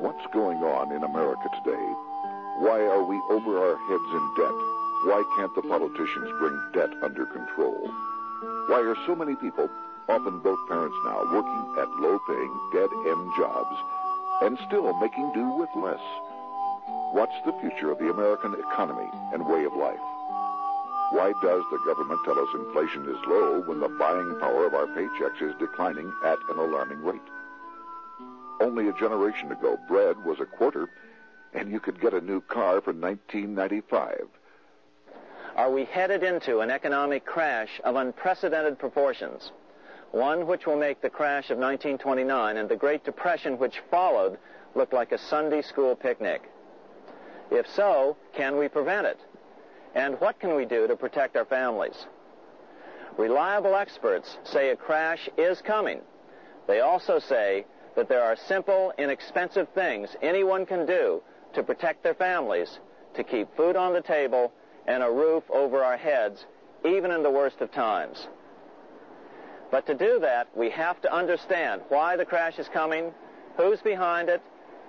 What's going on in America today? Why are we over our heads in debt? Why can't the politicians bring debt under control? Why are so many people, often both parents now, working at low-paying, dead-end jobs and still making do with less? What's the future of the American economy and way of life? Why does the government tell us inflation is low when the buying power of our paychecks is declining at an alarming rate? Only a generation ago, bread was a quarter, and you could get a new car for $19.95. Are we headed into an economic crash of unprecedented proportions? One which will make the crash of 1929 and the Great Depression which followed look like a Sunday school picnic. If so, can we prevent it? And what can we do to protect our families? Reliable experts say a crash is coming. They also say that there are simple, inexpensive things anyone can do to protect their families, to keep food on the table and a roof over our heads, even in the worst of times. But to do that, we have to understand why the crash is coming, who's behind it,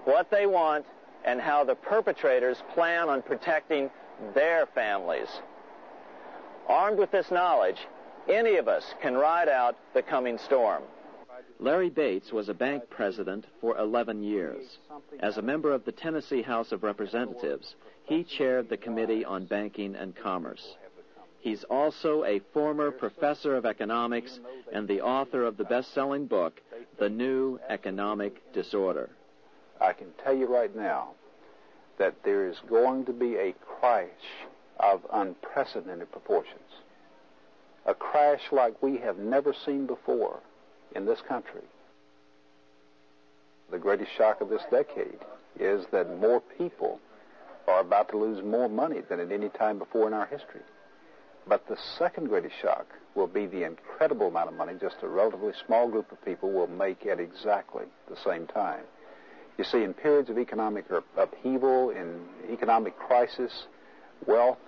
what they want, and how the perpetrators plan on protecting their families. Armed with this knowledge, any of us can ride out the coming storm. Larry Bates was a bank president for 11 years. As a member of the Tennessee House of Representatives, he chaired the Committee on Banking and Commerce. He's also a former professor of economics and the author of the best-selling book, The New Economic Disorder. I can tell you right now that there is going to be a crash of unprecedented proportions. A crash like we have never seen before in this country. The greatest shock of this decade is that more people are about to lose more money than at any time before in our history. But the second greatest shock will be the incredible amount of money just a relatively small group of people will make at exactly the same time. You see, in periods of economic upheaval, in economic crisis, wealth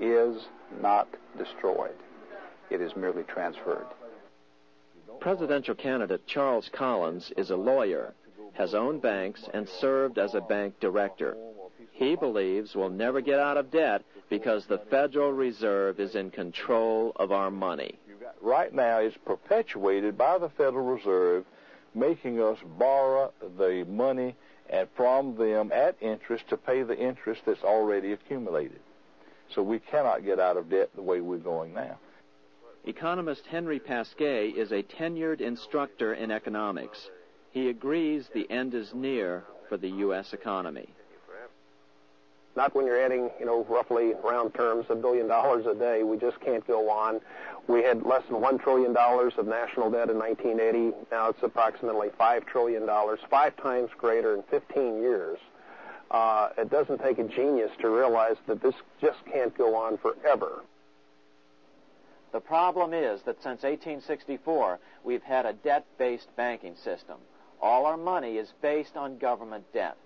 is not destroyed. It is merely transferred. Presidential candidate Charles Collins is a lawyer, has owned banks, and served as a bank director. He believes we'll never get out of debt because the Federal Reserve is in control of our money. Right now, it's perpetuated by the Federal Reserve, making us borrow the money from them at interest to pay the interest that's already accumulated. So we cannot get out of debt the way we're going now. Economist Henry Pasquet is a tenured instructor in economics. He agrees the end is near for the U.S. economy. Not when you're adding, roughly round terms, $1 billion a day. We just can't go on. We had less than $1 trillion of national debt in 1980. Now it's approximately $5 trillion, 5 times greater in 15 years. It doesn't take a genius to realize that this just can't go on forever. The problem is that since 1864, we've had a debt-based banking system. All our money is based on government debt.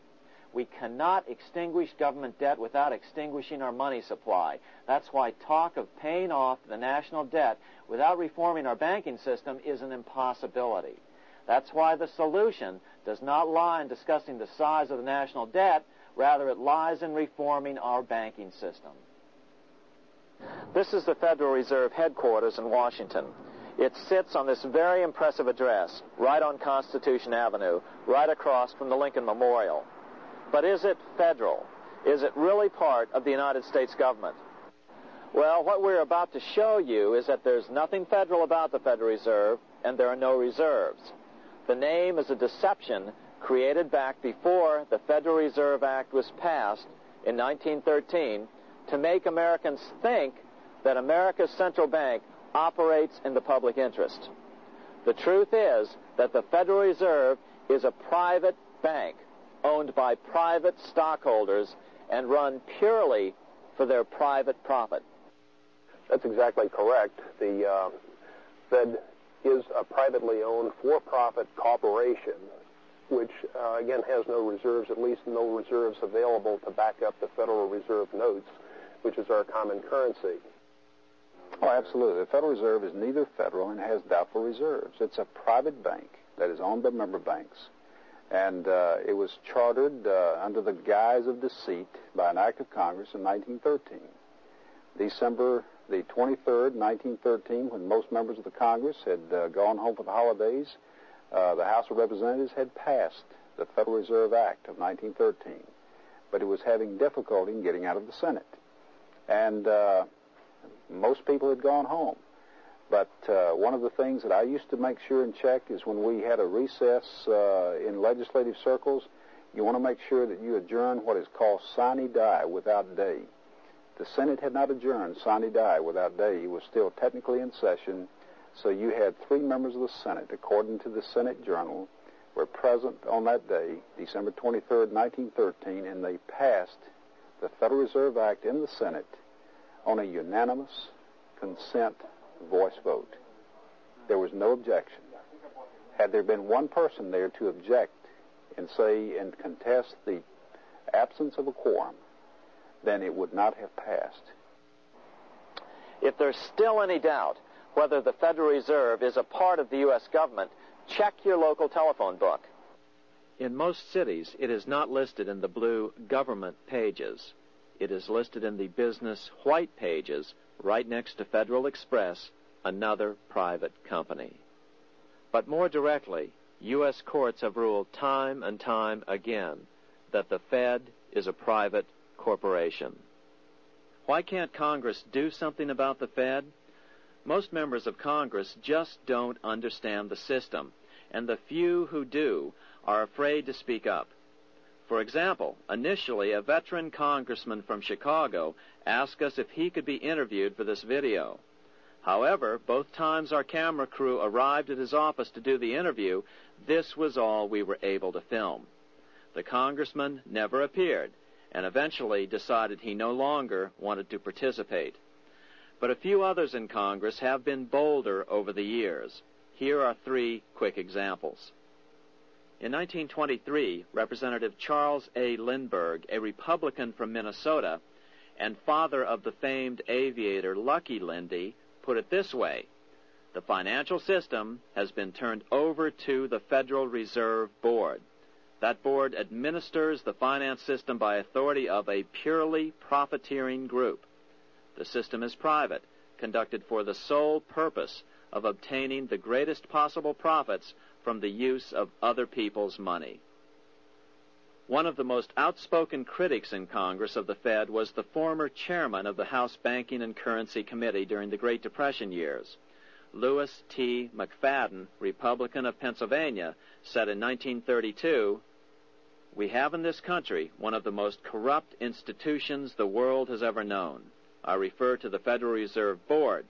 We cannot extinguish government debt without extinguishing our money supply. That's why talk of paying off the national debt without reforming our banking system is an impossibility. That's why the solution does not lie in discussing the size of the national debt. Rather, it lies in reforming our banking system. This is the Federal Reserve headquarters in Washington. It sits on this very impressive address, right on Constitution Avenue, right across from the Lincoln Memorial. But is it federal? Is it really part of the United States government? Well, what we're about to show you is that there's nothing federal about the Federal Reserve, and there are no reserves. The name is a deception created back before the Federal Reserve Act was passed in 1913 to make Americans think that America's central bank operates in the public interest. The truth is that the Federal Reserve is a private bank owned by private stockholders and run purely for their private profit. That's exactly correct. The Fed is a privately owned for-profit corporation, which, again, has no reserves, at least no reserves available to back up the Federal Reserve notes, which is our common currency. Oh, absolutely. The Federal Reserve is neither federal and has doubtful reserves. It's a private bank that is owned by member banks, And it was chartered under the guise of deceit by an act of Congress in 1913. December the 23rd, 1913, when most members of the Congress had gone home for the holidays, the House of Representatives had passed the Federal Reserve Act of 1913, but it was having difficulty in getting out of the Senate. And most people had gone home. But one of the things that I used to make sure and check is when we had a recess in legislative circles, you want to make sure that you adjourn what is called sine die, without day. The Senate had not adjourned sine die, without day. It was still technically in session, so you had 3 members of the Senate, according to the Senate Journal, were present on that day, December 23rd, 1913, and they passed the Federal Reserve Act in the Senate on a unanimous consent voice vote. There was no objection. Had there been one person there to object and say and contest the absence of a quorum, then it would not have passed. If there's still any doubt whether the Federal Reserve is a part of the U.S. government, check your local telephone book. In most cities, it is not listed in the blue government pages. It is listed in the business white pages right next to Federal Express, another private company. But more directly, U.S. courts have ruled time and time again that the Fed is a private corporation. Why can't Congress do something about the Fed? Most members of Congress just don't understand the system, and the few who do are afraid to speak up. For example, initially a veteran congressman from Chicago asked us if he could be interviewed for this video. However, both times our camera crew arrived at his office to do the interview, this was all we were able to film. The congressman never appeared, and eventually decided he no longer wanted to participate. But a few others in Congress have been bolder over the years. Here are 3 quick examples. In 1923, Representative Charles A. Lindbergh, a Republican from Minnesota, and father of the famed aviator Lucky Lindy, put it this way: the financial system has been turned over to the Federal Reserve Board. That board administers the finance system by authority of a purely profiteering group. The system is private, conducted for the sole purpose of obtaining the greatest possible profits from the use of other people's money. One of the most outspoken critics in Congress of the Fed was the former chairman of the House Banking and Currency Committee during the Great Depression years. Louis T. McFadden, Republican of Pennsylvania, said in 1932, "We have in this country one of the most corrupt institutions the world has ever known. I refer to the Federal Reserve Board.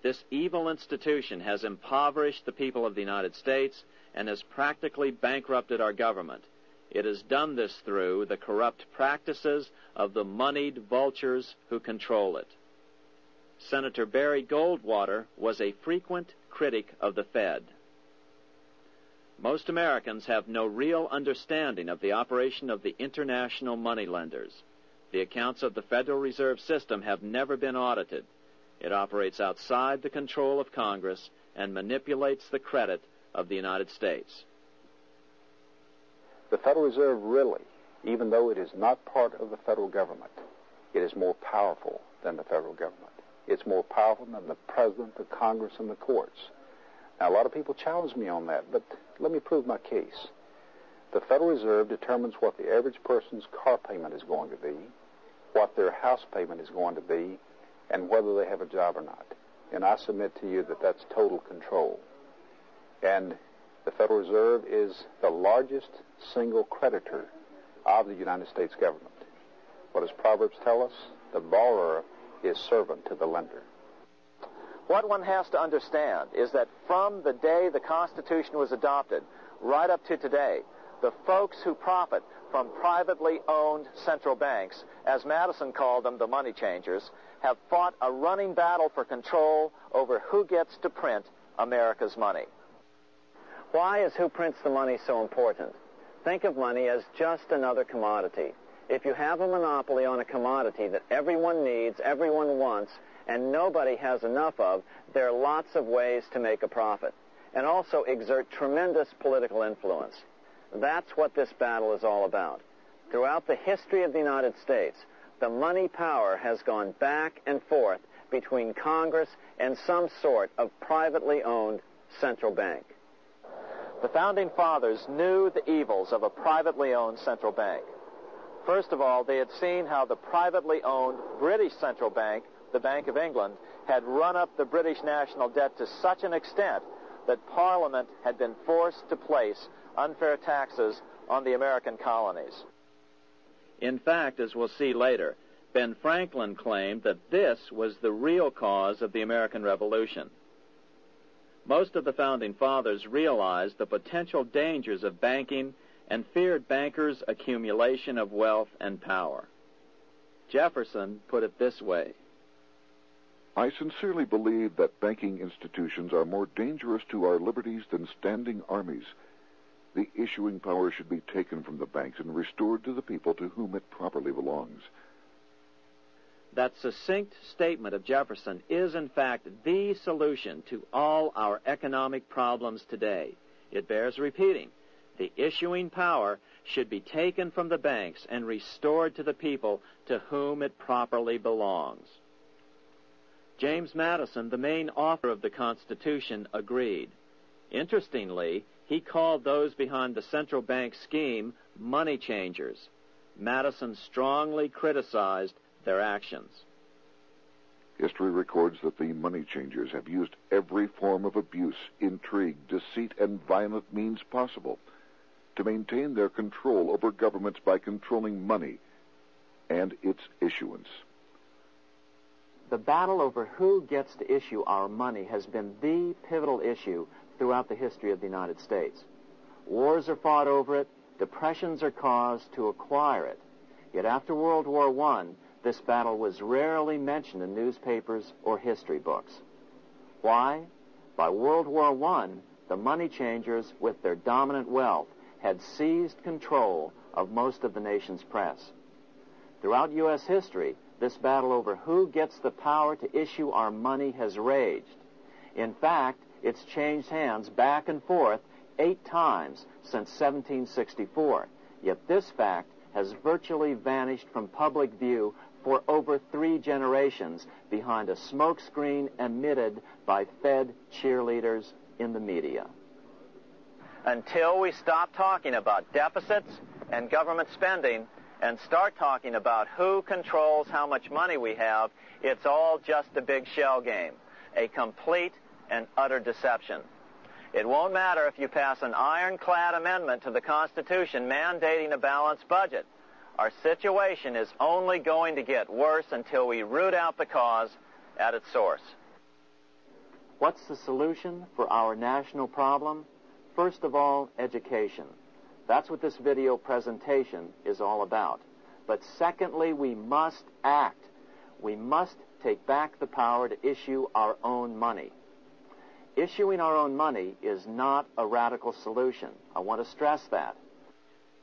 This evil institution has impoverished the people of the United States and has practically bankrupted our government. It has done this through the corrupt practices of the moneyed vultures who control it." Senator Barry Goldwater was a frequent critic of the Fed. Most Americans have no real understanding of the operation of the international moneylenders. The accounts of the Federal Reserve System have never been audited. It operates outside the control of Congress and manipulates the credit of the United States. The Federal Reserve really, even though it is not part of the federal government, it is more powerful than the federal government. It's more powerful than the President, the Congress, and the courts. Now, a lot of people challenge me on that, but let me prove my case. The Federal Reserve determines what the average person's car payment is going to be, what their house payment is going to be, and whether they have a job or not. And I submit to you that that's total control. And the Federal Reserve is the largest single creditor of the United States government. What does Proverbs tell us? The borrower is servant to the lender. What one has to understand is that from the day the Constitution was adopted right up to today, the folks who profit from privately owned central banks, as Madison called them, the money changers, have fought a running battle for control over who gets to print America's money. Why is who prints the money so important? Think of money as just another commodity. If you have a monopoly on a commodity that everyone needs, everyone wants, and nobody has enough of, there are lots of ways to make a profit and also exert tremendous political influence. That's what this battle is all about. Throughout the history of the United States, the money power has gone back and forth between Congress and some sort of privately owned central bank. The Founding Fathers knew the evils of a privately owned central bank. First of all, they had seen how the privately owned British central bank, the Bank of England, had run up the British national debt to such an extent that Parliament had been forced to place unfair taxes on the American colonies. In fact, as we'll see later, Ben Franklin claimed that this was the real cause of the American Revolution. Most of the Founding Fathers realized the potential dangers of banking and feared bankers' accumulation of wealth and power. Jefferson put it this way: I sincerely believe that banking institutions are more dangerous to our liberties than standing armies. The issuing power should be taken from the banks and restored to the people to whom it properly belongs. That succinct statement of Jefferson is, in fact, the solution to all our economic problems today. It bears repeating. The issuing power should be taken from the banks and restored to the people to whom it properly belongs. James Madison, the main author of the Constitution, agreed. Interestingly, he called those behind the central bank scheme money changers. Madison strongly criticized their actions. History records that the money changers have used every form of abuse, intrigue, deceit, and violent means possible to maintain their control over governments by controlling money and its issuance. The battle over who gets to issue our money has been the pivotal issue throughout the history of the United States. Wars are fought over it, depressions are caused to acquire it. Yet after World War I, this battle was rarely mentioned in newspapers or history books. Why? By World War I, the money changers, with their dominant wealth, had seized control of most of the nation's press. Throughout U.S. history, this battle over who gets the power to issue our money has raged. In fact, it's changed hands back and forth 8 times since 1764. Yet this fact has virtually vanished from public view for over 3 generations behind a smokescreen emitted by Fed cheerleaders in the media. Until we stop talking about deficits and government spending and start talking about who controls how much money we have, it's all just a big shell game, a complete and utter deception. It won't matter if you pass an ironclad amendment to the Constitution mandating a balanced budget. Our situation is only going to get worse until we root out the cause at its source. What's the solution for our national problem? First of all, education. That's what this video presentation is all about. But secondly, we must act. We must take back the power to issue our own money. Issuing our own money is not a radical solution. I want to stress that.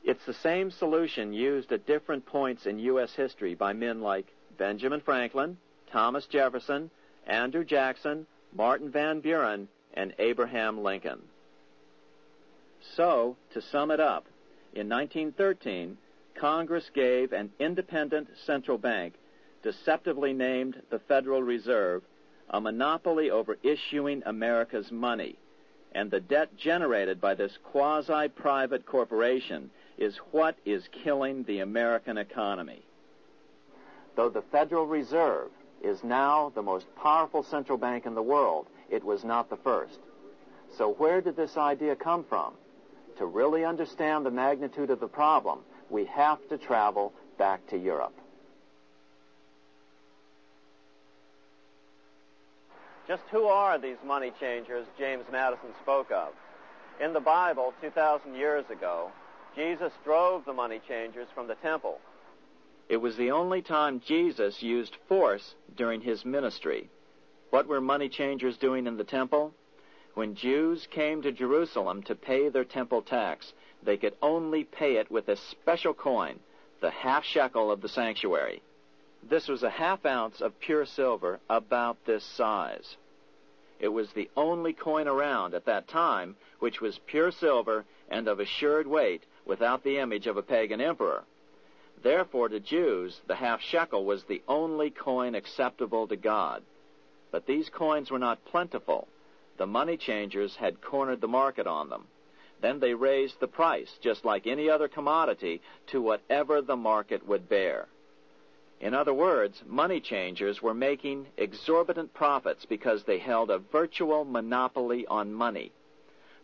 It's the same solution used at different points in U.S. history by men like Benjamin Franklin, Thomas Jefferson, Andrew Jackson, Martin Van Buren, and Abraham Lincoln. So, to sum it up, in 1913, Congress gave an independent central bank, deceptively named the Federal Reserve, a monopoly over issuing America's money, and the debt generated by this quasi-private corporation is what is killing the American economy. Though the Federal Reserve is now the most powerful central bank in the world, it was not the first. So where did this idea come from? To really understand the magnitude of the problem, we have to travel back to Europe. Just who are these money changers James Madison spoke of? In the Bible, 2,000 years ago, Jesus drove the money changers from the temple. It was the only time Jesus used force during his ministry. What were money changers doing in the temple? When Jews came to Jerusalem to pay their temple tax, they could only pay it with a special coin, the half shekel of the sanctuary. This was a half ounce of pure silver about this size. It was the only coin around at that time which was pure silver and of assured weight, without the image of a pagan emperor. Therefore, to Jews, the half shekel was the only coin acceptable to God. But these coins were not plentiful. The money changers had cornered the market on them. Then they raised the price, just like any other commodity, to whatever the market would bear. In other words, money changers were making exorbitant profits because they held a virtual monopoly on money.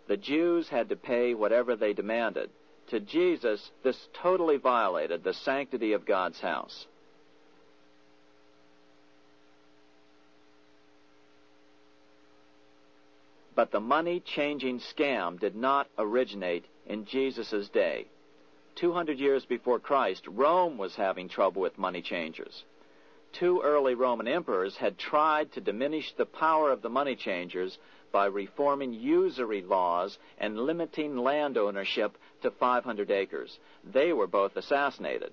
The Jews had to pay whatever they demanded. To Jesus, this totally violated the sanctity of God's house. But the money-changing scam did not originate in Jesus' day. 200 years before Christ, Rome was having trouble with money changers. 2 early Roman emperors had tried to diminish the power of the money changers by reforming usury laws and limiting land ownership to 500 acres. They were both assassinated.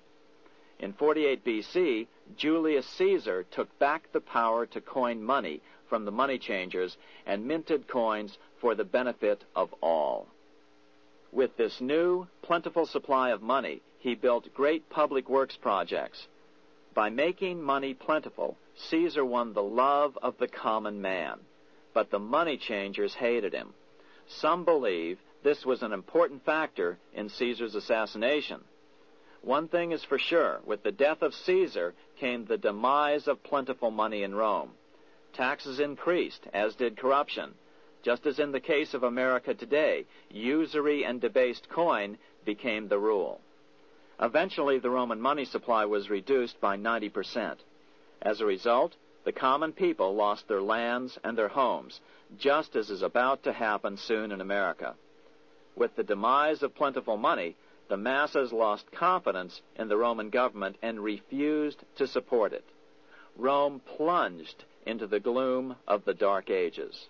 In 48 B.C., Julius Caesar took back the power to coin money from the money changers and minted coins for the benefit of all. With this new, plentiful supply of money, he built great public works projects. By making money plentiful, Caesar won the love of the common man. But the money changers hated him. Some believe this was an important factor in Caesar's assassination. One thing is for sure, with the death of Caesar came the demise of plentiful money in Rome. Taxes increased, as did corruption. Just as in the case of America today, usury and debased coin became the rule. Eventually, the Roman money supply was reduced by 90%. As a result, the common people lost their lands and their homes, just as is about to happen soon in America. With the demise of plentiful money, the masses lost confidence in the Roman government and refused to support it. Rome plunged into the gloom of the Dark Ages.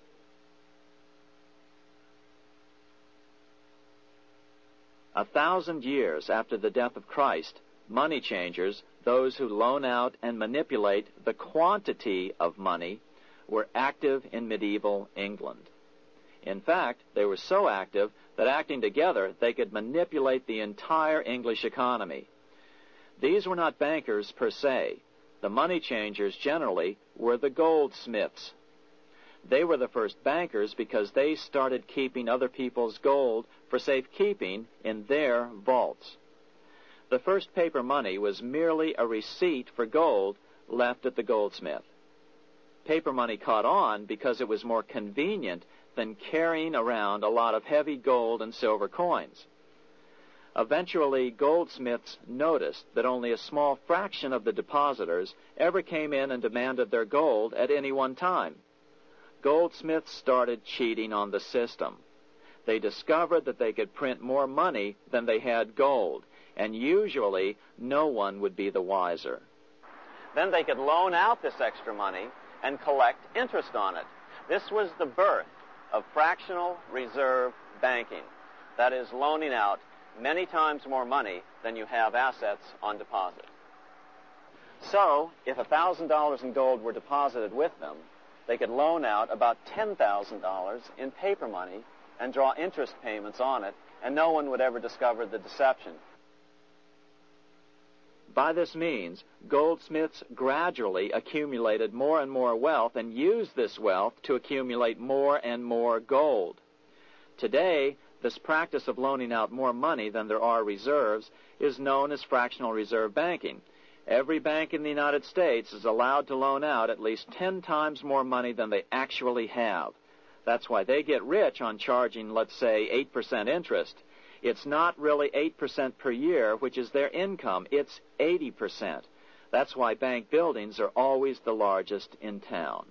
A 1,000 years after the death of Christ, money changers, those who loan out and manipulate the quantity of money, were active in medieval England. In fact, they were so active that acting together, they could manipulate the entire English economy. These were not bankers per se. The money changers generally were the goldsmiths. They were the first bankers because they started keeping other people's gold for safekeeping in their vaults. The first paper money was merely a receipt for gold left at the goldsmith. Paper money caught on because it was more convenient than carrying around a lot of heavy gold and silver coins. Eventually, goldsmiths noticed that only a small fraction of the depositors ever came in and demanded their gold at any one time. Goldsmiths started cheating on the system. They discovered that they could print more money than they had gold, and usually no one would be the wiser. Then they could loan out this extra money and collect interest on it. This was the birth of fractional reserve banking. That is, loaning out many times more money than you have assets on deposit. So, if $1,000 in gold were deposited with them, they could loan out about $10,000 in paper money and draw interest payments on it, and no one would ever discover the deception. By this means, goldsmiths gradually accumulated more and more wealth and used this wealth to accumulate more and more gold. Today, this practice of loaning out more money than there are reserves is known as fractional reserve banking. Every bank in the United States is allowed to loan out at least 10 times more money than they actually have. That's why they get rich on charging, let's say, 8% interest. It's not really 8% per year, which is their income. It's 80%. That's why bank buildings are always the largest in town.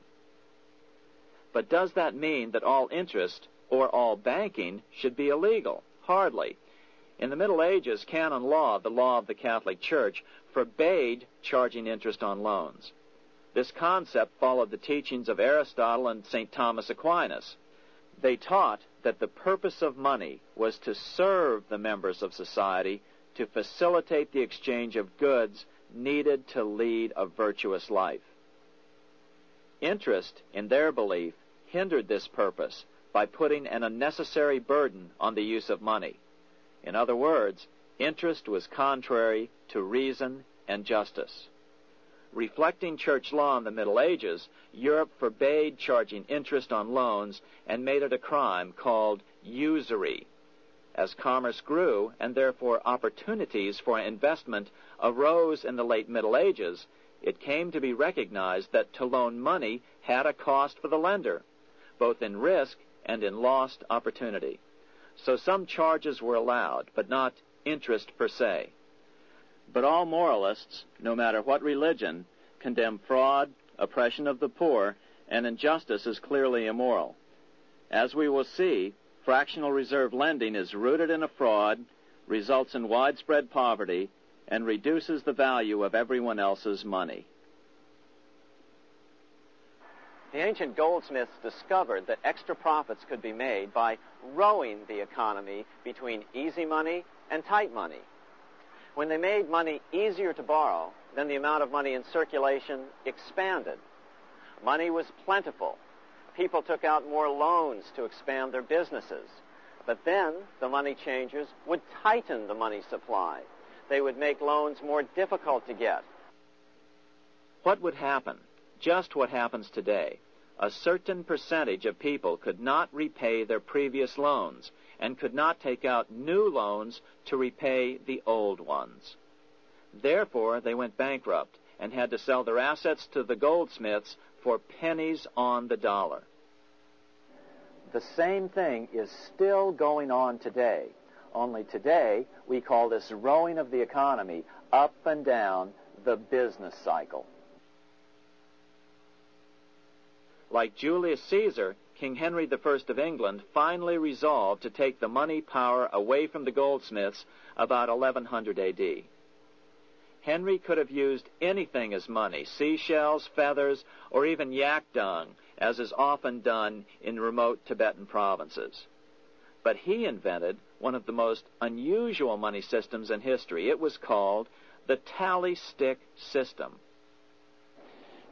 But does that mean that all interest or all banking should be illegal? Hardly. In the Middle Ages, canon law, the law of the Catholic Church, forbade charging interest on loans. This concept followed the teachings of Aristotle and St. Thomas Aquinas. They taught that the purpose of money was to serve the members of society, to facilitate the exchange of goods needed to lead a virtuous life. Interest, in their belief, hindered this purpose, by putting an unnecessary burden on the use of money. In other words, interest was contrary to reason and justice. Reflecting church law in the Middle Ages, Europe forbade charging interest on loans and made it a crime called usury. As commerce grew, and therefore opportunities for investment arose in the late Middle Ages, it came to be recognized that to loan money had a cost for the lender, both in risk and in lost opportunity. So some charges were allowed, but not interest per se. But all moralists, no matter what religion, condemn fraud, oppression of the poor, and injustice as clearly immoral. As we will see, fractional reserve lending is rooted in a fraud, results in widespread poverty, and reduces the value of everyone else's money. The ancient goldsmiths discovered that extra profits could be made by rowing the economy between easy money and tight money. When they made money easier to borrow, then the amount of money in circulation expanded. Money was plentiful. People took out more loans to expand their businesses. But then the money changers would tighten the money supply. They would make loans more difficult to get. What would happen? Just what happens today. A certain percentage of people could not repay their previous loans and could not take out new loans to repay the old ones. Therefore, they went bankrupt and had to sell their assets to the goldsmiths for pennies on the dollar. The same thing is still going on today. Only today, we call this rowing of the economy up and down the business cycle. Like Julius Caesar, King Henry I of England finally resolved to take the money power away from the goldsmiths about 1100 A.D. Henry could have used anything as money, seashells, feathers, or even yak dung, as is often done in remote Tibetan provinces. But he invented one of the most unusual money systems in history. It was called the tally stick system.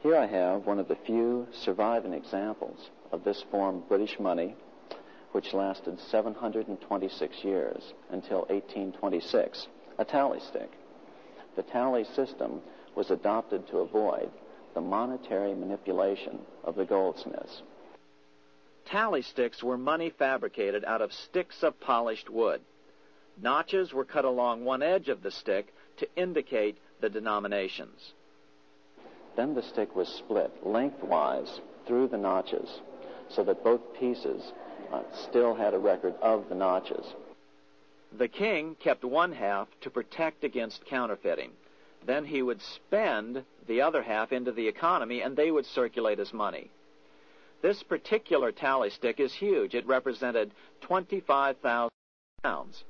Here I have one of the few surviving examples of this form of British money, which lasted 726 years until 1826, a tally stick. The tally system was adopted to avoid the monetary manipulation of the goldsmiths. Tally sticks were money fabricated out of sticks of polished wood. Notches were cut along one edge of the stick to indicate the denominations. Then the stick was split lengthwise through the notches so that both pieces still had a record of the notches. The king kept one half to protect against counterfeiting. Then he would spend the other half into the economy, and they would circulate as money. This particular tally stick is huge. It represented 25,000 pounds.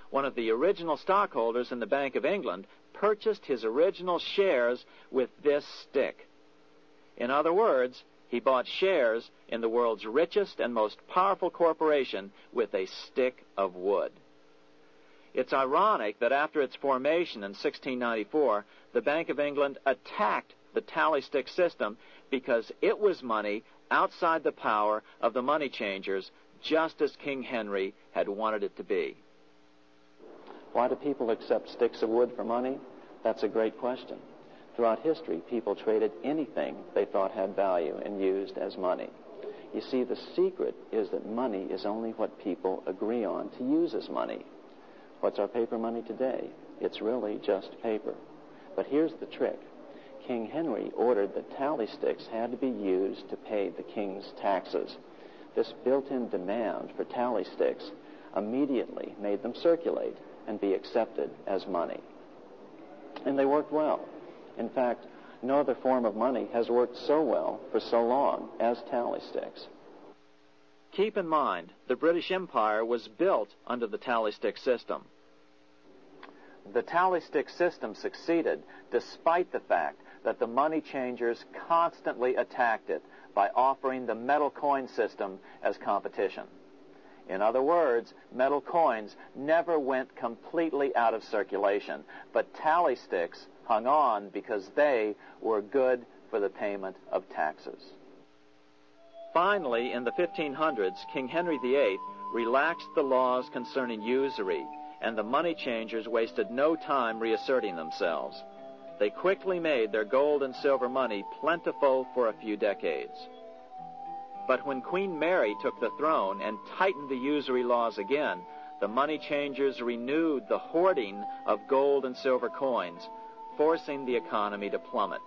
One of the original stockholders in the Bank of England purchased his original shares with this stick. In other words, he bought shares in the world's richest and most powerful corporation with a stick of wood. It's ironic that after its formation in 1694, the Bank of England attacked the tally stick system because it was money outside the power of the money changers, just as King Henry had wanted it to be. Why do people accept sticks of wood for money? That's a great question. Throughout history, people traded anything they thought had value and used as money. You see, the secret is that money is only what people agree on to use as money. What's our paper money today? It's really just paper. But here's the trick. King Henry ordered that tally sticks had to be used to pay the king's taxes. This built-in demand for tally sticks immediately made them circulate and be accepted as money. And they worked well. In fact, no other form of money has worked so well for so long as tally sticks. Keep in mind, the British Empire was built under the tally stick system. The tally stick system succeeded despite the fact that the money changers constantly attacked it by offering the metal coin system as competition. In other words, metal coins never went completely out of circulation, but tally sticks hung on because they were good for the payment of taxes. Finally, in the 1500s, King Henry VIII relaxed the laws concerning usury, and the money changers wasted no time reasserting themselves. They quickly made their gold and silver money plentiful for a few decades. But when Queen Mary took the throne and tightened the usury laws again, the money changers renewed the hoarding of gold and silver coins, forcing the economy to plummet.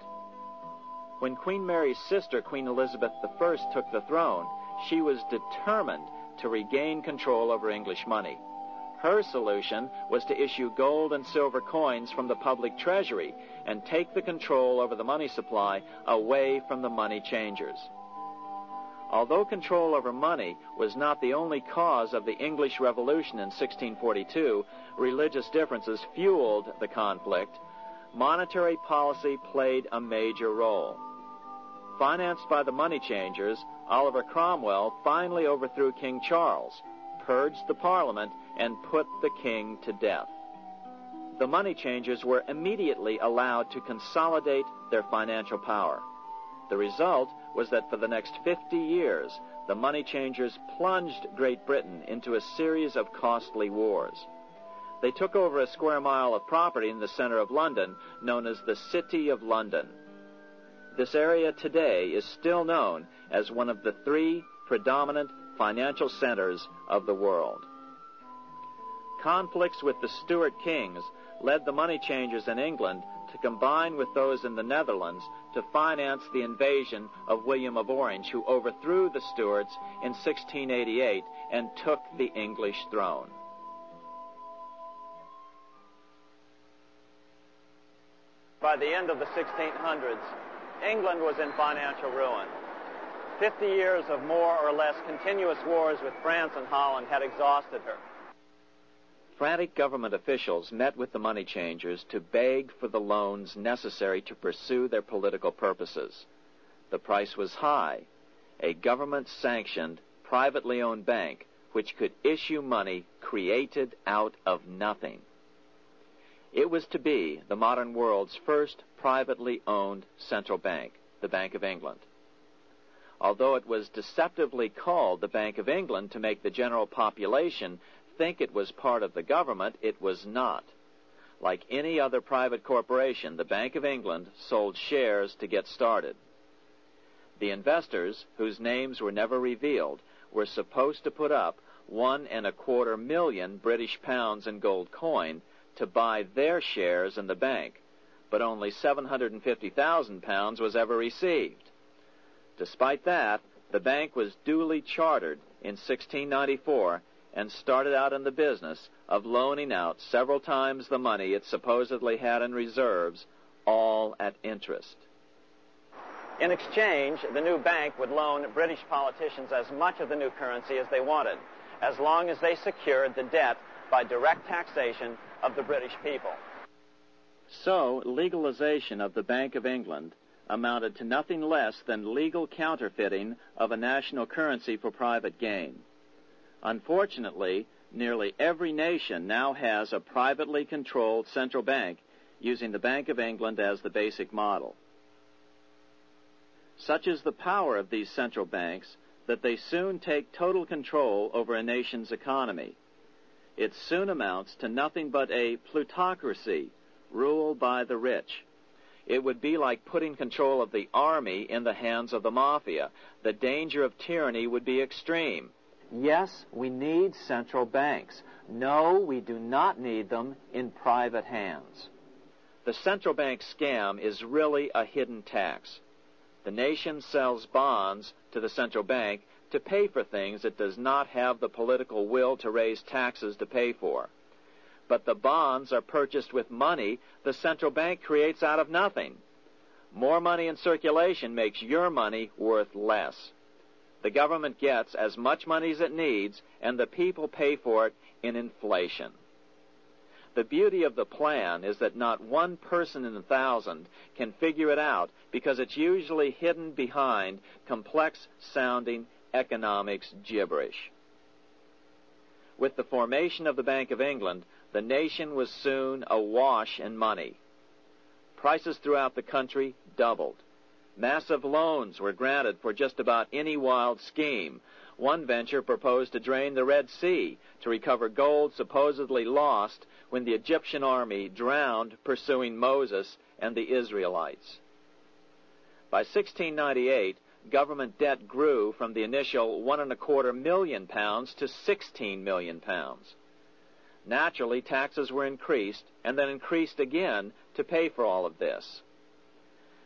When Queen Mary's sister, Queen Elizabeth I, took the throne, she was determined to regain control over English money. Her solution was to issue gold and silver coins from the public treasury and take the control over the money supply away from the money changers. Although control over money was not the only cause of the English Revolution in 1642, religious differences fueled the conflict. Monetary policy played a major role. Financed by the money changers, Oliver Cromwell finally overthrew King Charles, purged the Parliament, and put the king to death. The money changers were immediately allowed to consolidate their financial power. The result was that for the next 50 years, the money changers plunged Great Britain into a series of costly wars. They took over a square mile of property in the center of London, known as the City of London. This area today is still known as one of the 3 predominant financial centers of the world. Conflicts with the Stuart kings led the money changers in England to combine with those in the Netherlands to finance the invasion of William of Orange, who overthrew the Stuarts in 1688 and took the English throne. By the end of the 1600s, England was in financial ruin. 50 years of more or less continuous wars with France and Holland had exhausted her. Frantic government officials met with the money changers to beg for the loans necessary to pursue their political purposes. The price was high: a government-sanctioned, privately owned bank which could issue money created out of nothing. It was to be the modern world's first privately owned central bank, the Bank of England. Although it was deceptively called the Bank of England to make the general population think it was part of the government, it was not. Like any other private corporation, the Bank of England sold shares to get started. The investors, whose names were never revealed, were supposed to put up £1.25 million British pounds in gold coin to buy their shares in the bank, but only £750,000 was ever received. Despite that, the bank was duly chartered in 1694 and started out in the business of loaning out several times the money it supposedly had in reserves, all at interest. In exchange, the new bank would loan British politicians as much of the new currency as they wanted, as long as they secured the debt by direct taxation of the British people. So, legalization of the Bank of England amounted to nothing less than legal counterfeiting of a national currency for private gain. Unfortunately, nearly every nation now has a privately controlled central bank using the Bank of England as the basic model. Such is the power of these central banks that they soon take total control over a nation's economy. It soon amounts to nothing but a plutocracy ruled by the rich. It would be like putting control of the army in the hands of the mafia. The danger of tyranny would be extreme. Yes, we need central banks. No, we do not need them in private hands. The central bank scam is really a hidden tax. The nation sells bonds to the central bank to pay for things it does not have the political will to raise taxes to pay for. But the bonds are purchased with money the central bank creates out of nothing. More money in circulation makes your money worth less. The government gets as much money as it needs, and the people pay for it in inflation. The beauty of the plan is that not one person in 1,000 can figure it out, because it's usually hidden behind complex-sounding economics gibberish. With the formation of the Bank of England, the nation was soon awash in money. Prices throughout the country doubled. Massive loans were granted for just about any wild scheme. One venture proposed to drain the Red Sea to recover gold supposedly lost when the Egyptian army drowned pursuing Moses and the Israelites. By 1698, government debt grew from the initial £1.25 million to £16 million. Naturally, taxes were increased and then increased again to pay for all of this.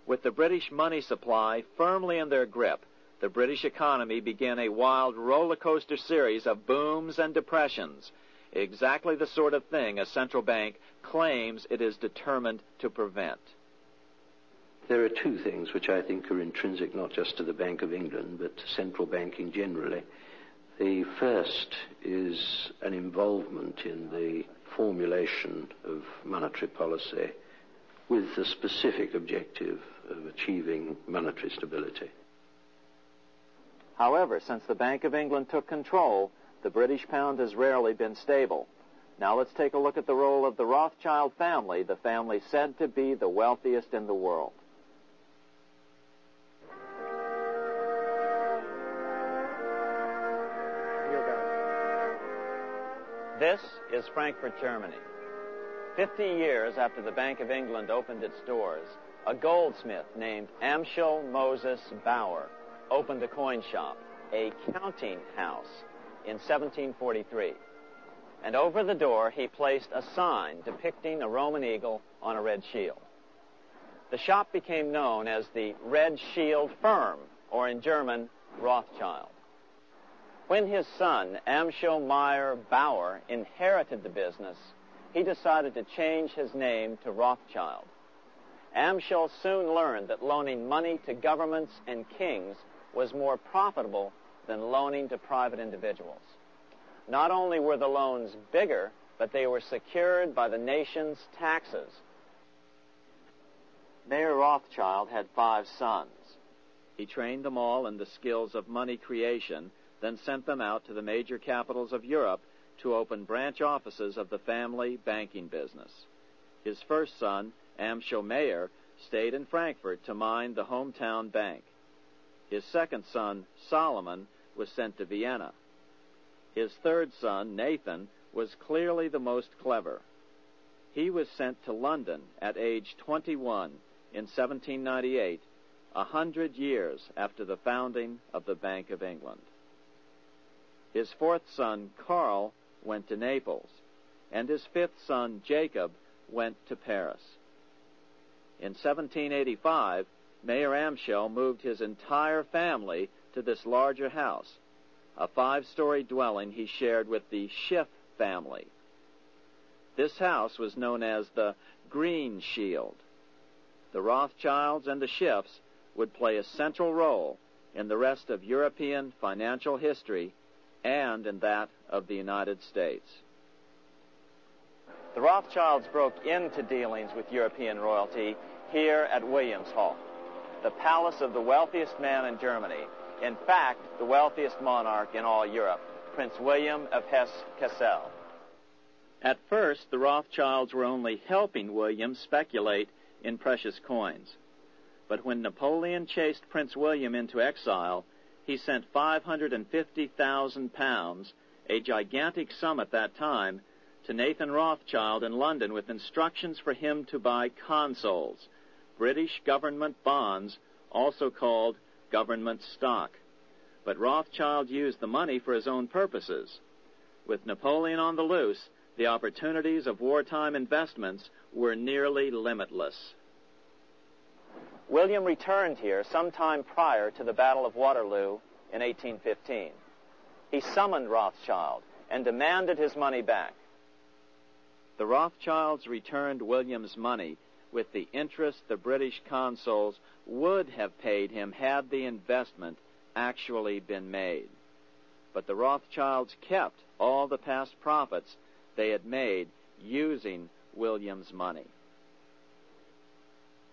With the British money supply firmly in their grip, the British economy began a wild roller coaster series of booms and depressions, exactly the sort of thing a central bank claims it is determined to prevent. There are two things which I think are intrinsic not just to the Bank of England, but to central banking generally. The first is an involvement in the formulation of monetary policy with the specific objective of achieving monetary stability. However, since the Bank of England took control, the British pound has rarely been stable. Now let's take a look at the role of the Rothschild family, the family said to be the wealthiest in the world. This is Frankfurt, Germany. 50 years after the Bank of England opened its doors, a goldsmith named Amschel Moses Bauer opened a coin shop, a counting house, in 1743. And over the door he placed a sign depicting a Roman eagle on a red shield. The shop became known as the Red Shield Firm, or in German, Rothschild. When his son, Amschel Meyer Bauer, inherited the business, he decided to change his name to Rothschild. Amschel soon learned that loaning money to governments and kings was more profitable than loaning to private individuals. Not only were the loans bigger, but they were secured by the nation's taxes. Mayer Rothschild had 5 sons. He trained them all in the skills of money creation, then sent them out to the major capitals of Europe to open branch offices of the family banking business. His first son, Amschel Meyer, stayed in Frankfurt to mind the hometown bank. His second son, Solomon, was sent to Vienna. His third son, Nathan, was clearly the most clever. He was sent to London at age 21 in 1798, 100 years after the founding of the Bank of England. His fourth son, Karl, went to Naples, and his fifth son, Jacob, went to Paris. In 1785, Mayer Amschel moved his entire family to this larger house, a 5-story dwelling he shared with the Schiff family. This house was known as the Green Shield. The Rothschilds and the Schiffs would play a central role in the rest of European financial history and in that of the United States. The Rothschilds broke into dealings with European royalty here at Williams Hall, the palace of the wealthiest man in Germany. In fact, the wealthiest monarch in all Europe, Prince William of Hesse-Kassel. At first, the Rothschilds were only helping William speculate in precious coins. But when Napoleon chased Prince William into exile, he sent £550,000, a gigantic sum at that time, to Nathan Rothschild in London with instructions for him to buy consols, British government bonds, also called government stock. But Rothschild used the money for his own purposes. With Napoleon on the loose, the opportunities of wartime investments were nearly limitless. William returned here sometime prior to the Battle of Waterloo in 1815. He summoned Rothschild and demanded his money back. The Rothschilds returned William's money with the interest the British consuls would have paid him had the investment actually been made. But the Rothschilds kept all the past profits they had made using William's money.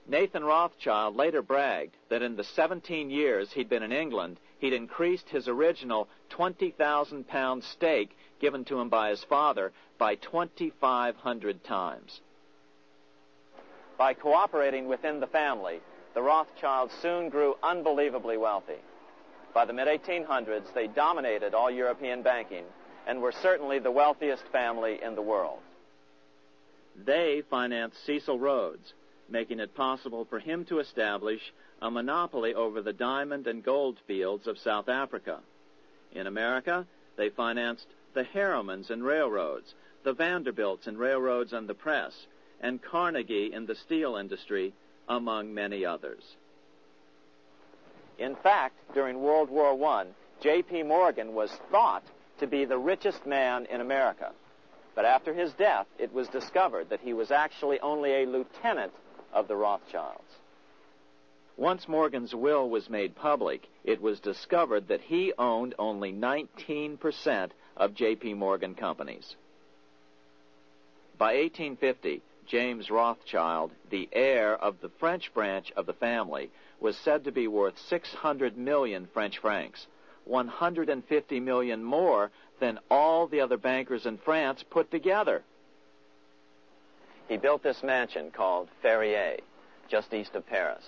Nathan Rothschild later bragged that in the 17 years he'd been in England, he'd increased his original £20,000 stake given to him by his father by 2,500 times. By cooperating within the family, the Rothschilds soon grew unbelievably wealthy. By the mid-1800s, they dominated all European banking and were certainly the wealthiest family in the world. They financed Cecil Rhodes, making it possible for him to establish a monopoly over the diamond and gold fields of South Africa. In America, they financed the Harrimans and railroads, the Vanderbilts in railroads and the press, and Carnegie in the steel industry, among many others. In fact, during World War I, J.P. Morgan was thought to be the richest man in America. But after his death, it was discovered that he was actually only a lieutenant of the Rothschilds. Once Morgan's will was made public, it was discovered that he owned only 19% of J.P. Morgan companies. By 1850, James Rothschild, the heir of the French branch of the family, was said to be worth 600 million French francs, 150 million more than all the other bankers in France put together. He built this mansion called Ferrier, just east of Paris.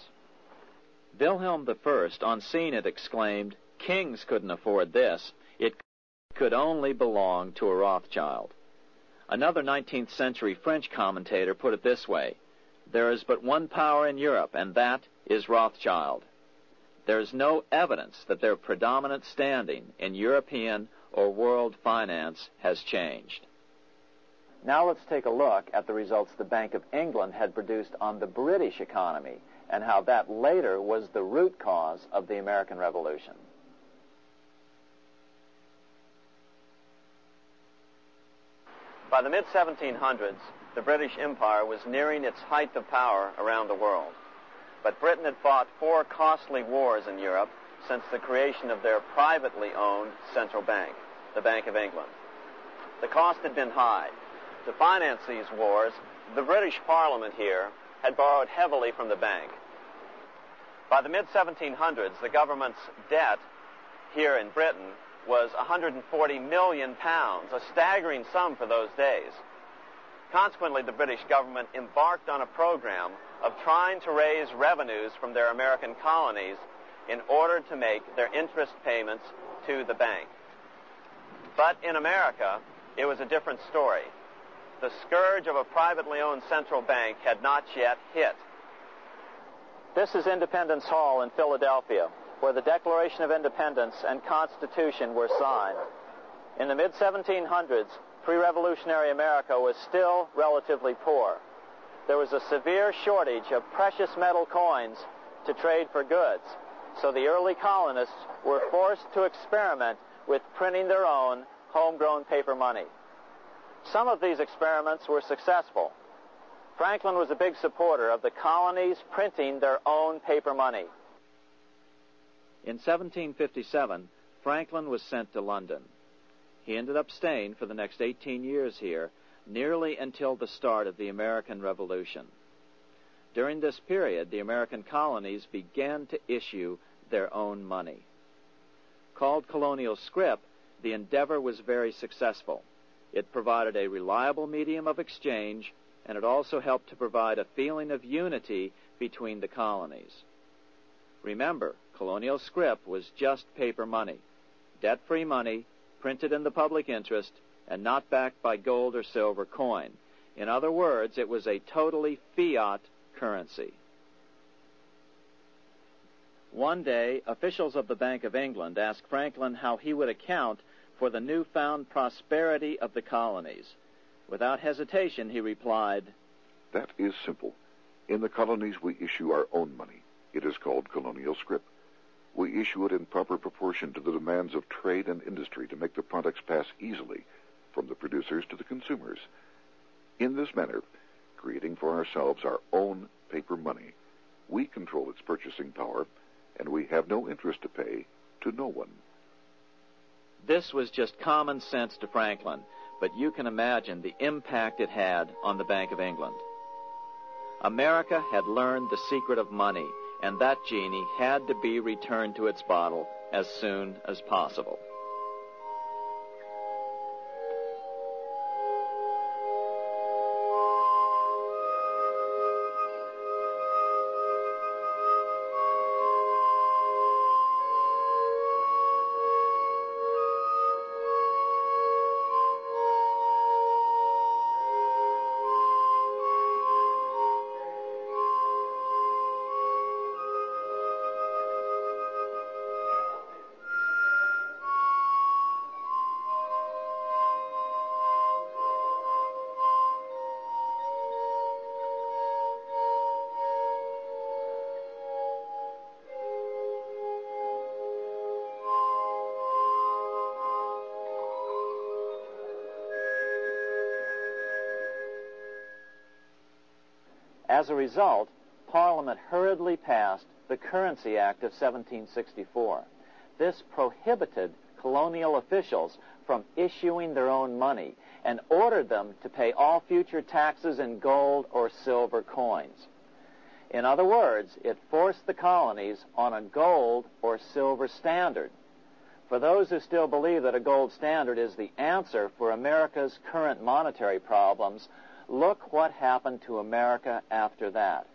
Wilhelm I, on seeing it, exclaimed, "Kings couldn't afford this. It could only belong to a Rothschild." Another 19th century French commentator put it this way: "There is but one power in Europe, and that is Rothschild." There is no evidence that their predominant standing in European or world finance has changed. Now let's take a look at the results the Bank of England had produced on the British economy and how that later was the root cause of the American Revolution. By the mid-1700s, the British Empire was nearing its height of power around the world. But Britain had fought 4 costly wars in Europe since the creation of their privately owned central bank, the Bank of England. The cost had been high. To finance these wars, the British Parliament here had borrowed heavily from the bank. By the mid-1700s, the government's debt here in Britain was £140 million, a staggering sum for those days. Consequently, the British government embarked on a program of trying to raise revenues from their American colonies in order to make their interest payments to the bank. But in America, it was a different story. The scourge of a privately owned central bank had not yet hit. This is Independence Hall in Philadelphia, where the Declaration of Independence and Constitution were signed. In the mid-1700s, pre-revolutionary America was still relatively poor. There was a severe shortage of precious metal coins to trade for goods, so the early colonists were forced to experiment with printing their own homegrown paper money. Some of these experiments were successful. Franklin was a big supporter of the colonies printing their own paper money. In 1757, Franklin was sent to London. He ended up staying for the next 18 years here, nearly until the start of the American Revolution. During this period, the American colonies began to issue their own money. Called colonial scrip, the endeavor was very successful. It provided a reliable medium of exchange, and it also helped to provide a feeling of unity between the colonies. Remember, colonial scrip was just paper money, debt-free money, printed in the public interest, and not backed by gold or silver coin. In other words, it was a totally fiat currency. One day, officials of the Bank of England asked Franklin how he would account for the newfound prosperity of the colonies. Without hesitation, he replied, "That is simple. In the colonies, we issue our own money. It is called colonial scrip. We issue it in proper proportion to the demands of trade and industry to make the products pass easily from the producers to the consumers. In this manner, creating for ourselves our own paper money, we control its purchasing power, and we have no interest to pay to no one." This was just common sense to Franklin, but you can imagine the impact it had on the Bank of England. America had learned the secret of money, and that genie had to be returned to its bottle as soon as possible. As a result, Parliament hurriedly passed the Currency Act of 1764. This prohibited colonial officials from issuing their own money and ordered them to pay all future taxes in gold or silver coins. In other words, it forced the colonies on a gold or silver standard. For those who still believe that a gold standard is the answer for America's current monetary problems, look what happened to America after that.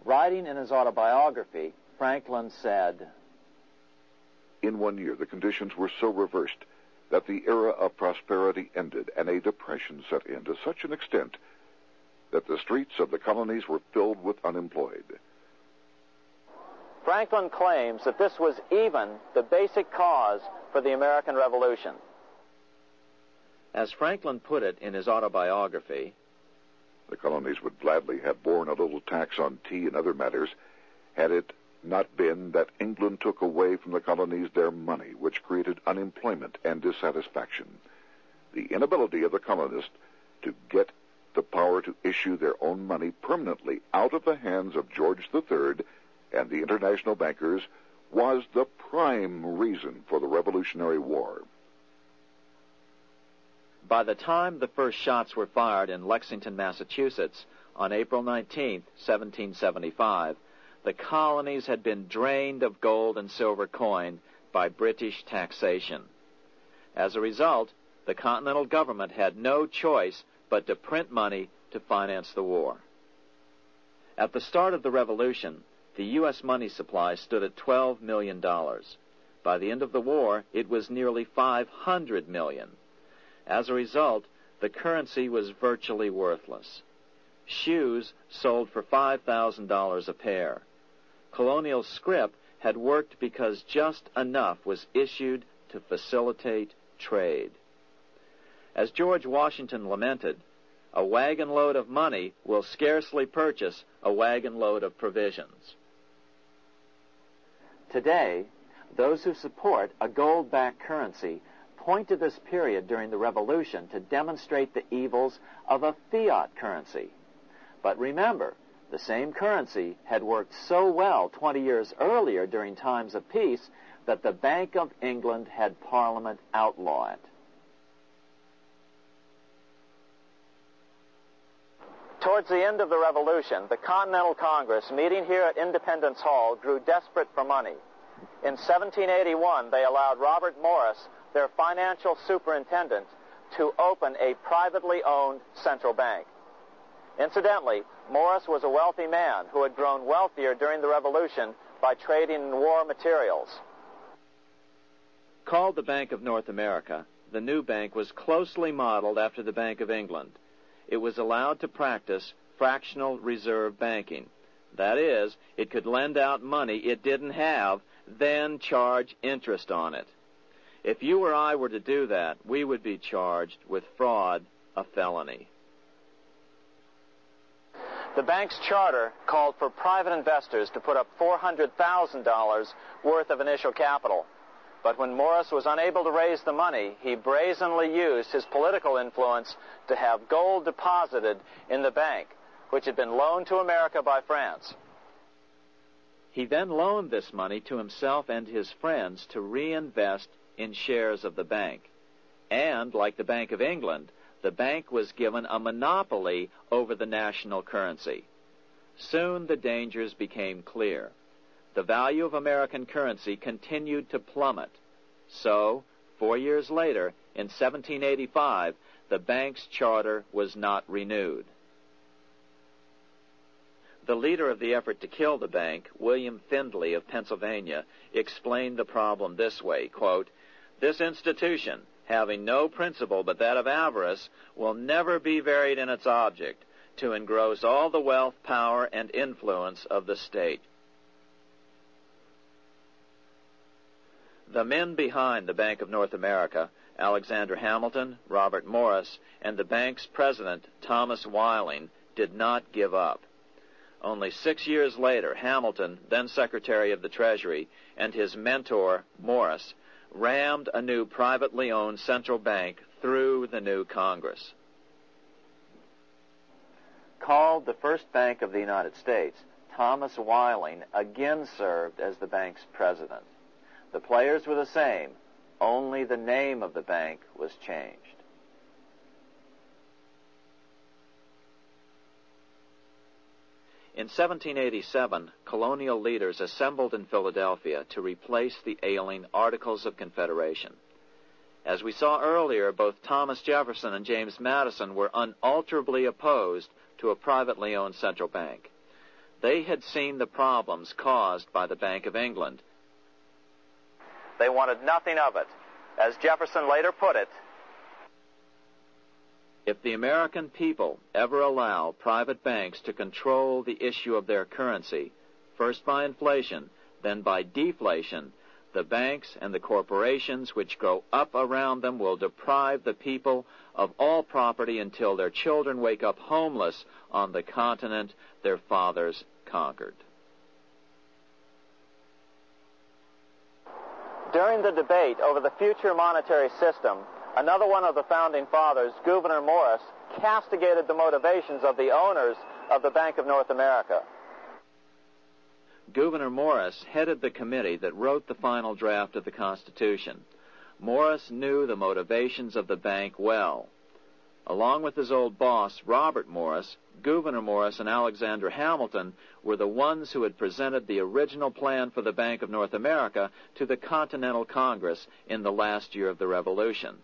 Writing in his autobiography, Franklin said, "In 1 year, the conditions were so reversed that the era of prosperity ended and a depression set in to such an extent that the streets of the colonies were filled with unemployed." Franklin claims that this was even the basic cause for the American Revolution. As Franklin put it in his autobiography, "The colonies would gladly have borne a little tax on tea and other matters had it not been that England took away from the colonies their money, which created unemployment and dissatisfaction. The inability of the colonists to get the power to issue their own money permanently out of the hands of George III and the international bankers was the prime reason for the Revolutionary War." By the time the first shots were fired in Lexington, Massachusetts, on April 19, 1775, the colonies had been drained of gold and silver coin by British taxation. As a result, the Continental government had no choice but to print money to finance the war. At the start of the Revolution, the U.S. money supply stood at $12 million. By the end of the war, it was nearly $500 million. As a result, the currency was virtually worthless. Shoes sold for $5,000 a pair. Colonial scrip had worked because just enough was issued to facilitate trade. As George Washington lamented, "A wagon load of money will scarcely purchase a wagon load of provisions." Today, those who support a gold-backed currency point to this period during the Revolution to demonstrate the evils of a fiat currency. But remember, the same currency had worked so well 20 years earlier during times of peace that the Bank of England had Parliament outlaw it. Towards the end of the Revolution, the Continental Congress, meeting here at Independence Hall, grew desperate for money. In 1781, they allowed Robert Morris, their financial superintendent, to open a privately owned central bank. Incidentally, Morris was a wealthy man who had grown wealthier during the Revolution by trading in war materials. Called the Bank of North America, the new bank was closely modeled after the Bank of England. It was allowed to practice fractional reserve banking. That is, it could lend out money it didn't have, then charge interest on it. If you or I were to do that, we would be charged with fraud, a felony. The bank's charter called for private investors to put up $400,000 worth of initial capital. But when Morris was unable to raise the money, he brazenly used his political influence to have gold deposited in the bank, which had been loaned to America by France. He then loaned this money to himself and his friends to reinvest in shares of the bank. And, like the Bank of England, the bank was given a monopoly over the national currency. Soon the dangers became clear. The value of American currency continued to plummet. So, 4 years later, in 1785, the bank's charter was not renewed. The leader of the effort to kill the bank, William Findley of Pennsylvania, explained the problem this way, quote, "This institution, having no principle but that of avarice, will never be varied in its object, to engross all the wealth, power, and influence of the state." The men behind the Bank of North America, Alexander Hamilton, Robert Morris, and the bank's president, Thomas Whiling, did not give up. Only 6 years later, Hamilton, then Secretary of the Treasury, and his mentor, Morris, rammed a new privately owned central bank through the new Congress. called the First Bank of the United States, Thomas Weiling again served as the bank's president. The players were the same, only the name of the bank was changed. In 1787, colonial leaders assembled in Philadelphia to replace the ailing Articles of Confederation. As we saw earlier, both Thomas Jefferson and James Madison were unalterably opposed to a privately owned central bank. They had seen the problems caused by the Bank of England. They wanted nothing of it. As Jefferson later put it, if the American people ever allow private banks to control the issue of their currency, first by inflation, then by deflation, the banks and the corporations which grow up around them will deprive the people of all property until their children wake up homeless on the continent their fathers conquered. during the debate over the future monetary system, another one of the founding fathers, Gouverneur Morris, castigated the motivations of the owners of the Bank of North America. Gouverneur Morris headed the committee that wrote the final draft of the Constitution. Morris knew the motivations of the bank well. Along with his old boss, Robert Morris, Gouverneur Morris and Alexander Hamilton were the ones who had presented the original plan for the Bank of North America to the Continental Congress in the last year of the Revolution.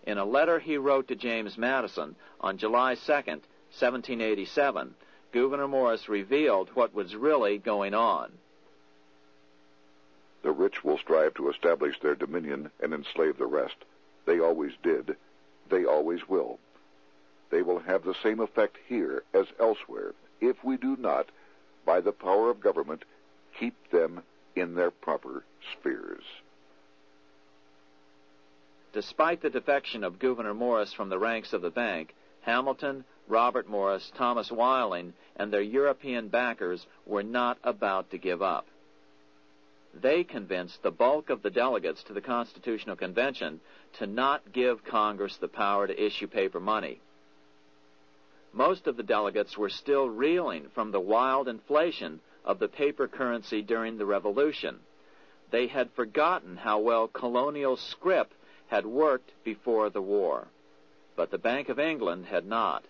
In a letter he wrote to James Madison on July 2nd, 1787, Gouverneur Morris revealed what was really going on. The rich will strive to establish their dominion and enslave the rest. They always did. They always will. They will have the same effect here as elsewhere if we do not, by the power of government, keep them in their proper spheres. Despite the defection of Gouverneur Morris from the ranks of the bank, Hamilton, Robert Morris, Thomas Weiling, and their European backers were not about to give up. They convinced the bulk of the delegates to the Constitutional Convention to not give Congress the power to issue paper money. Most of the delegates were still reeling from the wild inflation of the paper currency during the Revolution. They had forgotten how well colonial scrip had worked before the war. But the Bank of England had not.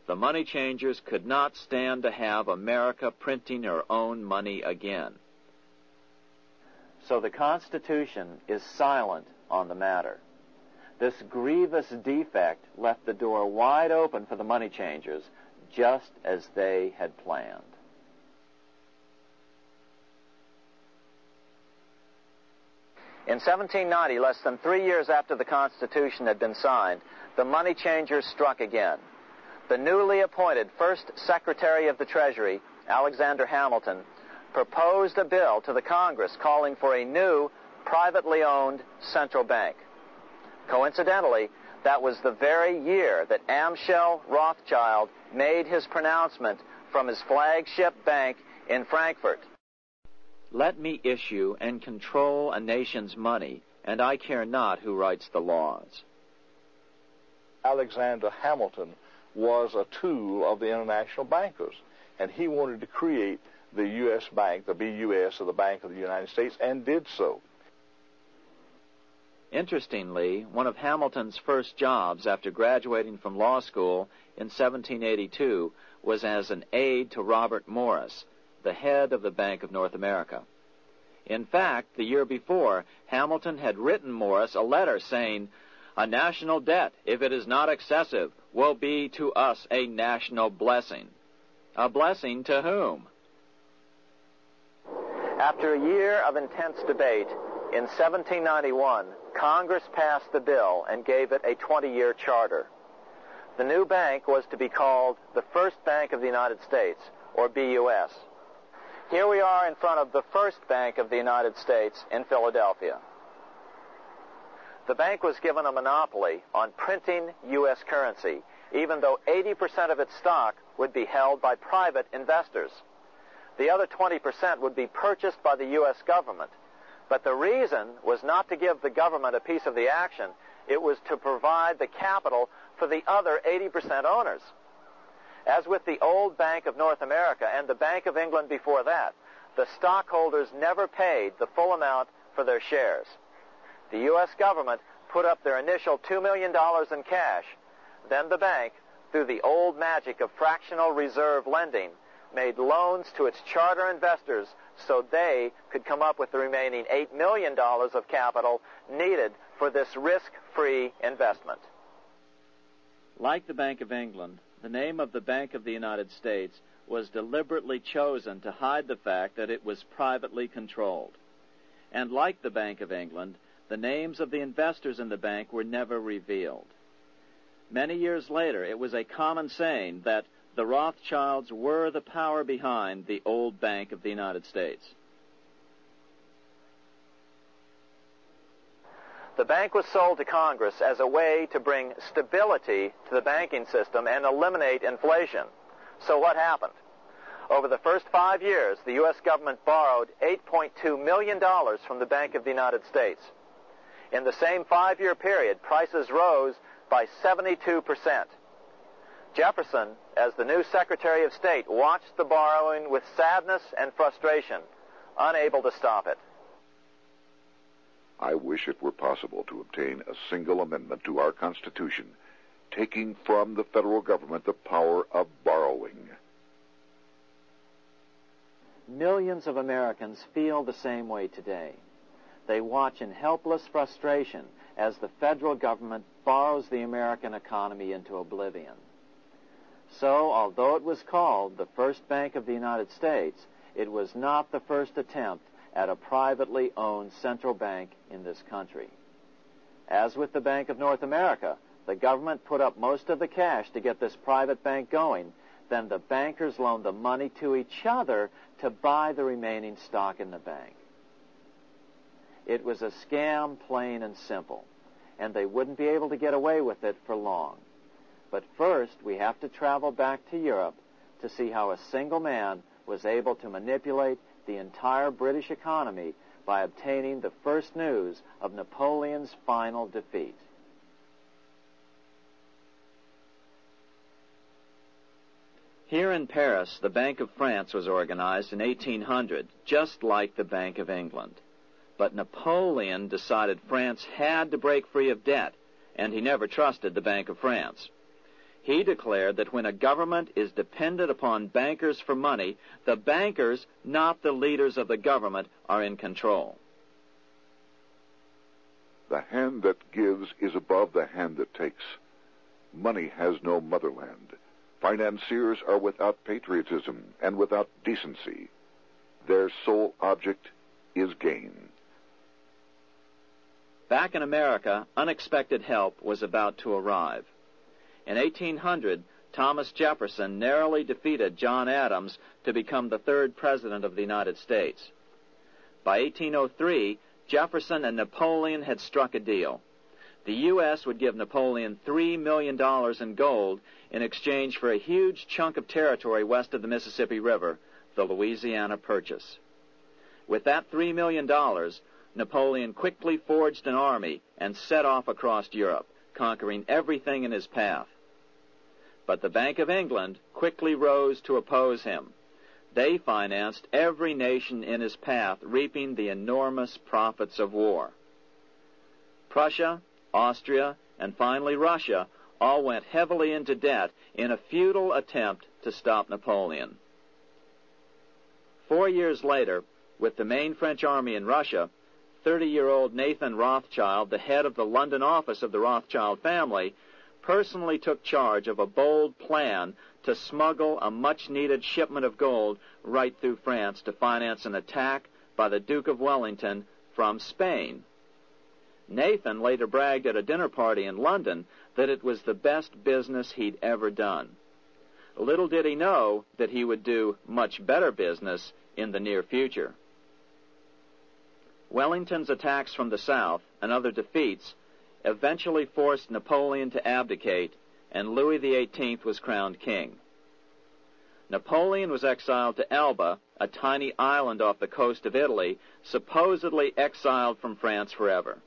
The money changers could not stand to have America printing her own money again. So the Constitution is silent on the matter. This grievous defect left the door wide open for the money changers, just as they had planned. In 1790, less than 3 years after the Constitution had been signed, the money changers struck again. The newly appointed first Secretary of the Treasury, Alexander Hamilton, proposed a bill to the Congress calling for a new, privately owned central bank. Coincidentally, that was the very year that Amschel Rothschild made his pronouncement from his flagship bank in Frankfurt. Let me issue and control a nation's money, and I care not who writes the laws. Alexander Hamilton was a tool of the international bankers, and he wanted to create the U.S. Bank, the BUS, or the Bank of the United States, and did so. Interestingly, one of Hamilton's first jobs after graduating from law school in 1782 was as an aide to Robert Morris, the head of the Bank of North America. In fact, the year before, Hamilton had written Morris a letter saying, "A national debt, if it is not excessive, will be to us a national blessing." A blessing to whom? After a year of intense debate, in 1791, Congress passed the bill and gave it a 20-year charter. The new bank was to be called the First Bank of the United States, or BUS. Here we are in front of the First Bank of the United States in Philadelphia. The bank was given a monopoly on printing U.S. currency, even though 80% of its stock would be held by private investors. The other 20% would be purchased by the U.S. government. But the reason was not to give the government a piece of the action. It was to provide the capital for the other 80% owners. As with the old Bank of North America and the Bank of England before that, the stockholders never paid the full amount for their shares. The U.S. government put up their initial $2 million in cash. Then the bank, through the old magic of fractional reserve lending, made loans to its charter investors so they could come up with the remaining $8 million of capital needed for this risk-free investment. Like the Bank of England, the name of the Bank of the United States was deliberately chosen to hide the fact that it was privately controlled. And like the Bank of England, the names of the investors in the bank were never revealed. Many years later, it was a common saying that the Rothschilds were the power behind the old Bank of the United States. The bank was sold to Congress as a way to bring stability to the banking system and eliminate inflation. So what happened? Over the first 5 years, the U.S. government borrowed $8.2 million from the Bank of the United States. In the same 5-year period, prices rose by 72%. Jefferson, as the new Secretary of State, watched the borrowing with sadness and frustration, unable to stop it. I wish it were possible to obtain a single amendment to our Constitution, taking from the federal government the power of borrowing. Millions of Americans feel the same way today. They watch in helpless frustration as the federal government borrows the American economy into oblivion. So, although it was called the first Bank of the United States, it was not the first attempt at a privately owned central bank in this country. As with the Bank of North America, the government put up most of the cash to get this private bank going. Then the bankers loaned the money to each other to buy the remaining stock in the bank. It was a scam, plain and simple, and they wouldn't be able to get away with it for long. But first, we have to travel back to Europe to see how a single man was able to manipulate the entire British economy by obtaining the first news of Napoleon's final defeat. Here in Paris, the Bank of France was organized in 1800, just like the Bank of England. But Napoleon decided France had to break free of debt, and he never trusted the Bank of France. He declared that when a government is dependent upon bankers for money, the bankers, not the leaders of the government, are in control. The hand that gives is above the hand that takes. Money has no motherland. Financiers are without patriotism and without decency. Their sole object is gain. Back in America, unexpected help was about to arrive. In 1800, Thomas Jefferson narrowly defeated John Adams to become the third president of the United States. By 1803, Jefferson and Napoleon had struck a deal. The U.S. would give Napoleon $3 million in gold in exchange for a huge chunk of territory west of the Mississippi River, the Louisiana Purchase. With that $3 million, Napoleon quickly forged an army and set off across Europe, conquering everything in his path. But the Bank of England quickly rose to oppose him. They financed every nation in his path, reaping the enormous profits of war. Prussia, Austria, and finally Russia all went heavily into debt in a futile attempt to stop Napoleon. 4 years later, with the main French army in Russia, 30-year-old Nathan Rothschild, the head of the London office of the Rothschild family, personally took charge of a bold plan to smuggle a much-needed shipment of gold right through France to finance an attack by the Duke of Wellington from Spain. Nathan later bragged at a dinner party in London that it was the best business he'd ever done. Little did he know that he would do much better business in the near future. Wellington's attacks from the south and other defeats eventually forced Napoleon to abdicate, and Louis XVIII was crowned king. Napoleon was exiled to Elba, a tiny island off the coast of Italy, supposedly exiled from France forever.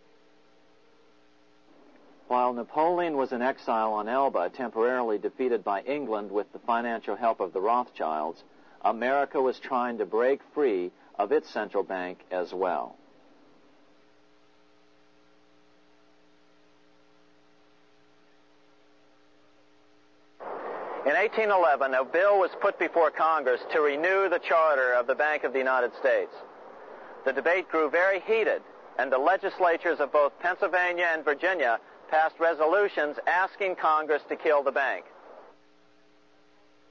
While Napoleon was in exile on Elba, temporarily defeated by England with the financial help of the Rothschilds, America was trying to break free of its central bank as well. In 1811, a bill was put before Congress to renew the charter of the Bank of the United States. The debate grew very heated, and the legislatures of both Pennsylvania and Virginia passed resolutions asking Congress to kill the bank.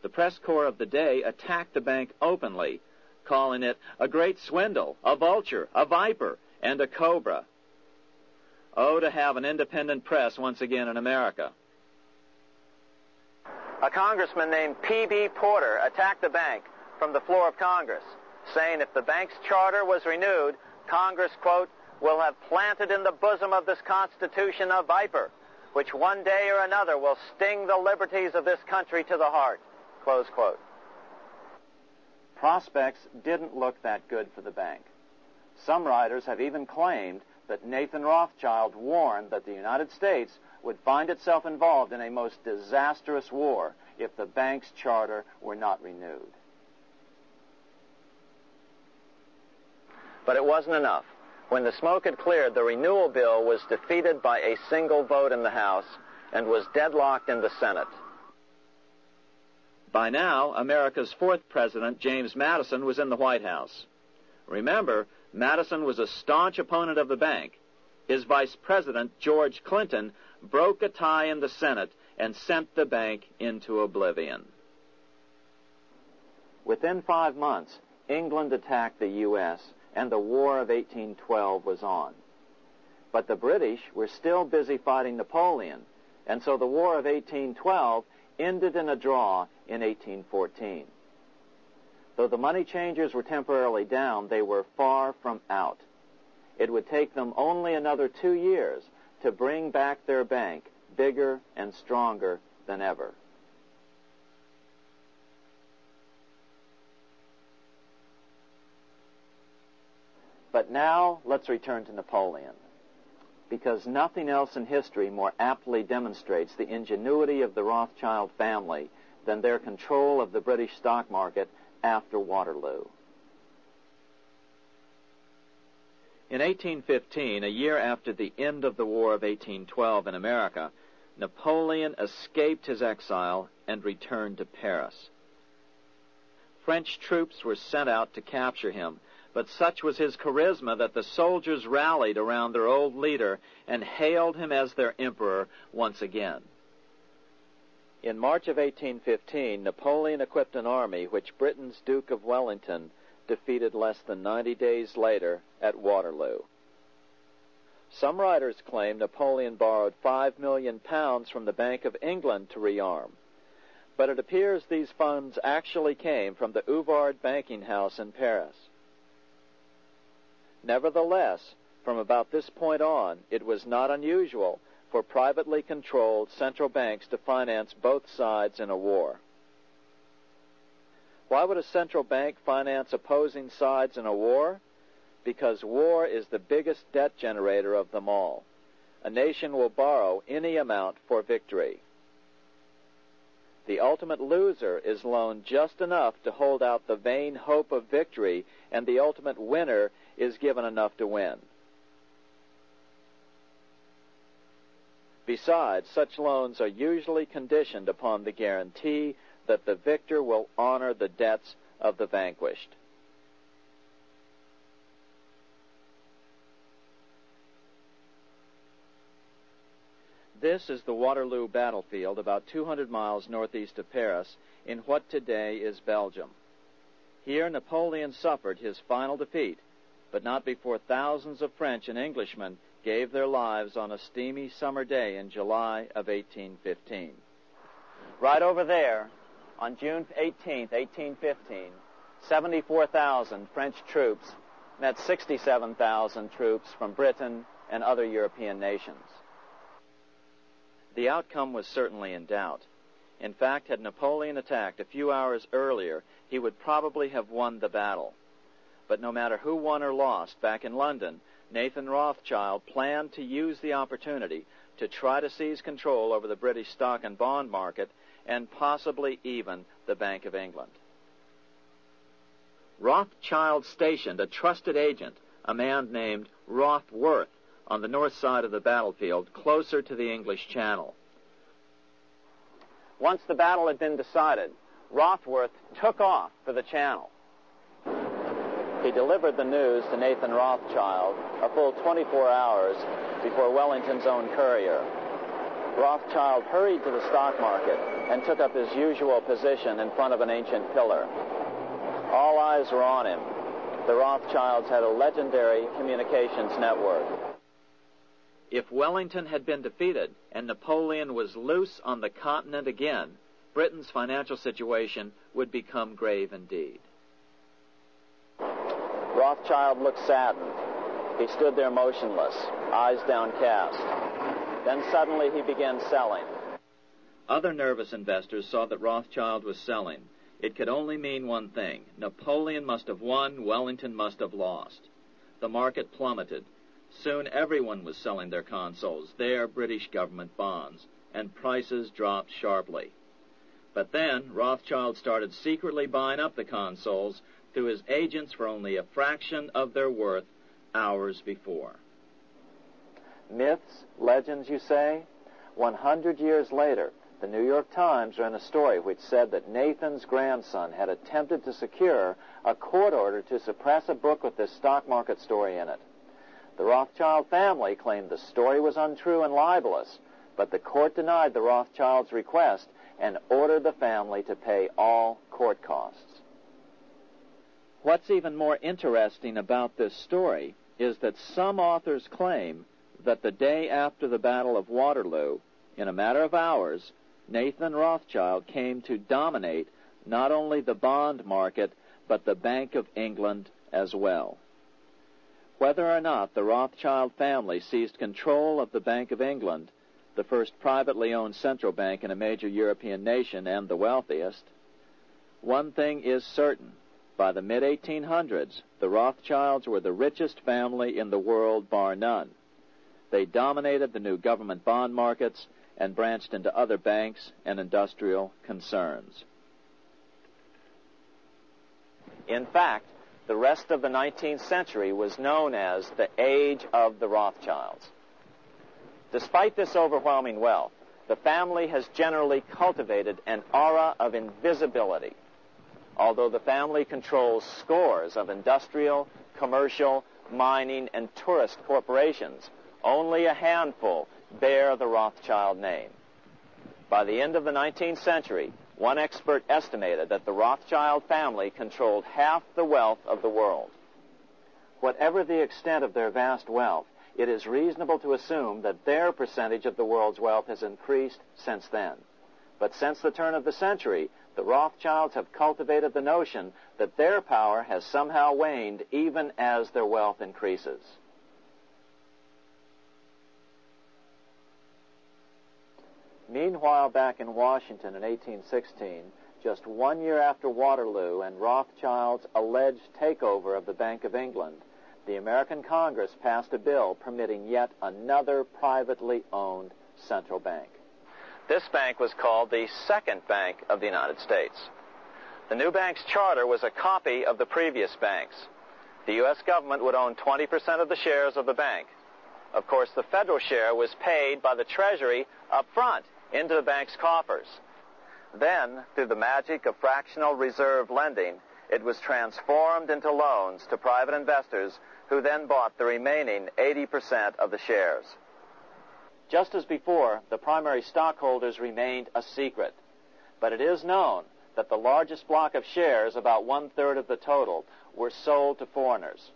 The press corps of the day attacked the bank openly, calling it a great swindle, a vulture, a viper, and a cobra. Oh, to have an independent press once again in America. A congressman named P.B. Porter attacked the bank from the floor of Congress, saying if the bank's charter was renewed, Congress, quote, will have planted in the bosom of this Constitution a viper, which one day or another will sting the liberties of this country to the heart, close quote. Prospects didn't look that good for the bank. Some writers have even claimed that Nathan Rothschild warned that the United States would find itself involved in a most disastrous war if the bank's charter were not renewed. But it wasn't enough. When the smoke had cleared, the renewal bill was defeated by a single vote in the House and was deadlocked in the Senate. By now, America's fourth president, James Madison, was in the White House. Remember, Madison was a staunch opponent of the bank. His vice president, George Clinton, broke a tie in the Senate and sent the bank into oblivion. Within 5 months, England attacked the U.S., and the War of 1812 was on. But the British were still busy fighting Napoleon, and so the War of 1812 ended in a draw in 1814. Though the money changers were temporarily down, they were far from out. It would take them only another 2 years to bring back their bank bigger and stronger than ever. But now, let's return to Napoleon, because nothing else in history more aptly demonstrates the ingenuity of the Rothschild family than their control of the British stock market after Waterloo. In 1815, a year after the end of the War of 1812 in America, Napoleon escaped his exile and returned to Paris. French troops were sent out to capture him, but such was his charisma that the soldiers rallied around their old leader and hailed him as their emperor once again. In March of 1815, Napoleon equipped an army which Britain's Duke of Wellington defeated less than 90 days later at Waterloo. Some writers claim Napoleon borrowed £5 million from the Bank of England to rearm, but it appears these funds actually came from the Ouvard banking house in Paris. Nevertheless, from about this point on, it was not unusual for privately controlled central banks to finance both sides in a war. Why would a central bank finance opposing sides in a war? Because war is the biggest debt generator of them all. A nation will borrow any amount for victory. The ultimate loser is loaned just enough to hold out the vain hope of victory, and the ultimate winner is given enough to win. Besides, such loans are usually conditioned upon the guarantee that the victor will honor the debts of the vanquished. This is the Waterloo battlefield about 200 miles northeast of Paris in what today is Belgium. Here Napoleon suffered his final defeat, but not before thousands of French and Englishmen gave their lives on a steamy summer day in July of 1815. Right over there, on June 18, 1815, 74,000 French troops met 67,000 troops from Britain and other European nations. The outcome was certainly in doubt. In fact, had Napoleon attacked a few hours earlier, he would probably have won the battle. But no matter who won or lost, back in London, Nathan Rothschild planned to use the opportunity to try to seize control over the British stock and bond market and possibly even the Bank of England. Rothschild stationed a trusted agent, a man named Rothworth, on the north side of the battlefield, closer to the English Channel. Once the battle had been decided, Rothworth took off for the Channel. He delivered the news to Nathan Rothschild a full 24 hours before Wellington's own courier. Rothschild hurried to the stock market and took up his usual position in front of an ancient pillar. All eyes were on him. The Rothschilds had a legendary communications network. If Wellington had been defeated and Napoleon was loose on the continent again, Britain's financial situation would become grave indeed. Rothschild looked saddened. He stood there motionless, eyes downcast. Then suddenly he began selling. Other nervous investors saw that Rothschild was selling. It could only mean one thing. Napoleon must have won, Wellington must have lost. The market plummeted. Soon everyone was selling their consols, their British government bonds, and prices dropped sharply. But then Rothschild started secretly buying up the consols through his agents for only a fraction of their worth hours before. Myths, legends, you say? 100 years later, the New York Times ran a story which said that Nathan's grandson had attempted to secure a court order to suppress a book with this stock market story in it. The Rothschild family claimed the story was untrue and libelous, but the court denied the Rothschilds' request and ordered the family to pay all court costs. What's even more interesting about this story is that some authors claim that the day after the Battle of Waterloo, in a matter of hours, Nathan Rothschild came to dominate not only the bond market, but the Bank of England as well. Whether or not the Rothschild family seized control of the Bank of England, the first privately owned central bank in a major European nation and the wealthiest, one thing is certain. By the mid-1800s, the Rothschilds were the richest family in the world, bar none. They dominated the new government bond markets and branched into other banks and industrial concerns. In fact, the rest of the 19th century was known as the Age of the Rothschilds. Despite this overwhelming wealth, the family has generally cultivated an aura of invisibility. Although the family controls scores of industrial, commercial, mining, and tourist corporations, only a handful bear the Rothschild name. By the end of the 19th century, one expert estimated that the Rothschild family controlled half the wealth of the world. Whatever the extent of their vast wealth, it is reasonable to assume that their percentage of the world's wealth has increased since then. But since the turn of the century, the Rothschilds have cultivated the notion that their power has somehow waned even as their wealth increases. Meanwhile, back in Washington in 1816, just 1 year after Waterloo and Rothschild's alleged takeover of the Bank of England, the American Congress passed a bill permitting yet another privately owned central bank. This bank was called the Second Bank of the United States. The new bank's charter was a copy of the previous bank's. The U.S. government would own 20% of the shares of the bank. Of course, the federal share was paid by the Treasury up front into the bank's coffers. Then, through the magic of fractional reserve lending, it was transformed into loans to private investors who then bought the remaining 80% of the shares. Just as before, the primary stockholders remained a secret. But it is known that the largest block of shares, about 1/3 of the total, were sold to foreigners.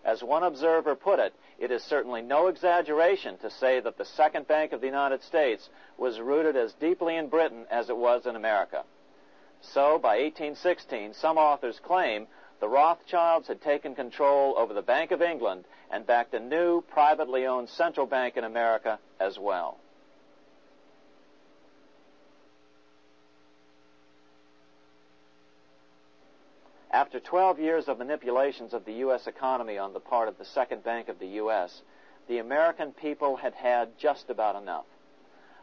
As one observer put it, it is certainly no exaggeration to say that the Second Bank of the United States was rooted as deeply in Britain as it was in America. So, by 1816, some authors claim the Rothschilds had taken control over the Bank of England and backed a new privately owned central bank in America as well. After 12 years of manipulations of the U.S. economy on the part of the Second Bank of the U.S., the American people had had just about enough.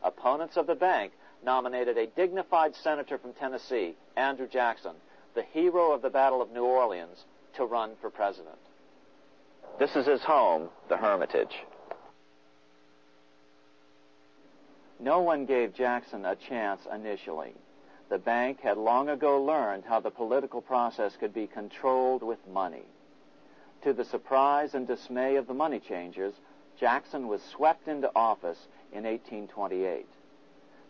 Opponents of the bank nominated a dignified senator from Tennessee, Andrew Jackson, the hero of the Battle of New Orleans, to run for president. This is his home, the Hermitage. No one gave Jackson a chance initially. The bank had long ago learned how the political process could be controlled with money. To the surprise and dismay of the money changers, Jackson was swept into office in 1828.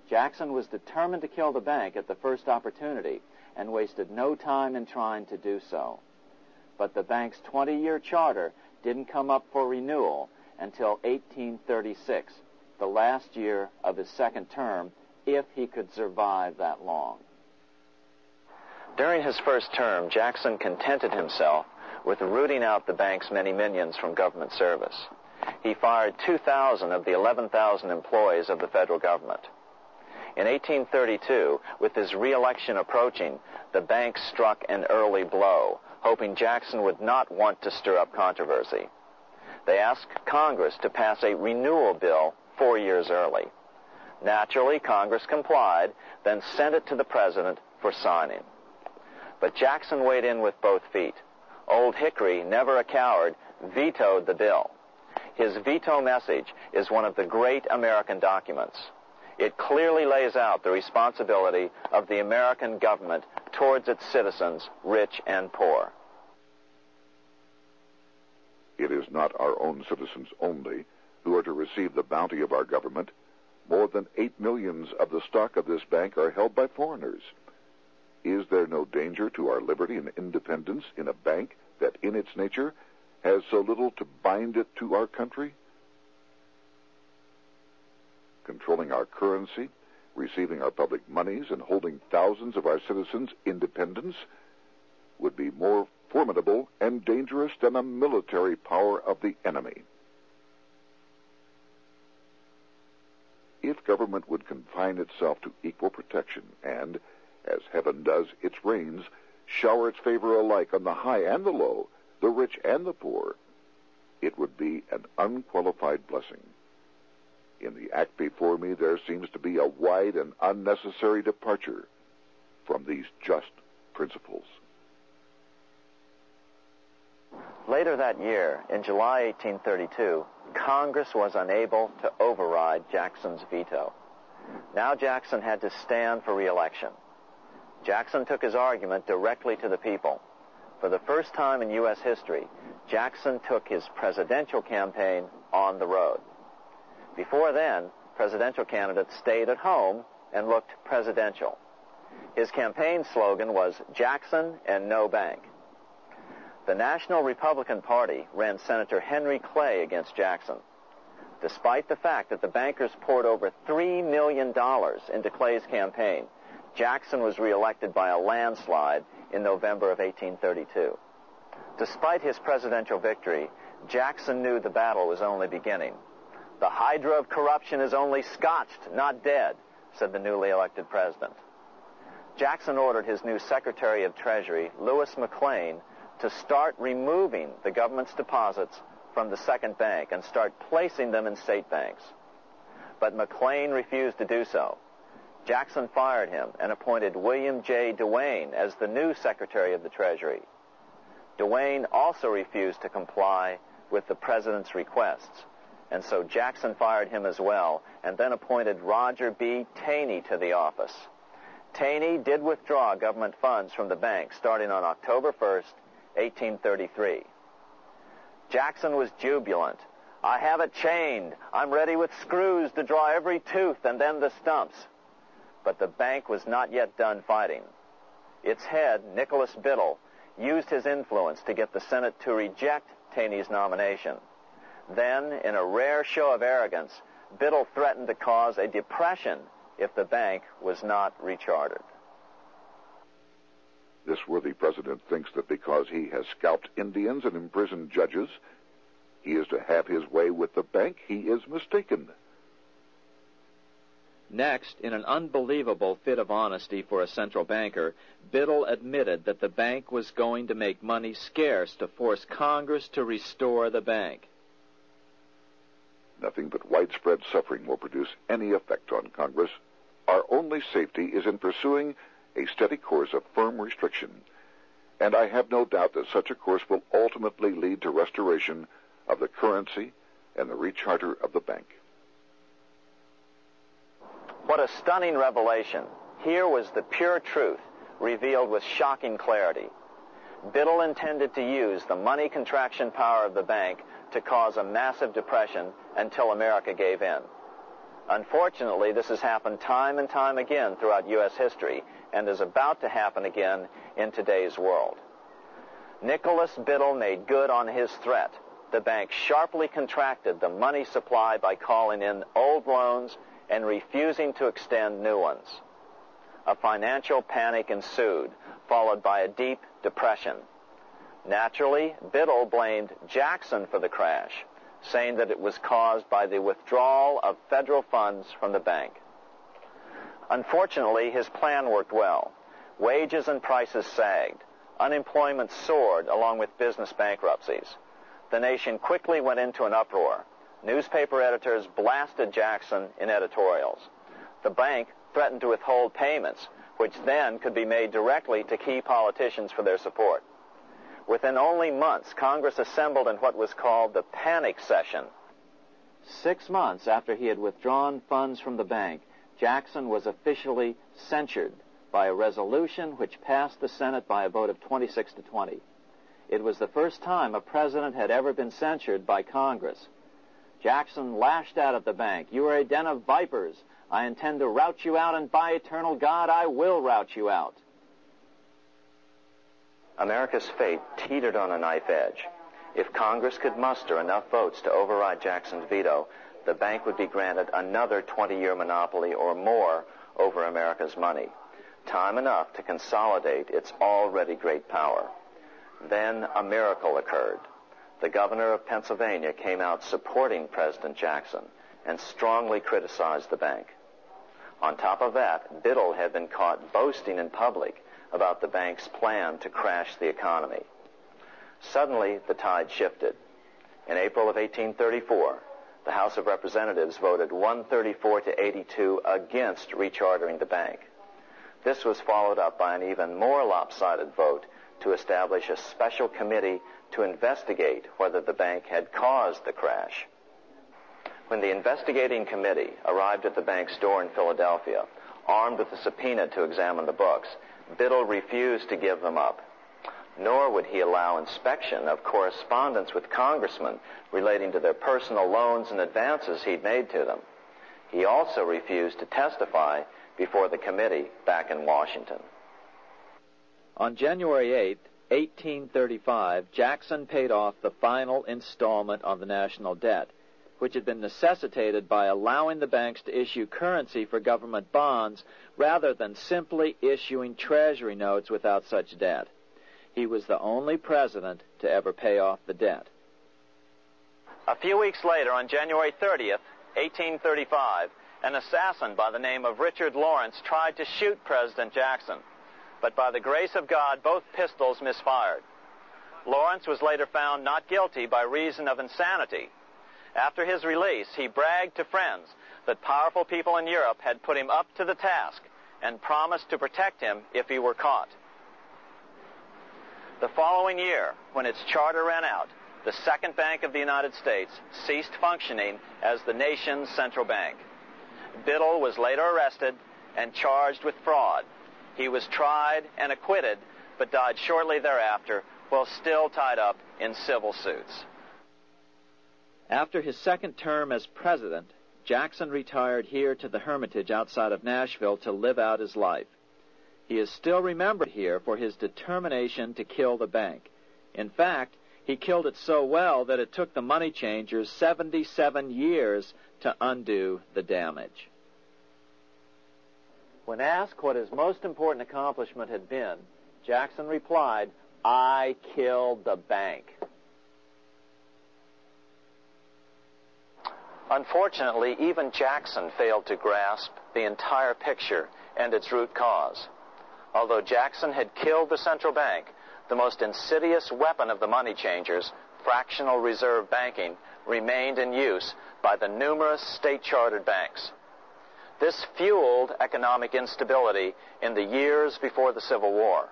Jackson was determined to kill the bank at the first opportunity and wasted no time in trying to do so. But the bank's 20-year charter didn't come up for renewal until 1836, the last year of his second term, if he could survive that long. During his first term, Jackson contented himself with rooting out the bank's many minions from government service. He fired 2,000 of the 11,000 employees of the federal government. In 1832, with his re-election approaching, the bank struck an early blow, hoping Jackson would not want to stir up controversy. They asked Congress to pass a renewal bill 4 years early. Naturally, Congress complied, then sent it to the president for signing. But Jackson weighed in with both feet. Old Hickory, never a coward, vetoed the bill. His veto message is one of the great American documents. It clearly lays out the responsibility of the American government towards its citizens, rich and poor. It is not our own citizens only who are to receive the bounty of our government. More than 8 millions of the stock of this bank are held by foreigners. Is there no danger to our liberty and independence in a bank that in its nature has so little to bind it to our country? Controlling our currency, receiving our public monies, and holding thousands of our citizens' independence would be more formidable and dangerous than a military power of the enemy. If government would confine itself to equal protection and, as heaven does its rains, shower its favor alike on the high and the low, the rich and the poor, it would be an unqualified blessing. In the act before me, there seems to be a wide and unnecessary departure from these just principles. Later that year, in July 1832, Congress was unable to override Jackson's veto. Now Jackson had to stand for re-election. Jackson took his argument directly to the people. For the first time in U.S. history, Jackson took his presidential campaign on the road. Before then, presidential candidates stayed at home and looked presidential. His campaign slogan was Jackson and no bank. The National Republican Party ran Senator Henry Clay against Jackson. Despite the fact that the bankers poured over $3 million into Clay's campaign, Jackson was reelected by a landslide in November of 1832. Despite his presidential victory, Jackson knew the battle was only beginning. The hydra of corruption is only scotched, not dead, said the newly elected president. Jackson ordered his new Secretary of Treasury, Lewis McLean, to start removing the government's deposits from the second bank and start placing them in state banks. But McLean refused to do so. Jackson fired him and appointed William J. Duane as the new Secretary of the Treasury. Duane also refused to comply with the president's requests, and so Jackson fired him as well and then appointed Roger B. Taney to the office. Taney did withdraw government funds from the bank starting on October 1st, 1833. Jackson was jubilant. "I have it chained. I'm ready with screws to draw every tooth and then the stumps." But the bank was not yet done fighting. Its head, Nicholas Biddle, used his influence to get the Senate to reject Taney's nomination. Then, in a rare show of arrogance, Biddle threatened to cause a depression if the bank was not rechartered. This worthy president thinks that because he has scalped Indians and imprisoned judges, he is to have his way with the bank. He is mistaken. Next, in an unbelievable fit of honesty for a central banker, Biddle admitted that the bank was going to make money scarce to force Congress to restore the bank. nothing but widespread suffering will produce any effect on Congress. Our only safety is in pursuing a steady course of firm restriction, and I have no doubt that such a course will ultimately lead to restoration of the currency and the recharter of the bank. What a stunning revelation. Here was the pure truth, revealed with shocking clarity. Biddle intended to use the money contraction power of the bank to cause a massive depression until America gave in. Unfortunately, this has happened time and time again throughout U.S. history and is about to happen again in today's world. Nicholas Biddle made good on his threat. The bank sharply contracted the money supply by calling in old loans and refusing to extend new ones. A financial panic ensued, followed by a deep depression. Naturally, Biddle blamed Jackson for the crash, saying that it was caused by the withdrawal of federal funds from the bank. Unfortunately, his plan worked well. Wages and prices sagged. Unemployment soared along with business bankruptcies. The nation quickly went into an uproar. Newspaper editors blasted Jackson in editorials. The bank threatened to withhold payments, which then could be made directly to key politicians for their support. Within only months, Congress assembled in what was called the panic session. 6 months after he had withdrawn funds from the bank, Jackson was officially censured by a resolution which passed the Senate by a vote of 26 to 20. It was the first time a president had ever been censured by Congress. Jackson lashed out at the bank. "You are a den of vipers. I intend to rout you out, and by eternal God, I will rout you out." America's fate teetered on a knife edge. If Congress could muster enough votes to override Jackson's veto, the bank would be granted another 20-year monopoly or more over America's money, time enough to consolidate its already great power. Then a miracle occurred. The governor of Pennsylvania came out supporting President Jackson and strongly criticized the bank. On top of that, Biddle had been caught boasting in public about the bank's plan to crash the economy. Suddenly, the tide shifted. In April of 1834, the House of Representatives voted 134 to 82 against rechartering the bank. This was followed up by an even more lopsided vote to establish a special committee to investigate whether the bank had caused the crash. When the investigating committee arrived at the bank's door in Philadelphia, armed with a subpoena to examine the books, Biddle refused to give them up. Nor would he allow inspection of correspondence with congressmen relating to their personal loans and advances he'd made to them. He also refused to testify before the committee back in Washington. On January 8, 1835, Jackson paid off the final installment on the national debt, which had been necessitated by allowing the banks to issue currency for government bonds rather than simply issuing treasury notes without such debt. He was the only president to ever pay off the debt. A few weeks later, on January 30th, 1835, an assassin by the name of Richard Lawrence tried to shoot President Jackson, but by the grace of God, both pistols misfired. Lawrence was later found not guilty by reason of insanity. After his release, he bragged to friends that powerful people in Europe had put him up to the task and promised to protect him if he were caught. The following year, when its charter ran out, the Second Bank of the United States ceased functioning as the nation's central bank. Biddle was later arrested and charged with fraud. He was tried and acquitted, but died shortly thereafter while still tied up in civil suits. After his second term as president, Jackson retired here to the Hermitage outside of Nashville to live out his life. He is still remembered here for his determination to kill the bank. In fact, he killed it so well that it took the money changers 77 years to undo the damage. When asked what his most important accomplishment had been, Jackson replied, "I killed the bank." Unfortunately, even Jackson failed to grasp the entire picture and its root cause. Although Jackson had killed the central bank, the most insidious weapon of the money changers, fractional reserve banking, remained in use by the numerous state-chartered banks. This fueled economic instability in the years before the Civil War.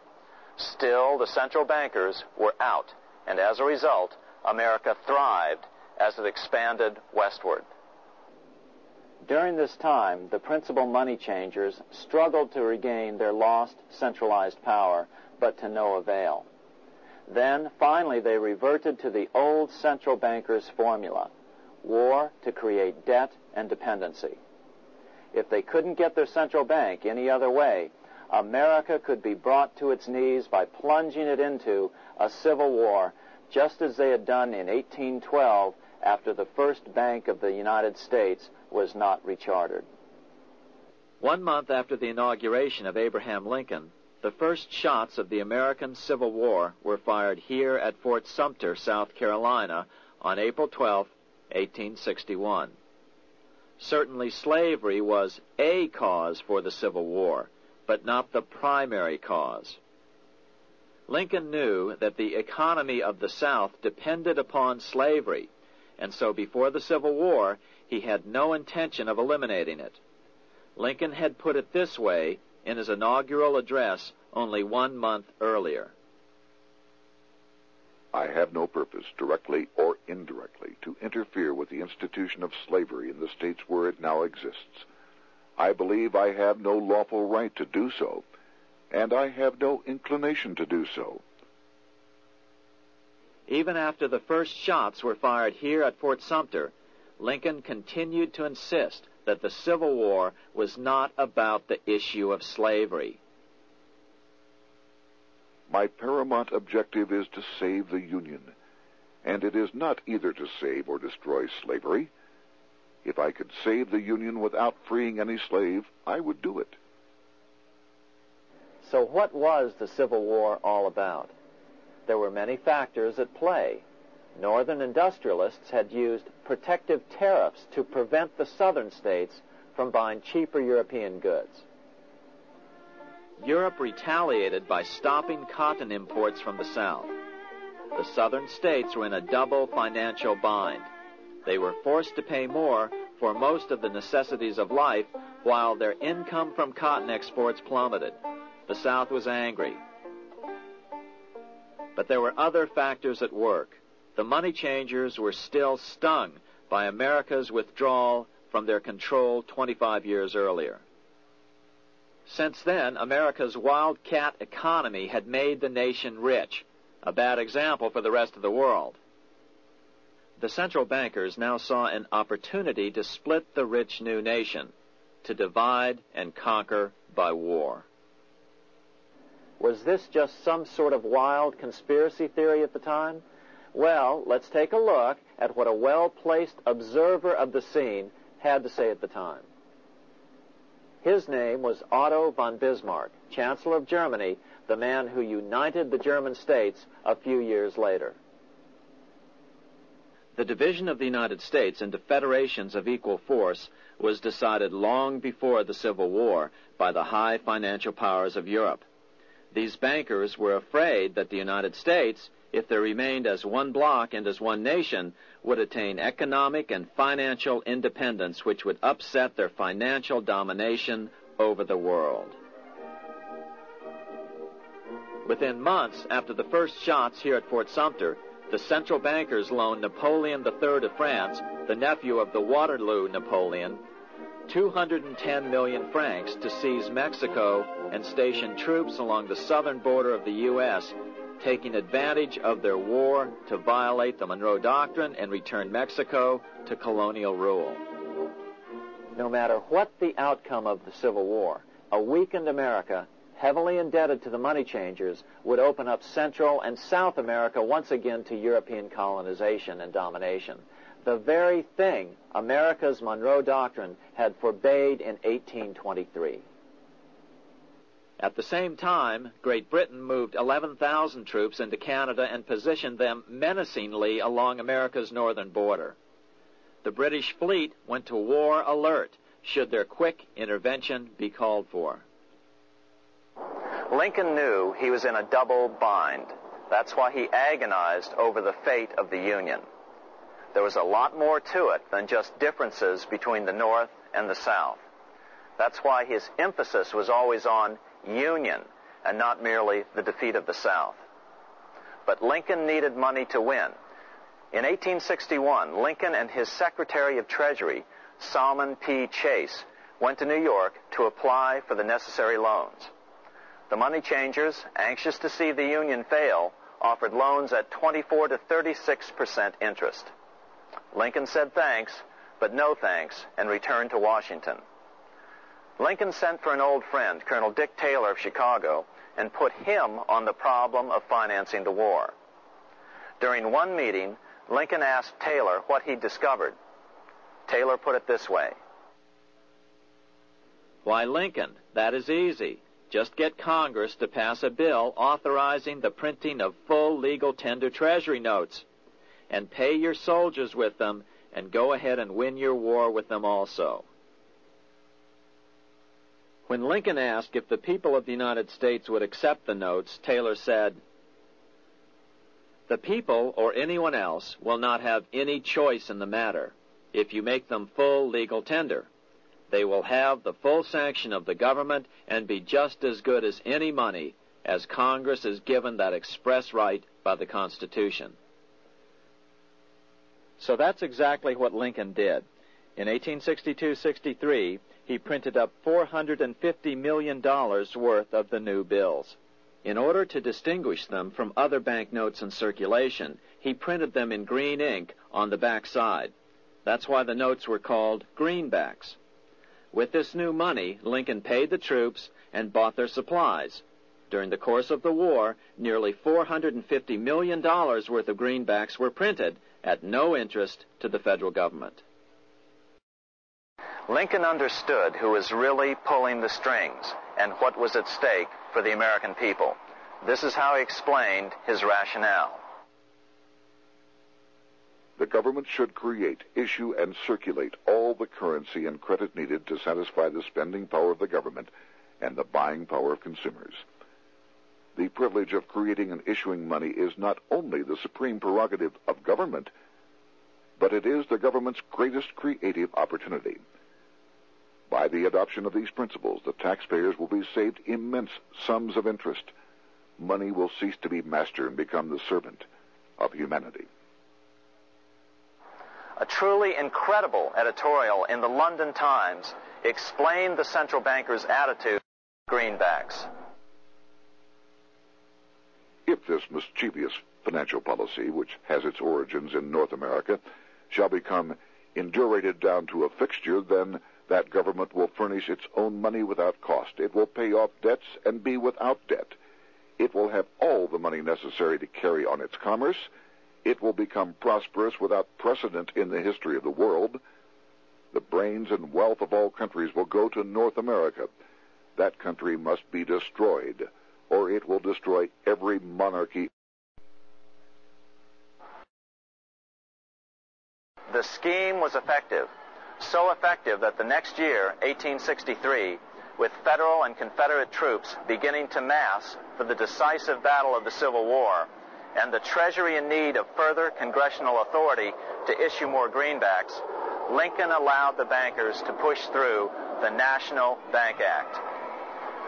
Still, the central bankers were out, and as a result, America thrived as it expanded westward. During this time, the principal money changers struggled to regain their lost centralized power, but to no avail. Then, finally, they reverted to the old central bankers' formula: war to create debt and dependency. If they couldn't get their central bank any other way, America could be brought to its knees by plunging it into a civil war, just as they had done in 1812 after the first Bank of the United States was not rechartered. 1 month after the inauguration of Abraham Lincoln, the first shots of the American Civil War were fired here at Fort Sumter, South Carolina, on April 12, 1861. Certainly slavery was a cause for the Civil War, but not the primary cause. Lincoln knew that the economy of the South depended upon slavery, and so before the Civil War, he had no intention of eliminating it. Lincoln had put it this way in his inaugural address only 1 month earlier. I have no purpose, directly or indirectly, to interfere with the institution of slavery in the states where it now exists. I believe I have no lawful right to do so, and I have no inclination to do so. Even after the first shots were fired here at Fort Sumter, Lincoln continued to insist that the Civil War was not about the issue of slavery. My paramount objective is to save the Union, and it is not either to save or destroy slavery. If I could save the Union without freeing any slave, I would do it. So what was the Civil War all about? There were many factors at play. Northern industrialists had used protective tariffs to prevent the southern states from buying cheaper European goods. Europe retaliated by stopping cotton imports from the South. The southern states were in a double financial bind. They were forced to pay more for most of the necessities of life, while their income from cotton exports plummeted. The South was angry. But there were other factors at work. The money changers were still stung by America's withdrawal from their control 25 years earlier. Since then, America's wildcat economy had made the nation rich, a bad example for the rest of the world. The central bankers now saw an opportunity to split the rich new nation, to divide and conquer by war. Was this just some sort of wild conspiracy theory at the time? Well, let's take a look at what a well-placed observer of the scene had to say at the time. His name was Otto von Bismarck, Chancellor of Germany, the man who united the German states a few years later. The division of the United States into federations of equal force was decided long before the Civil War by the high financial powers of Europe. These bankers were afraid that the United States, if they remained as one bloc and as one nation, would attain economic and financial independence, which would upset their financial domination over the world. Within months after the first shots here at Fort Sumter, the central bankers loaned Napoleon III of France, the nephew of the Waterloo Napoleon, 210 million francs to seize Mexico and station troops along the southern border of the U.S., taking advantage of their war to violate the Monroe Doctrine and return Mexico to colonial rule. No matter what the outcome of the Civil War, a weakened America, heavily indebted to the money changers, would open up Central and South America once again to European colonization and domination. The very thing America's Monroe Doctrine had forbade in 1823. At the same time, Great Britain moved 11,000 troops into Canada and positioned them menacingly along America's northern border. The British fleet went to war alert should their quick intervention be called for. Lincoln knew he was in a double bind. That's why he agonized over the fate of the Union. There was a lot more to it than just differences between the North and the South. That's why his emphasis was always on union and not merely the defeat of the South. But Lincoln needed money to win. In 1861, Lincoln and his Secretary of Treasury, Salmon P. Chase, went to New York to apply for the necessary loans. The money changers, anxious to see the Union fail, offered loans at 24 to 36% interest. Lincoln said thanks, but no thanks, and returned to Washington. Lincoln sent for an old friend, Colonel Dick Taylor of Chicago, and put him on the problem of financing the war. During one meeting, Lincoln asked Taylor what he'd discovered. Taylor put it this way. Why, Lincoln, that is easy. Just get Congress to pass a bill authorizing the printing of full legal tender Treasury notes, and pay your soldiers with them, and go ahead and win your war with them also. When Lincoln asked if the people of the United States would accept the notes, Taylor said, "The people, or anyone else, will not have any choice in the matter if you make them full legal tender. They will have the full sanction of the government and be just as good as any money, as Congress is given that express right by the Constitution." So that's exactly what Lincoln did. In 1862-63, he printed up $450 million worth of the new bills. In order to distinguish them from other banknotes in circulation, he printed them in green ink on the back side. That's why the notes were called greenbacks. With this new money, Lincoln paid the troops and bought their supplies. During the course of the war, nearly $450 million worth of greenbacks were printed at no interest to the federal government. Lincoln understood who was really pulling the strings and what was at stake for the American people. This is how he explained his rationale. The government should create, issue, and circulate all the currency and credit needed to satisfy the spending power of the government and the buying power of consumers. The privilege of creating and issuing money is not only the supreme prerogative of government, but it is the government's greatest creative opportunity. By the adoption of these principles, the taxpayers will be saved immense sums of interest. Money will cease to be master and become the servant of humanity. A truly incredible editorial in the London Times explained the central banker's attitude to greenbacks. If this mischievous financial policy, which has its origins in North America, shall become indurated down to a fixture, then that government will furnish its own money without cost. It will pay off debts and be without debt. It will have all the money necessary to carry on its commerce. It will become prosperous without precedent in the history of the world. The brains and wealth of all countries will go to North America. That country must be destroyed, or it will destroy every monarchy. The scheme was effective, so effective that the next year, 1863, with Federal and Confederate troops beginning to mass for the decisive battle of the Civil War, and the Treasury in need of further congressional authority to issue more greenbacks, Lincoln allowed the bankers to push through the National Bank Act.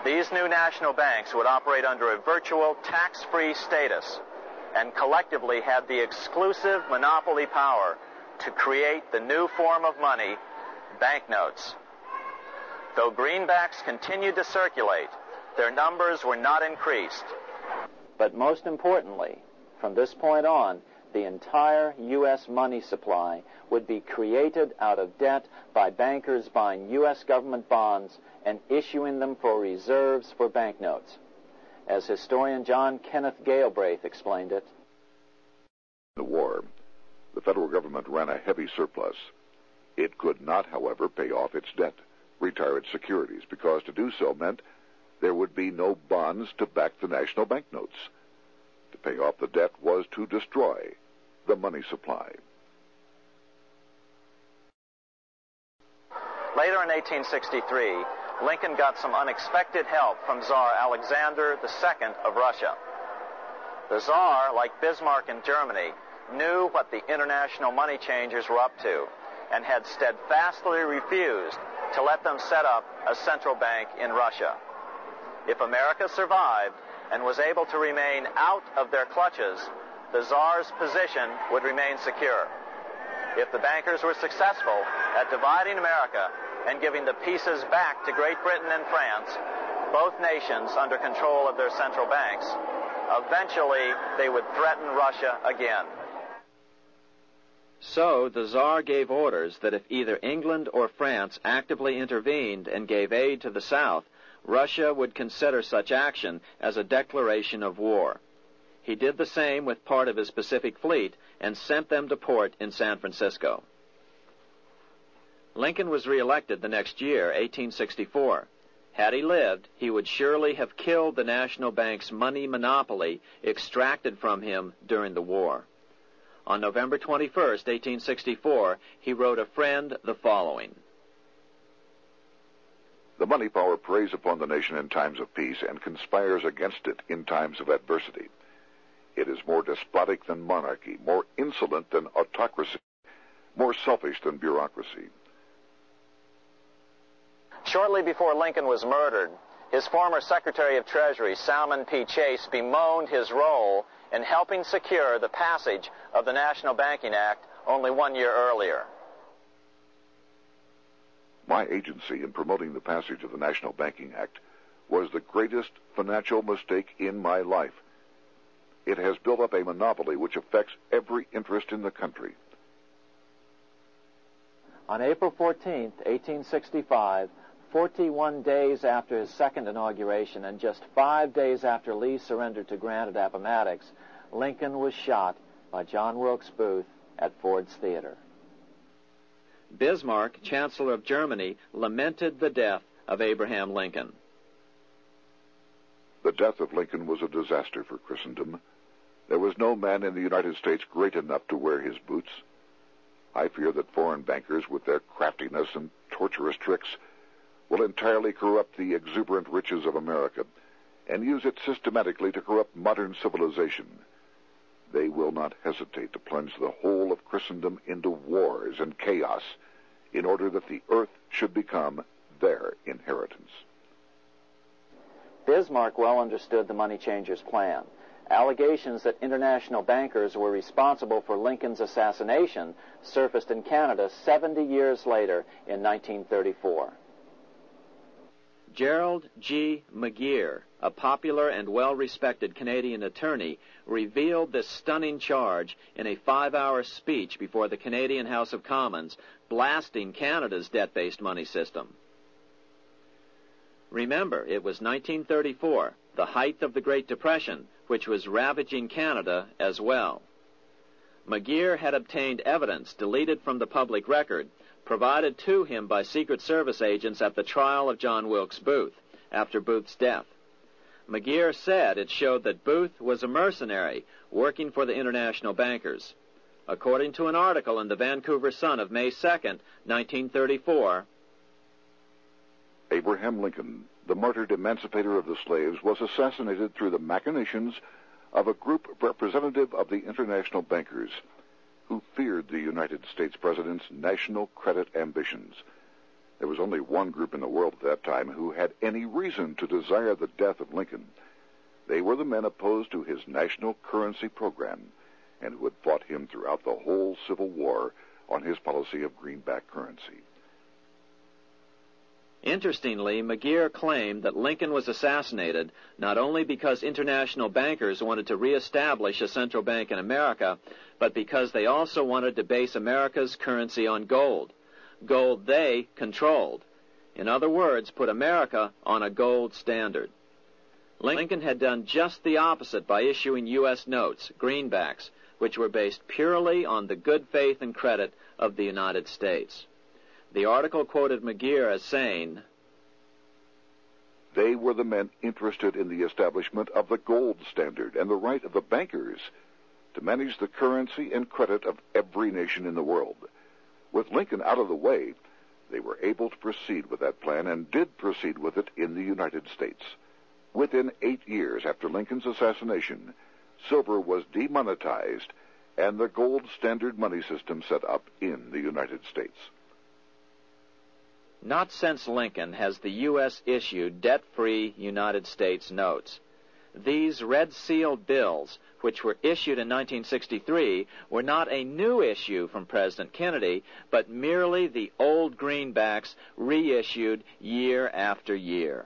These new national banks would operate under a virtual tax-free status and collectively had the exclusive monopoly power to create the new form of money, banknotes. Though greenbacks continued to circulate, their numbers were not increased. But most importantly, from this point on, the entire U.S. money supply would be created out of debt by bankers buying U.S. government bonds and issuing them for reserves for banknotes. As historian John Kenneth Galbraith explained it, In the war, the federal government ran a heavy surplus. It could not, however, pay off its debt, retire its securities, because to do so meant there would be no bonds to back the national banknotes. To pay off the debt was to destroy the money supply. Later in 1863, Lincoln got some unexpected help from Tsar Alexander II of Russia. The Tsar, like Bismarck in Germany, knew what the international money changers were up to and had steadfastly refused to let them set up a central bank in Russia. If America survived and was able to remain out of their clutches, the Tsar's position would remain secure. If the bankers were successful at dividing America and giving the pieces back to Great Britain and France, both nations under control of their central banks, eventually they would threaten Russia again. So the Tsar gave orders that if either England or France actively intervened and gave aid to the South, Russia would consider such action as a declaration of war. He did the same with part of his Pacific Fleet and sent them to port in San Francisco. Lincoln was reelected the next year, 1864. Had he lived, he would surely have killed the National Bank's money monopoly extracted from him during the war. On November 21st, 1864, he wrote a friend the following. The money power preys upon the nation in times of peace and conspires against it in times of adversity. It is more despotic than monarchy, more insolent than autocracy, more selfish than bureaucracy. Shortly before Lincoln was murdered, his former Secretary of Treasury, Salmon P. Chase, bemoaned his role in helping secure the passage of the National Banking Act only 1 year earlier. My agency in promoting the passage of the National Banking Act was the greatest financial mistake in my life. It has built up a monopoly which affects every interest in the country. On April 14, 1865, 41 days after his second inauguration and just 5 days after Lee surrendered to Grant at Appomattox, Lincoln was shot by John Wilkes Booth at Ford's Theater. Bismarck, Chancellor of Germany, lamented the death of Abraham Lincoln. The death of Lincoln was a disaster for Christendom. There was no man in the United States great enough to wear his boots. I fear that foreign bankers, with their craftiness and torturous tricks, will entirely corrupt the exuberant riches of America and use it systematically to corrupt modern civilization. They will not hesitate to plunge the whole of Christendom into wars and chaos in order that the earth should become their inheritance. Bismarck well understood the money changers' plan. Allegations that international bankers were responsible for Lincoln's assassination surfaced in Canada 70 years later in 1934. Gerald G. McGeer, a popular and well-respected Canadian attorney, revealed this stunning charge in a 5-hour speech before the Canadian House of Commons, blasting Canada's debt-based money system. Remember, it was 1934, the height of the Great Depression, which was ravaging Canada as well. McGeer had obtained evidence deleted from the public record, provided to him by Secret Service agents at the trial of John Wilkes Booth after Booth's death. McGeer said it showed that Booth was a mercenary working for the international bankers. According to an article in the Vancouver Sun of May 2nd, 1934, Abraham Lincoln, the martyred emancipator of the slaves, was assassinated through the machinations of a group representative of the international bankers who feared the United States President's national credit ambitions. There was only one group in the world at that time who had any reason to desire the death of Lincoln. They were the men opposed to his national currency program and who had fought him throughout the whole Civil War on his policy of greenback currency. Interestingly, McGeer claimed that Lincoln was assassinated not only because international bankers wanted to reestablish a central bank in America, but because they also wanted to base America's currency on gold. Gold they controlled. In other words, put America on a gold standard. Lincoln had done just the opposite by issuing U.S. notes, greenbacks, which were based purely on the good faith and credit of the United States. The article quoted McGeer as saying, "They were the men interested in the establishment of the gold standard and the right of the bankers to manage the currency and credit of every nation in the world. With Lincoln out of the way, they were able to proceed with that plan and did proceed with it in the United States. Within 8 years after Lincoln's assassination, silver was demonetized and the gold standard money system set up in the United States. Not since Lincoln has the U.S. issued debt-free United States notes. These red-sealed bills, which were issued in 1963, were not a new issue from President Kennedy, but merely the old greenbacks reissued year after year.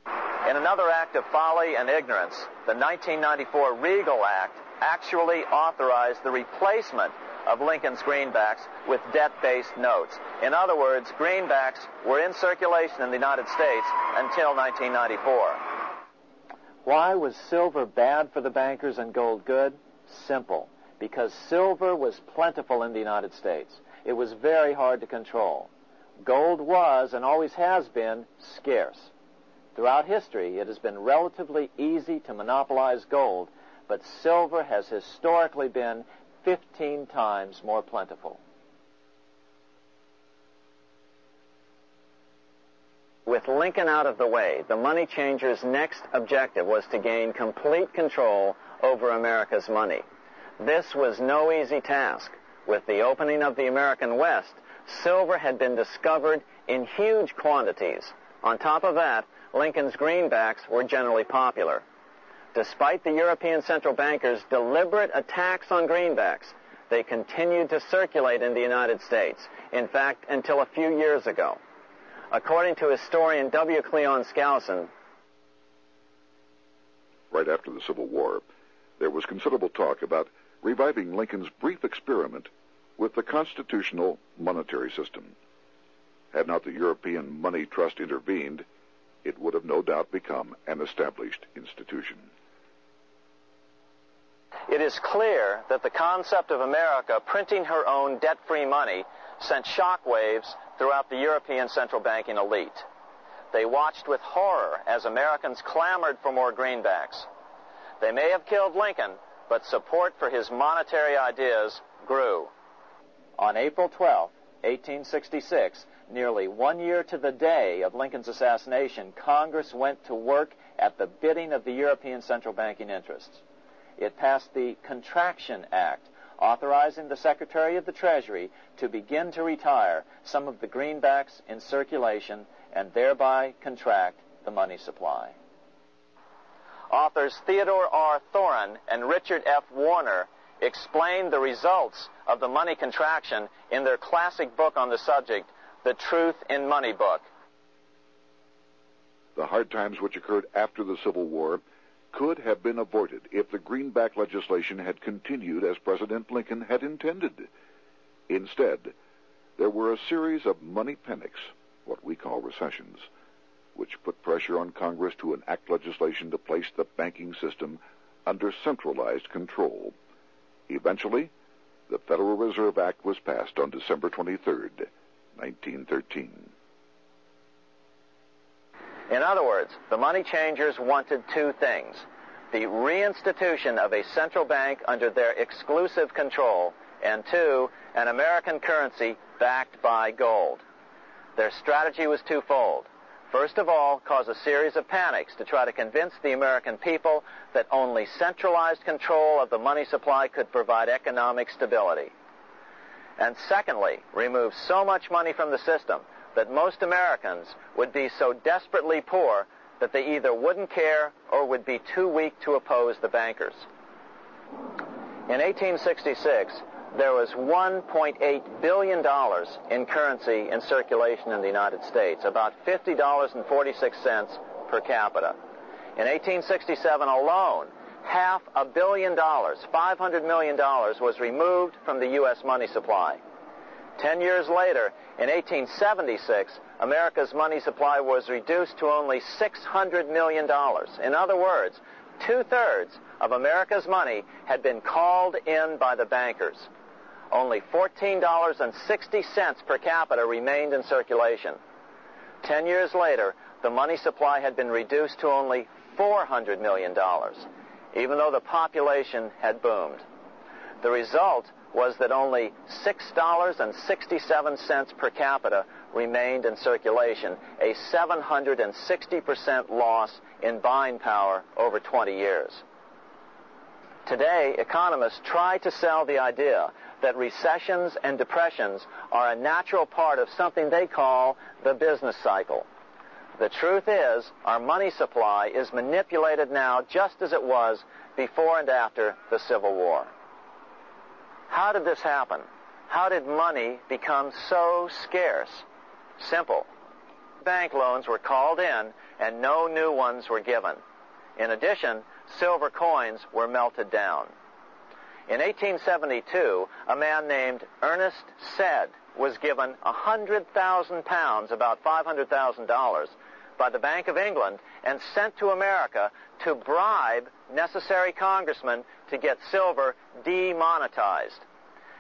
In another act of folly and ignorance, the 1994 Regal Act actually authorized the replacement of Lincoln's greenbacks with debt-based notes. In other words, greenbacks were in circulation in the United States until 1994. Why was silver bad for the bankers and gold good? Simple. Because silver was plentiful in the United States. It was very hard to control. Gold was, and always has been, scarce. Throughout history, it has been relatively easy to monopolize gold, but silver has historically been 15 times more plentiful. With Lincoln out of the way, the money changers' next objective was to gain complete control over America's money. This was no easy task. With the opening of the American West, silver had been discovered in huge quantities. On top of that, Lincoln's greenbacks were generally popular. Despite the European central bankers' deliberate attacks on greenbacks, they continued to circulate in the United States, in fact, until a few years ago. According to historian W. Cleon Skousen, right after the Civil War, there was considerable talk about reviving Lincoln's brief experiment with the constitutional monetary system. Had not the European Money Trust intervened, it would have no doubt become an established institution. It is clear that the concept of America printing her own debt-free money sent shockwaves throughout the European central banking elite. They watched with horror as Americans clamored for more greenbacks. They may have killed Lincoln, but support for his monetary ideas grew. On April 12, 1866, nearly 1 year to the day of Lincoln's assassination, Congress went to work at the bidding of the European central banking interests. It passed the Contraction Act, authorizing the Secretary of the Treasury to begin to retire some of the greenbacks in circulation and thereby contract the money supply. Authors Theodore R. Thorin and Richard F. Warner explained the results of the money contraction in their classic book on the subject, The Truth in Money Book. The hard times which occurred after the Civil War could have been avoided if the greenback legislation had continued as President Lincoln had intended. Instead, there were a series of money panics, what we call recessions, which put pressure on Congress to enact legislation to place the banking system under centralized control. Eventually, the Federal Reserve Act was passed on December 23, 1913. In other words, the money changers wanted two things: the reinstitution of a central bank under their exclusive control, and two, an American currency backed by gold. Their strategy was twofold. First of all, cause a series of panics to try to convince the American people that only centralized control of the money supply could provide economic stability. And secondly, remove so much money from the system that most Americans would be so desperately poor that they either wouldn't care or would be too weak to oppose the bankers. In 1866, there was $1.8 billion in currency in circulation in the United States, about $50.46 per capita. In 1867 alone, $500 million, $500 million, was removed from the U.S. money supply. 10 years later, in 1876, America's money supply was reduced to only $600 million. In other words, 2/3 of America's money had been called in by the bankers. Only $14.60 per capita remained in circulation. 10 years later, the money supply had been reduced to only $400 million, even though the population had boomed. The result was that only $6.67 per capita remained in circulation, a 760% loss in buying power over 20 years. Today, economists try to sell the idea that recessions and depressions are a natural part of something they call the business cycle. The truth is, our money supply is manipulated now just as it was before and after the Civil War. How did this happen? How did money become so scarce? Simple. Bank loans were called in and no new ones were given. In addition, silver coins were melted down. In 1872, a man named Ernest Sed was given 100,000 pounds, about $500,000, by the Bank of England and sent to America to bribe necessary congressmen to get silver demonetized.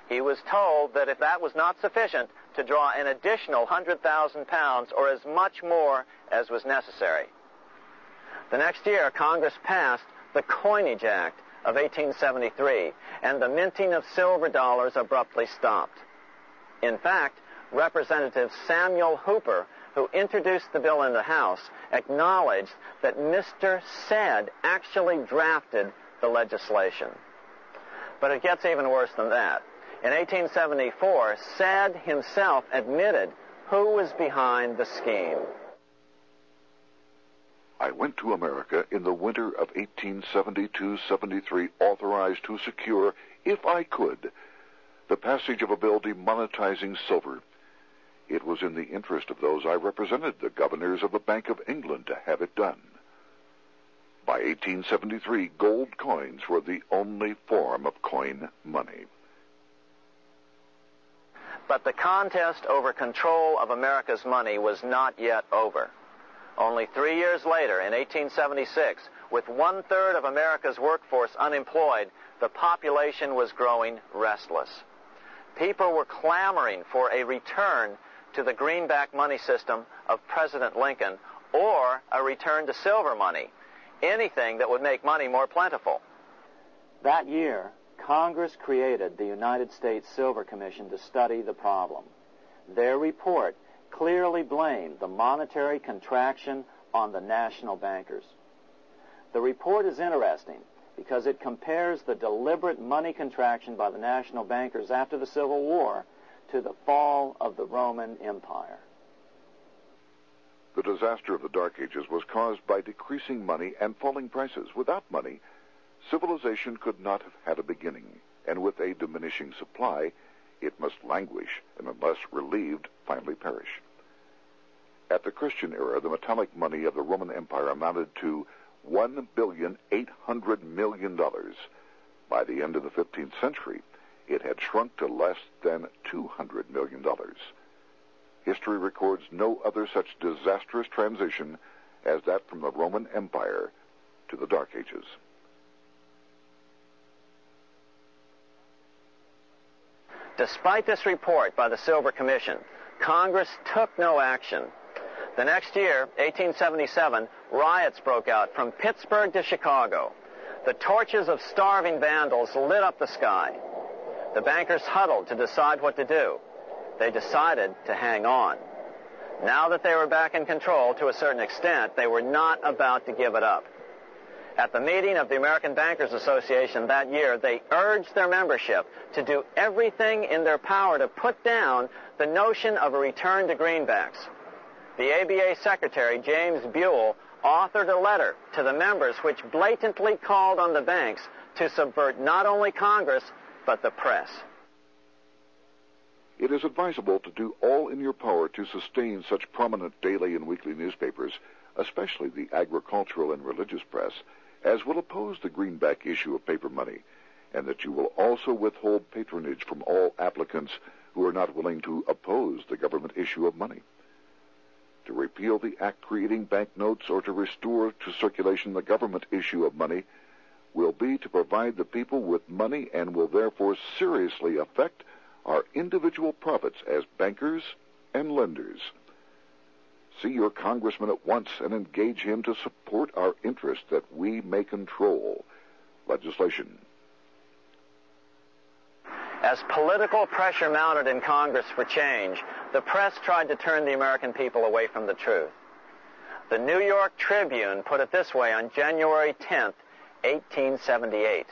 He was told that if that was not sufficient, to draw an additional 100,000 pounds or as much more as was necessary. The next year, Congress passed the Coinage Act of 1873, and the minting of silver dollars abruptly stopped. In fact, Representative Samuel Hooper, who introduced the bill in the House, acknowledged that Mr. Sed actually drafted the legislation. But it gets even worse than that. In 1874, Sed himself admitted who was behind the scheme. I went to America in the winter of 1872-73, authorized to secure, if I could, the passage of a bill demonetizing silver. It was in the interest of those I represented, the governors of the Bank of England, to have it done. By 1873, gold coins were the only form of coin money. But the contest over control of America's money was not yet over. Only 3 years later, in 1876, with 1/3 of America's workforce unemployed, the population was growing restless. People were clamoring for a return to the greenback money system of President Lincoln or a return to silver money, anything that would make money more plentiful. That year, Congress created the United States Silver Commission to study the problem. Their report clearly blamed the monetary contraction on the national bankers. The report is interesting because it compares the deliberate money contraction by the national bankers after the Civil War to the fall of the Roman Empire. The disaster of the Dark Ages was caused by decreasing money and falling prices. Without money, civilization could not have had a beginning, and with a diminishing supply, it must languish, and unless relieved, finally perish. At the Christian era, the metallic money of the Roman Empire amounted to $1,800,000,000. By the end of the 15th century, it had shrunk to less than $200 million. History records no other such disastrous transition as that from the Roman Empire to the Dark Ages. Despite this report by the Silver Commission, Congress took no action. The next year, 1877, riots broke out from Pittsburgh to Chicago. The torches of starving vandals lit up the sky. The bankers huddled to decide what to do. They decided to hang on. Now that they were back in control to a certain extent, they were not about to give it up. At the meeting of the American Bankers Association that year, they urged their membership to do everything in their power to put down the notion of a return to greenbacks. The ABA Secretary, James Buell, authored a letter to the members which blatantly called on the banks to subvert not only Congress, but the press. It is advisable to do all in your power to sustain such prominent daily and weekly newspapers, especially the agricultural and religious press, as will oppose the greenback issue of paper money, and that you will also withhold patronage from all applicants who are not willing to oppose the government issue of money. To repeal the act creating banknotes or to restore to circulation the government issue of money will be to provide the people with money and will therefore seriously affect our individual profits as bankers and lenders. See your congressman at once and engage him to support our interest that we may control legislation. As political pressure mounted in Congress for change, the press tried to turn the American people away from the truth. The New York Tribune put it this way on January 10th, 1878.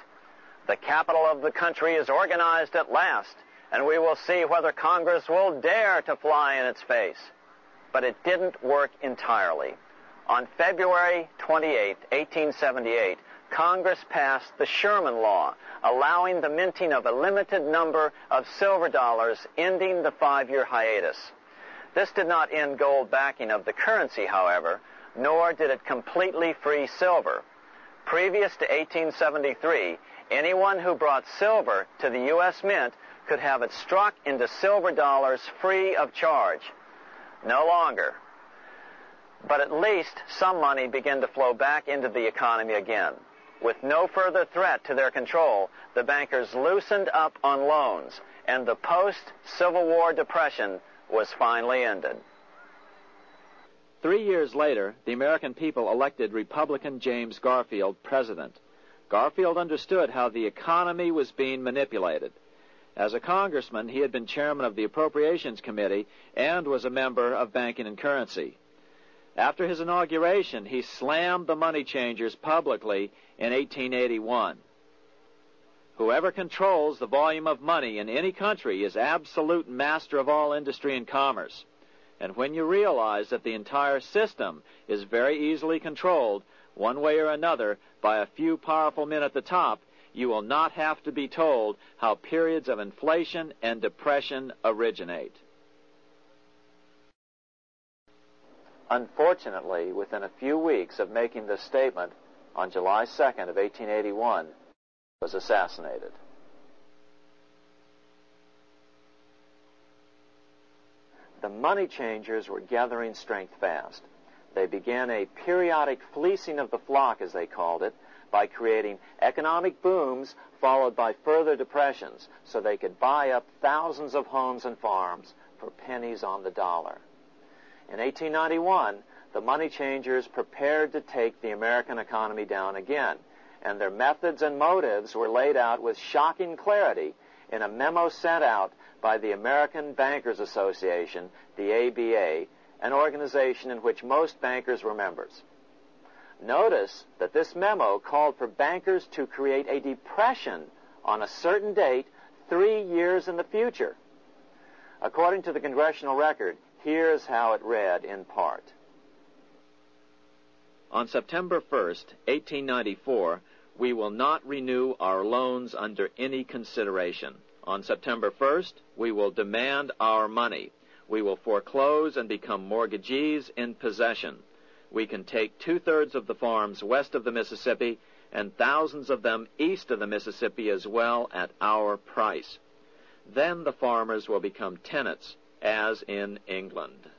The capital of the country is organized at last, and we will see whether Congress will dare to fly in its face. But it didn't work entirely. On February 28, 1878, Congress passed the Sherman Law, allowing the minting of a limited number of silver dollars, ending the 5-year hiatus. This did not end gold backing of the currency, however, nor did it completely free silver. Previous to 1873, anyone who brought silver to the U.S. Mint could have it struck into silver dollars free of charge. No longer. But at least some money began to flow back into the economy again. With no further threat to their control, the bankers loosened up on loans, and the post-Civil War depression was finally ended. 3 years later, the American people elected Republican James Garfield president. Garfield understood how the economy was being manipulated. As a congressman, he had been chairman of the Appropriations Committee and was a member of Banking and Currency. After his inauguration, he slammed the money changers publicly in 1881. Whoever controls the volume of money in any country is absolute master of all industry and commerce. And when you realize that the entire system is very easily controlled, one way or another, by a few powerful men at the top, you will not have to be told how periods of inflation and depression originate. Unfortunately, within a few weeks of making this statement, on July 2nd of 1881, was assassinated. The money changers were gathering strength fast. They began a periodic fleecing of the flock, as they called it, by creating economic booms followed by further depressions so they could buy up thousands of homes and farms for pennies on the dollar. In 1891, the money changers prepared to take the American economy down again, and their methods and motives were laid out with shocking clarity in a memo sent out by the American Bankers Association, the ABA, an organization in which most bankers were members. Notice that this memo called for bankers to create a depression on a certain date 3 years in the future. According to the Congressional Record, here's how it read in part. On September 1st, 1894, we will not renew our loans under any consideration. On September 1st, we will demand our money. We will foreclose and become mortgagees in possession. We can take 2/3 of the farms west of the Mississippi and thousands of them east of the Mississippi as well at our price. Then the farmers will become tenants, as in England.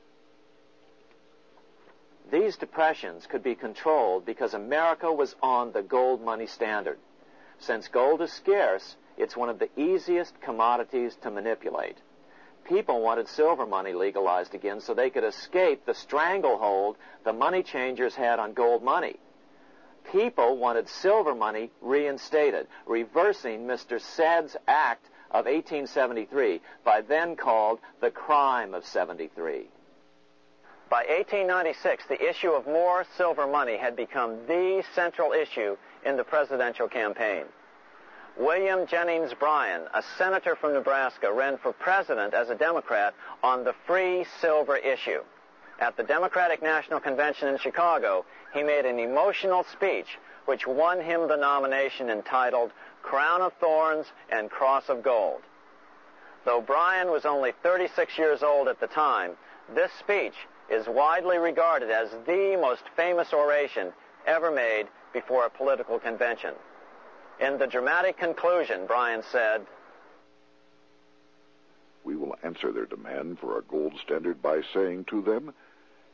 These depressions could be controlled because America was on the gold money standard. Since gold is scarce, it's one of the easiest commodities to manipulate. People wanted silver money legalized again so they could escape the stranglehold the money changers had on gold money. People wanted silver money reinstated, reversing Mr. Said's Act of 1873, by then called the Crime of 73. By 1896, the issue of more silver money had become the central issue in the presidential campaign. William Jennings Bryan, a senator from Nebraska, ran for president as a Democrat on the free silver issue. At the Democratic National Convention in Chicago, he made an emotional speech which won him the nomination entitled Crown of Thorns and Cross of Gold. Though Bryan was only 36 years old at the time, this speech is widely regarded as the most famous oration ever made before a political convention. In the dramatic conclusion, Bryan said, "We will answer their demand for a gold standard by saying to them,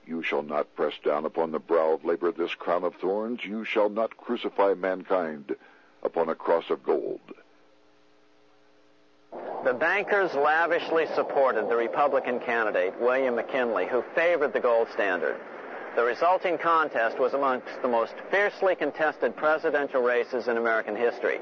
you shall not press down upon the brow of labor this crown of thorns. You shall not crucify mankind upon a cross of gold." The bankers lavishly supported the Republican candidate, William McKinley, who favored the gold standard. The resulting contest was amongst the most fiercely contested presidential races in American history.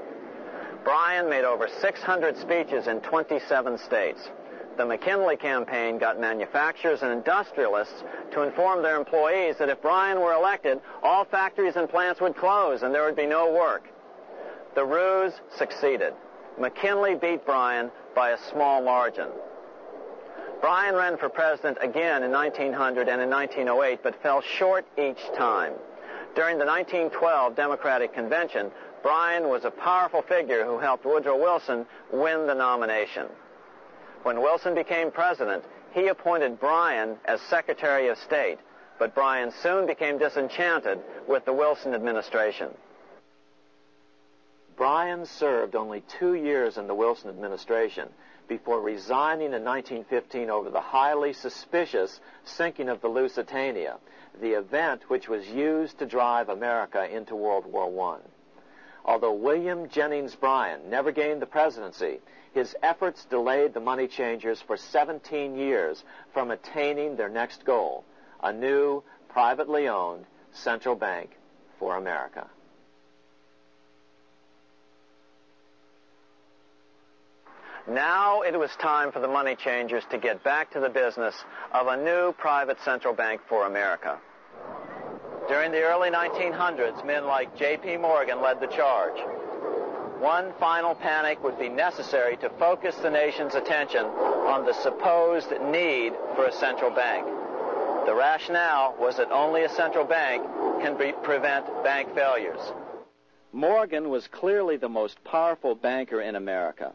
Bryan made over 600 speeches in 27 states. The McKinley campaign got manufacturers and industrialists to inform their employees that if Bryan were elected, all factories and plants would close and there would be no work. The ruse succeeded. McKinley beat Bryan by a small margin. Bryan ran for president again in 1900 and in 1908, but fell short each time. During the 1912 Democratic Convention, Bryan was a powerful figure who helped Woodrow Wilson win the nomination. When Wilson became president, he appointed Bryan as Secretary of State, but Bryan soon became disenchanted with the Wilson administration. Bryan served only 2 years in the Wilson administration before resigning in 1915 over the highly suspicious sinking of the Lusitania, the event which was used to drive America into World War I. Although William Jennings Bryan never gained the presidency, his efforts delayed the money changers for 17 years from attaining their next goal, a new, privately owned central bank for America. Now it was time for the money changers to get back to the business of a new private central bank for America. During the early 1900s, men like J.P. Morgan led the charge. One final panic would be necessary to focus the nation's attention on the supposed need for a central bank. The rationale was that only a central bank can prevent bank failures. Morgan was clearly the most powerful banker in America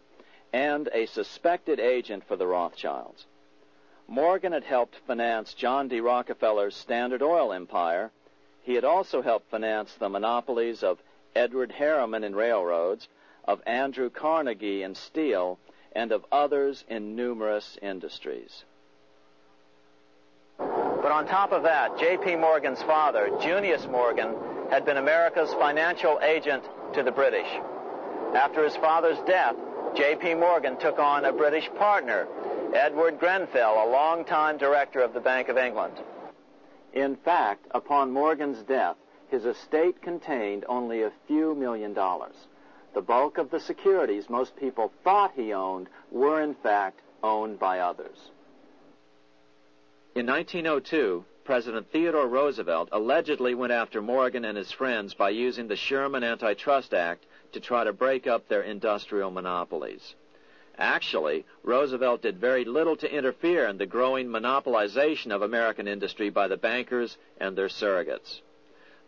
and a suspected agent for the Rothschilds. Morgan had helped finance John D. Rockefeller's Standard Oil empire. He had also helped finance the monopolies of Edward Harriman in railroads, of Andrew Carnegie in steel, and of others in numerous industries. But on top of that, J.P. Morgan's father, Junius Morgan, had been America's financial agent to the British. After his father's death, J.P. Morgan took on a British partner, Edward Grenfell, a longtime director of the Bank of England. In fact, upon Morgan's death, his estate contained only a few $1 million. The bulk of the securities most people thought he owned were, in fact, owned by others. In 1902, President Theodore Roosevelt allegedly went after Morgan and his friends by using the Sherman Antitrust Act to try to break up their industrial monopolies. Actually, Roosevelt did very little to interfere in the growing monopolization of American industry by the bankers and their surrogates.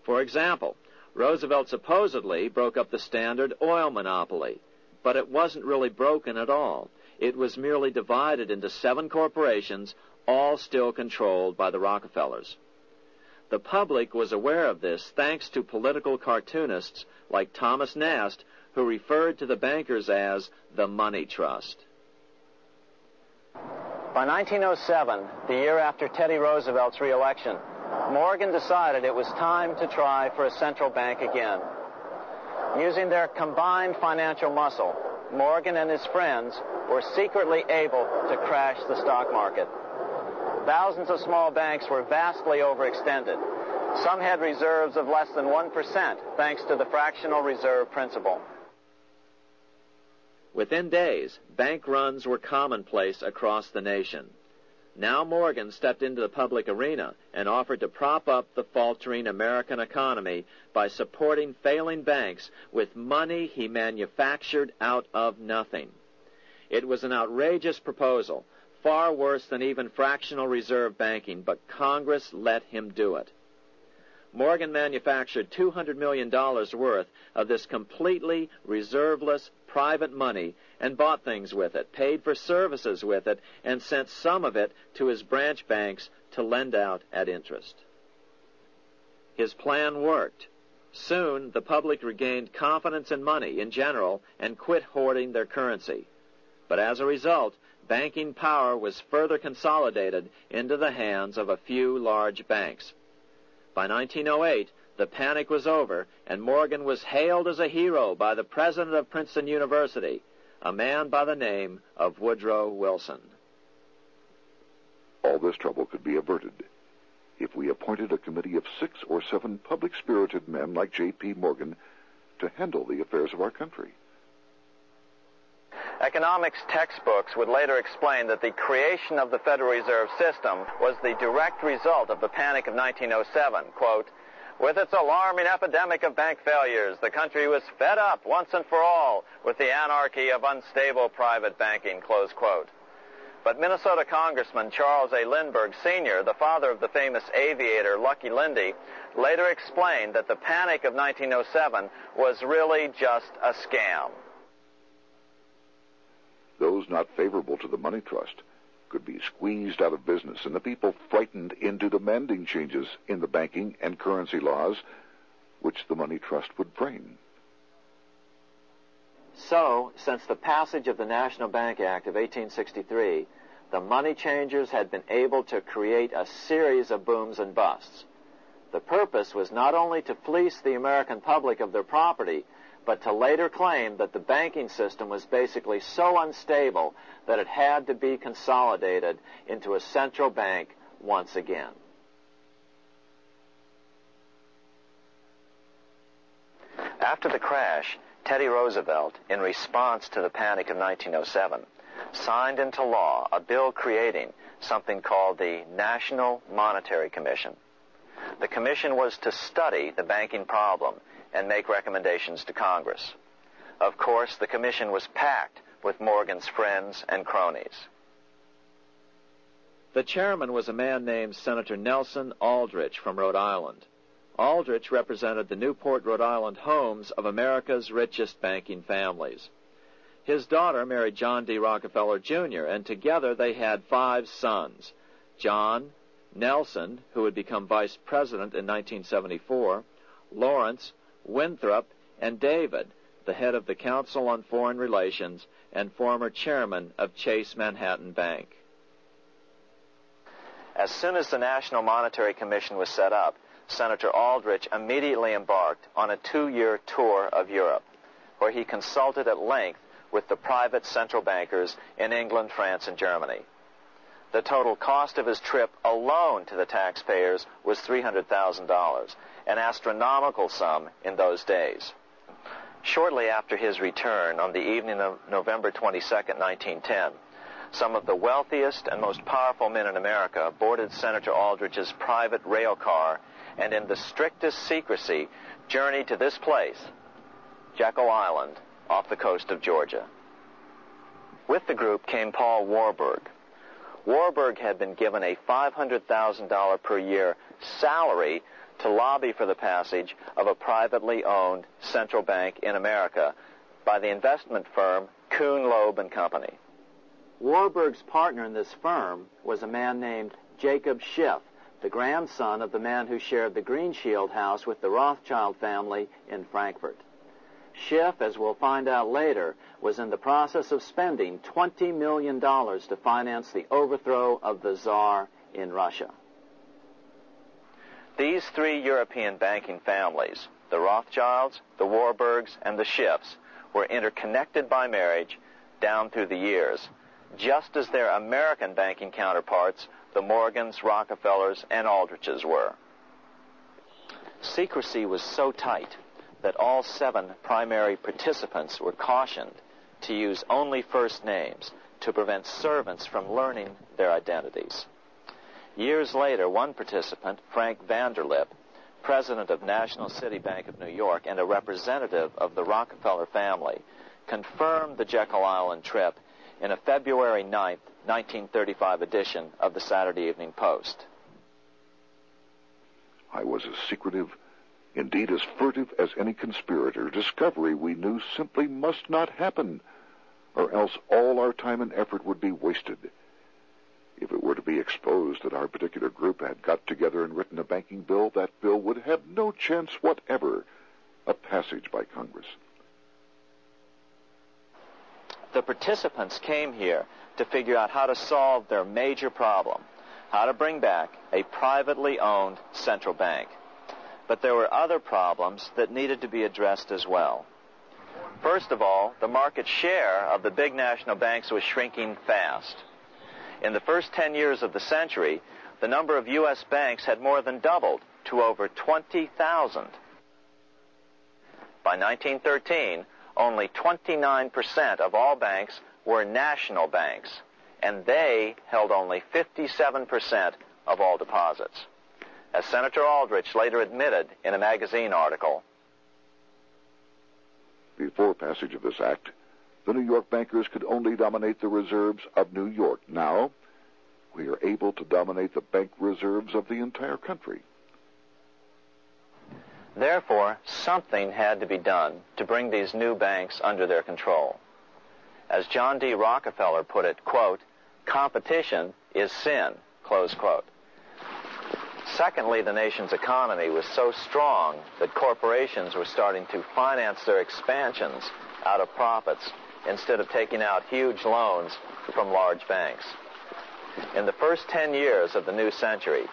For example, Roosevelt supposedly broke up the Standard Oil monopoly, but it wasn't really broken at all. It was merely divided into 7 corporations, all still controlled by the Rockefellers. The public was aware of this thanks to political cartoonists like Thomas Nast, who referred to the bankers as the Money Trust. By 1907, the year after Teddy Roosevelt's re-election, Morgan decided it was time to try for a central bank again. Using their combined financial muscle, Morgan and his friends were secretly able to crash the stock market. Thousands of small banks were vastly overextended. Some had reserves of less than 1%, thanks to the fractional reserve principle. Within days, bank runs were commonplace across the nation. Now Morgan stepped into the public arena and offered to prop up the faltering American economy by supporting failing banks with money he manufactured out of nothing. It was an outrageous proposal, far worse than even fractional reserve banking, but Congress let him do it. Morgan manufactured $200 million worth of this completely reserveless private money and bought things with it, paid for services with it, and sent some of it to his branch banks to lend out at interest. His plan worked. Soon, the public regained confidence in money in general and quit hoarding their currency. But as a result, banking power was further consolidated into the hands of a few large banks. By 1908, the panic was over, and Morgan was hailed as a hero by the president of Princeton University, a man by the name of Woodrow Wilson. All this trouble could be averted if we appointed a committee of 6 or 7 public-spirited men like J.P. Morgan to handle the affairs of our country. Economics textbooks would later explain that the creation of the Federal Reserve System was the direct result of the Panic of 1907. Quote, With its alarming epidemic of bank failures, the country was fed up once and for all with the anarchy of unstable private banking, close quote. But Minnesota Congressman Charles A. Lindbergh Sr., the father of the famous aviator Lucky Lindy, later explained that the panic of 1907 was really just a scam. Those not favorable to the money trust could be squeezed out of business, and the people frightened into demanding changes in the banking and currency laws which the money trust would frame. So, since the passage of the National Bank Act of 1863, the money changers had been able to create a series of booms and busts. The purpose was not only to fleece the American public of their property, but to later claim that the banking system was basically so unstable that it had to be consolidated into a central bank once again. After the crash, Teddy Roosevelt, in response to the panic of 1907, signed into law a bill creating something called the National Monetary Commission. The commission was to study the banking problem and make recommendations to Congress. Of course, the commission was packed with Morgan's friends and cronies. The chairman was a man named Senator Nelson Aldrich from Rhode Island. Aldrich represented the Newport, Rhode Island homes of America's richest banking families. His daughter married John D. Rockefeller, Jr., and together they had 5 sons: John, Nelson, who would become vice president in 1974, Lawrence, Winthrop, and David, the head of the Council on Foreign Relations and former chairman of Chase Manhattan Bank. As soon as the National Monetary Commission was set up, Senator Aldrich immediately embarked on a 2-year tour of Europe, where he consulted at length with the private central bankers in England, France, and Germany. The total cost of his trip alone to the taxpayers was $300,000, an astronomical sum in those days. Shortly after his return, on the evening of November 22, 1910, some of the wealthiest and most powerful men in America boarded Senator Aldrich's private rail car and in the strictest secrecy journeyed to this place, Jekyll Island, off the coast of Georgia. With the group came Paul Warburg. Warburg had been given a $500,000 per year salary to lobby for the passage of a privately owned central bank in America by the investment firm Kuhn, Loeb & Company. Warburg's partner in this firm was a man named Jacob Schiff, the grandson of the man who shared the Greenshield house with the Rothschild family in Frankfurt. Schiff, as we'll find out later, was in the process of spending $20 million to finance the overthrow of the Tsar in Russia. These 3 European banking families, the Rothschilds, the Warburgs, and the Schiffs, were interconnected by marriage down through the years, just as their American banking counterparts, the Morgans, Rockefellers, and Aldriches were. Secrecy was so tight that all 7 primary participants were cautioned to use only first names to prevent servants from learning their identities. Years later, one participant, Frank Vanderlip, president of National City Bank of New York and a representative of the Rockefeller family, confirmed the Jekyll Island trip in a February 9, 1935 edition of the Saturday Evening Post. I was as secretive, indeed as furtive as any conspirator. Discovery, we knew, simply must not happen, or else all our time and effort would be wasted. If it were to be exposed that our particular group had got together and written a banking bill, that bill would have no chance whatever of passage by Congress. The participants came here to figure out how to solve their major problem, how to bring back a privately owned central bank. But there were other problems that needed to be addressed as well. First of all, the market share of the big national banks was shrinking fast. In the first 10 years of the century, the number of U.S. banks had more than doubled to over 20,000. By 1913, only 29% of all banks were national banks, and they held only 57% of all deposits. as Senator Aldrich later admitted in a magazine article. Before passage of this act, the New York bankers could only dominate the reserves of New York. Now, we are able to dominate the bank reserves of the entire country. Therefore, something had to be done to bring these new banks under their control. As John D. Rockefeller put it, quote, "Competition is sin," close quote. Secondly, the nation's economy was so strong that corporations were starting to finance their expansions out of profits instead of taking out huge loans from large banks. In the first 10 years of the new century,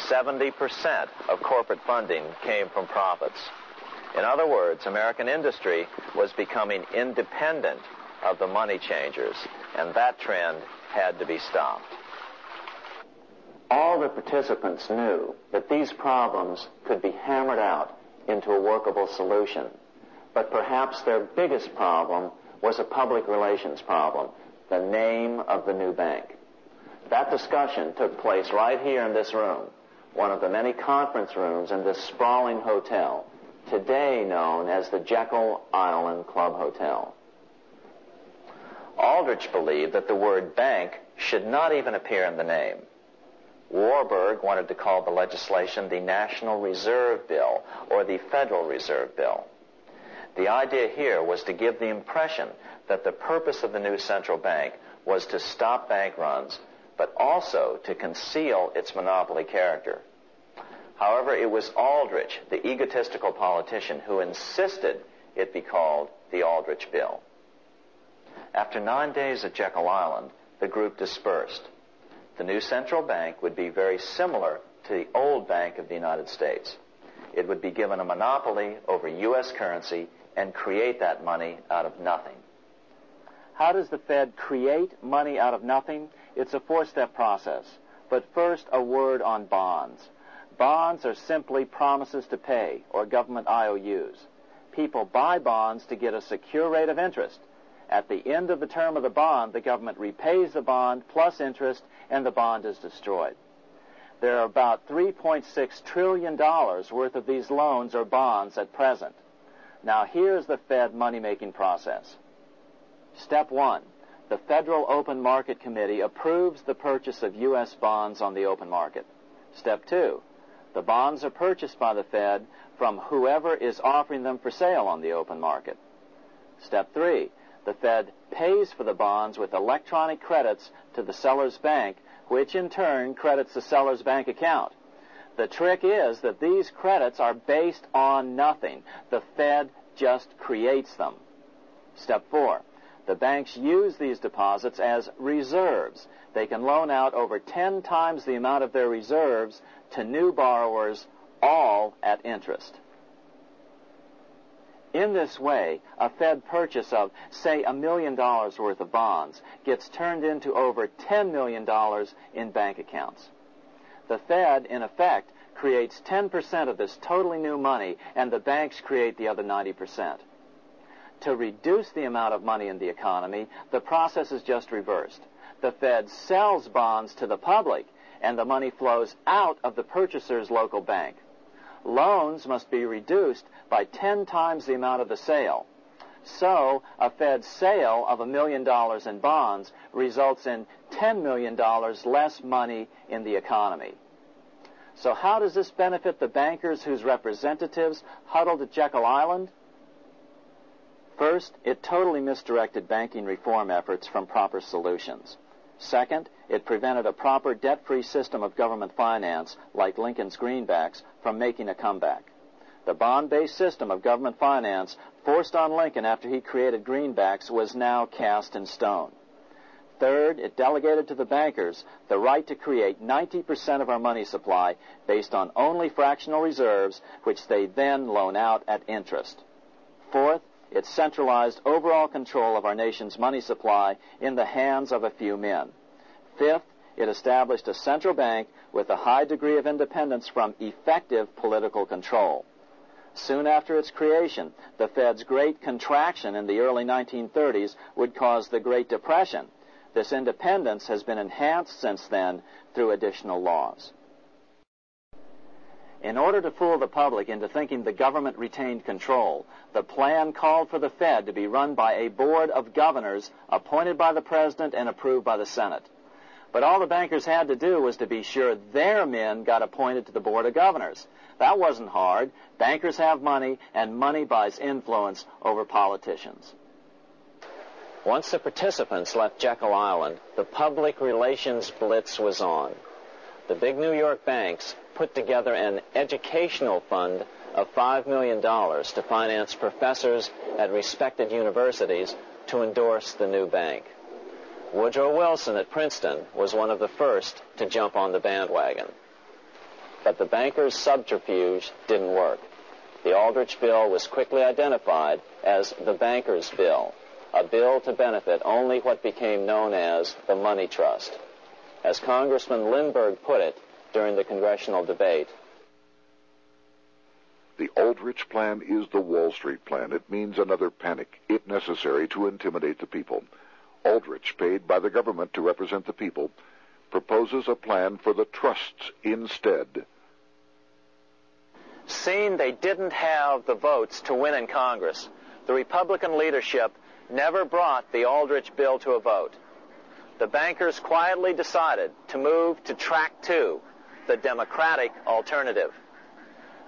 70% of corporate funding came from profits. In other words, American industry was becoming independent of the money changers, and that trend had to be stopped. All the participants knew that these problems could be hammered out into a workable solution, but perhaps their biggest problem was a public relations problem, the name of the new bank. That discussion took place right here in this room, one of the many conference rooms in this sprawling hotel, today known as the Jekyll Island Club Hotel. Aldrich believed that the word bank should not even appear in the name. Warburg wanted to call the legislation the National Reserve Bill or the Federal Reserve Bill. The idea here was to give the impression that the purpose of the new central bank was to stop bank runs, but also to conceal its monopoly character. However, it was Aldrich, the egotistical politician, who insisted it be called the Aldrich Bill. After 9 days at Jekyll Island, the group dispersed. The new central bank would be very similar to the old Bank of the United States. It would be given a monopoly over U.S. currency and create that money out of nothing. How does the Fed create money out of nothing? It's a four-step process. But first, a word on bonds. Bonds are simply promises to pay, or government IOUs. People buy bonds to get a secure rate of interest. At the end of the term of the bond, the government repays the bond plus interest, and the bond is destroyed. There are about $3.6 trillion worth of these loans or bonds at present. Now, here's the Fed money-making process. Step 1. The Federal Open Market Committee approves the purchase of U.S. bonds on the open market. Step 2. The bonds are purchased by the Fed from whoever is offering them for sale on the open market. Step 3. The Fed pays for the bonds with electronic credits to the seller's bank, which in turn credits the seller's bank account. The trick is that these credits are based on nothing. The Fed just creates them. Step 4. The banks use these deposits as reserves. They can loan out over 10 times the amount of their reserves to new borrowers, all at interest. In this way, a Fed purchase of, say, $1 million worth of bonds gets turned into over $10 million in bank accounts. The Fed, in effect, creates 10% of this totally new money, and the banks create the other 90%. To reduce the amount of money in the economy, the process is just reversed. The Fed sells bonds to the public, and the money flows out of the purchaser's local bank. Loans must be reduced by 10 times the amount of the sale. So, a Fed sale of $1 million in bonds results in $10 million less money in the economy. So how does this benefit the bankers whose representatives huddled at Jekyll Island? First, it totally misdirected banking reform efforts from proper solutions. Second, it prevented a proper debt-free system of government finance, like Lincoln's greenbacks, from making a comeback. The bond-based system of government finance forced on Lincoln after he created greenbacks was now cast in stone. Third, it delegated to the bankers the right to create 90% of our money supply based on only fractional reserves, which they then loan out at interest. Fourth, it centralized overall control of our nation's money supply in the hands of a few men. Fifth, it established a central bank with a high degree of independence from effective political control. Soon after its creation, the Fed's great contraction in the early 1930s would cause the Great Depression. This independence has been enhanced since then through additional laws. In order to fool the public into thinking the government retained control, the plan called for the Fed to be run by a board of governors appointed by the president and approved by the Senate. But all the bankers had to do was to be sure their men got appointed to the board of governors. That wasn't hard. Bankers have money, and money buys influence over politicians. Once the participants left Jekyll Island, the public relations blitz was on. The big New York banks put together an educational fund of $5 million to finance professors at respected universities to endorse the new bank. Woodrow Wilson at Princeton was one of the first to jump on the bandwagon. But the bankers' subterfuge didn't work. The Aldrich Bill was quickly identified as the Bankers' Bill, a bill to benefit only what became known as the Money Trust. As Congressman Lindbergh put it during the congressional debate, the Aldrich Plan is the Wall Street Plan. It means another panic, if necessary, to intimidate the people. Aldrich, paid by the government to represent the people, proposes a plan for the trusts instead. Seeing they didn't have the votes to win in Congress, the Republican leadership never brought the Aldrich Bill to a vote. The bankers quietly decided to move to track 2, the Democratic alternative.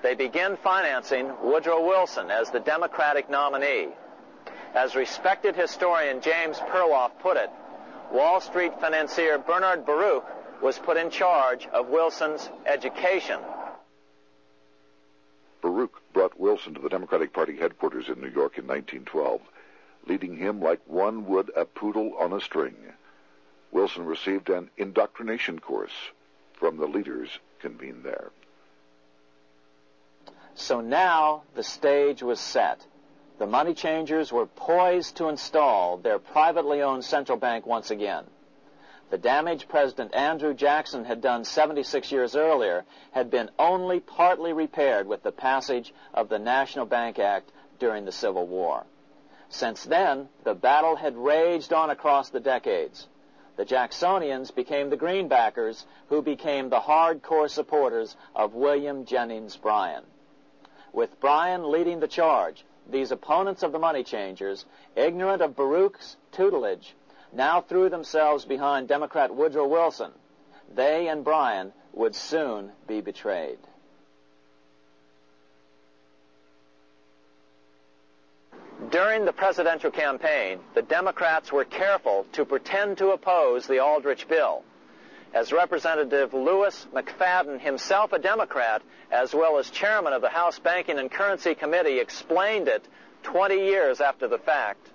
They began financing Woodrow Wilson as the Democratic nominee. As respected historian James Perloff put it, Wall Street financier Bernard Baruch was put in charge of Wilson's education. Baruch brought Wilson to the Democratic Party headquarters in New York in 1912, leading him like one would a poodle on a string. Wilson received an indoctrination course from the leaders convened there. So now the stage was set. The money changers were poised to install their privately owned central bank once again. The damage President Andrew Jackson had done 76 years earlier had been only partly repaired with the passage of the National Bank Act during the Civil War. Since then, the battle had raged on across the decades. The Jacksonians became the greenbackers, who became the hardcore supporters of William Jennings Bryan. With Bryan leading the charge, these opponents of the money changers, ignorant of Baruch's tutelage, now threw themselves behind Democrat Woodrow Wilson. They and Bryan would soon be betrayed. During the presidential campaign, the Democrats were careful to pretend to oppose the Aldrich Bill. As Representative Lewis McFadden, himself a Democrat, as well as chairman of the House Banking and Currency Committee, explained it 20 years after the fact.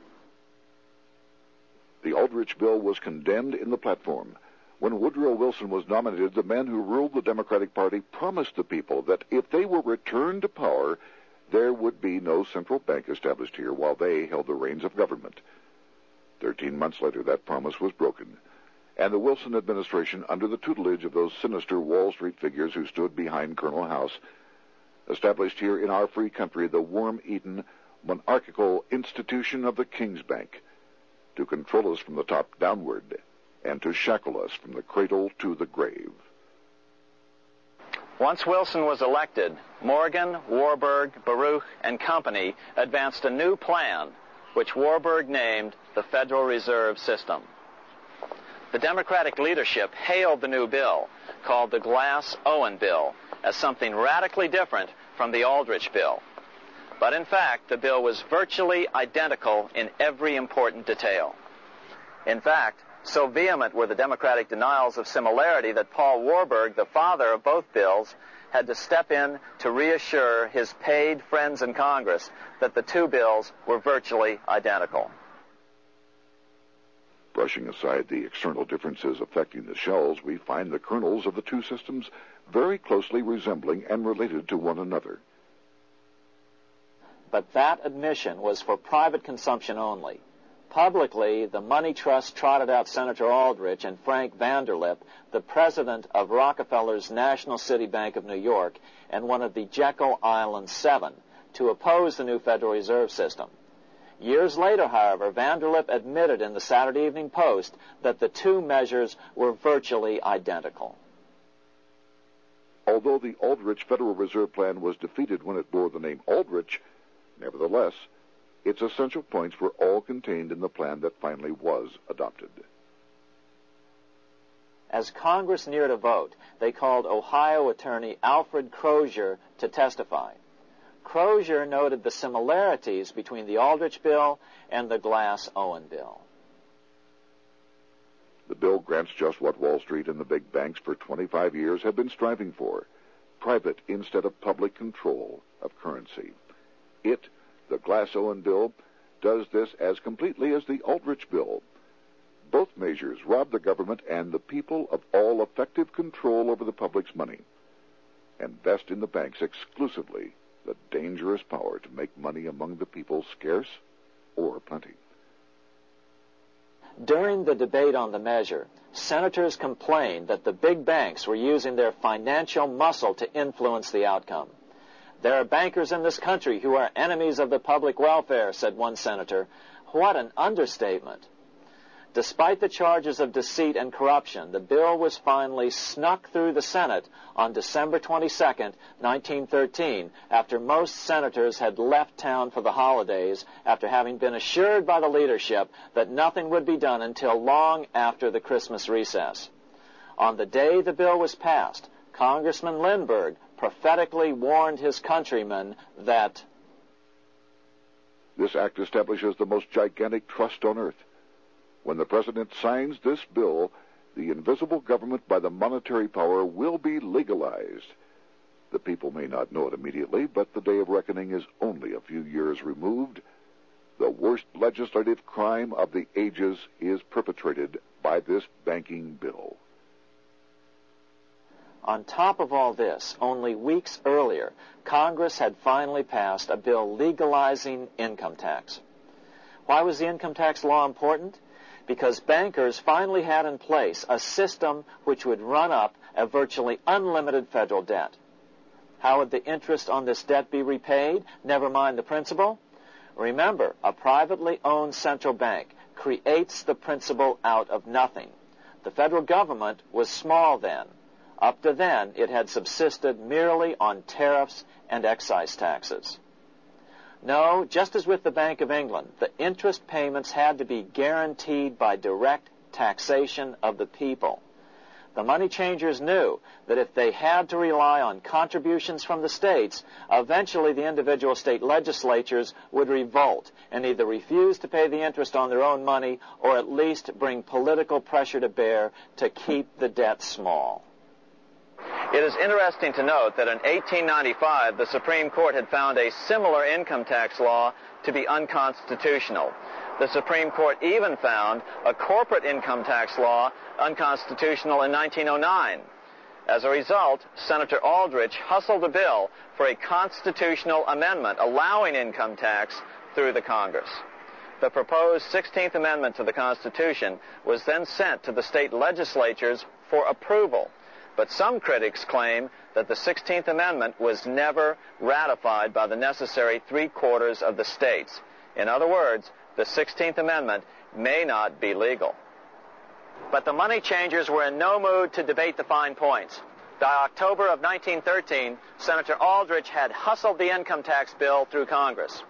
The Aldrich Bill was condemned in the platform. When Woodrow Wilson was nominated, the men who ruled the Democratic Party promised the people that if they were returned to power, there would be no central bank established here while they held the reins of government. 13 months later, that promise was broken, and the Wilson administration, under the tutelage of those sinister Wall Street figures who stood behind Colonel House, established here in our free country the worm-eaten, monarchical institution of the King's Bank, to control us from the top downward and to shackle us from the cradle to the grave. Once Wilson was elected, Morgan, Warburg, Baruch, and company advanced a new plan, which Warburg named the Federal Reserve System. The Democratic leadership hailed the new bill, called the Glass-Owen Bill, as something radically different from the Aldrich Bill. But in fact, the bill was virtually identical in every important detail. In fact, so vehement were the Democratic denials of similarity that Paul Warburg, the father of both bills, had to step in to reassure his paid friends in Congress that the two bills were virtually identical. Brushing aside the external differences affecting the shells, we find the kernels of the two systems very closely resembling and related to one another. But that admission was for private consumption only. Publicly, the money trust trotted out Senator Aldrich and Frank Vanderlip, the president of Rockefeller's National City Bank of New York and one of the Jekyll Island Seven, to oppose the new Federal Reserve System. Years later, however, Vanderlip admitted in the Saturday Evening Post that the two measures were virtually identical. although the Aldrich Federal Reserve Plan was defeated when it bore the name Aldrich, nevertheless, its essential points were all contained in the plan that finally was adopted. As Congress neared a vote, they called Ohio attorney Alfred Crozier to testify. Crozier noted the similarities between the Aldrich bill and the Glass-Owen bill. The bill grants just what Wall Street and the big banks for 25 years have been striving for: private instead of public control of currency. It, the Glass-Owen bill, does this as completely as the Aldrich bill. Both measures rob the government and the people of all effective control over the public's money, and vest in the banks exclusively the dangerous power to make money among the people scarce or plenty. During the debate on the measure, senators complained that the big banks were using their financial muscle to influence the outcome. "There are bankers in this country who are enemies of the public welfare," said one senator. What an understatement. Despite the charges of deceit and corruption, the bill was finally snuck through the Senate on December 22, 1913, after most senators had left town for the holidays, after having been assured by the leadership that nothing would be done until long after the Christmas recess. On the day the bill was passed, Congressman Lindbergh prophetically warned his countrymen that this act establishes the most gigantic trust on earth. When the President signs this bill, the invisible government by the monetary power will be legalized. The people may not know it immediately, but the day of reckoning is only a few years removed. The worst legislative crime of the ages is perpetrated by this banking bill. On top of all this, only weeks earlier, Congress had finally passed a bill legalizing income tax. Why was the income tax law important? Because bankers finally had in place a system which would run up a virtually unlimited federal debt. How would the interest on this debt be repaid? Never mind the principal. Remember, a privately owned central bank creates the principal out of nothing. The federal government was small then. Up to then, it had subsisted merely on tariffs and excise taxes. No, just as with the Bank of England, the interest payments had to be guaranteed by direct taxation of the people. The money changers knew that if they had to rely on contributions from the states, eventually the individual state legislatures would revolt and either refuse to pay the interest on their own money or at least bring political pressure to bear to keep the debt small. It is interesting to note that in 1895, the Supreme Court had found a similar income tax law to be unconstitutional. The Supreme Court even found a corporate income tax law unconstitutional in 1909. As a result, Senator Aldrich hustled a bill for a constitutional amendment allowing income tax through the Congress. The proposed 16th Amendment to the Constitution was then sent to the state legislatures for approval. But some critics claim that the 16th Amendment was never ratified by the necessary 3/4 of the states. In other words, the 16th Amendment may not be legal. But the money changers were in no mood to debate the fine points. By October of 1913, Senator Aldrich had hustled the income tax bill through Congress.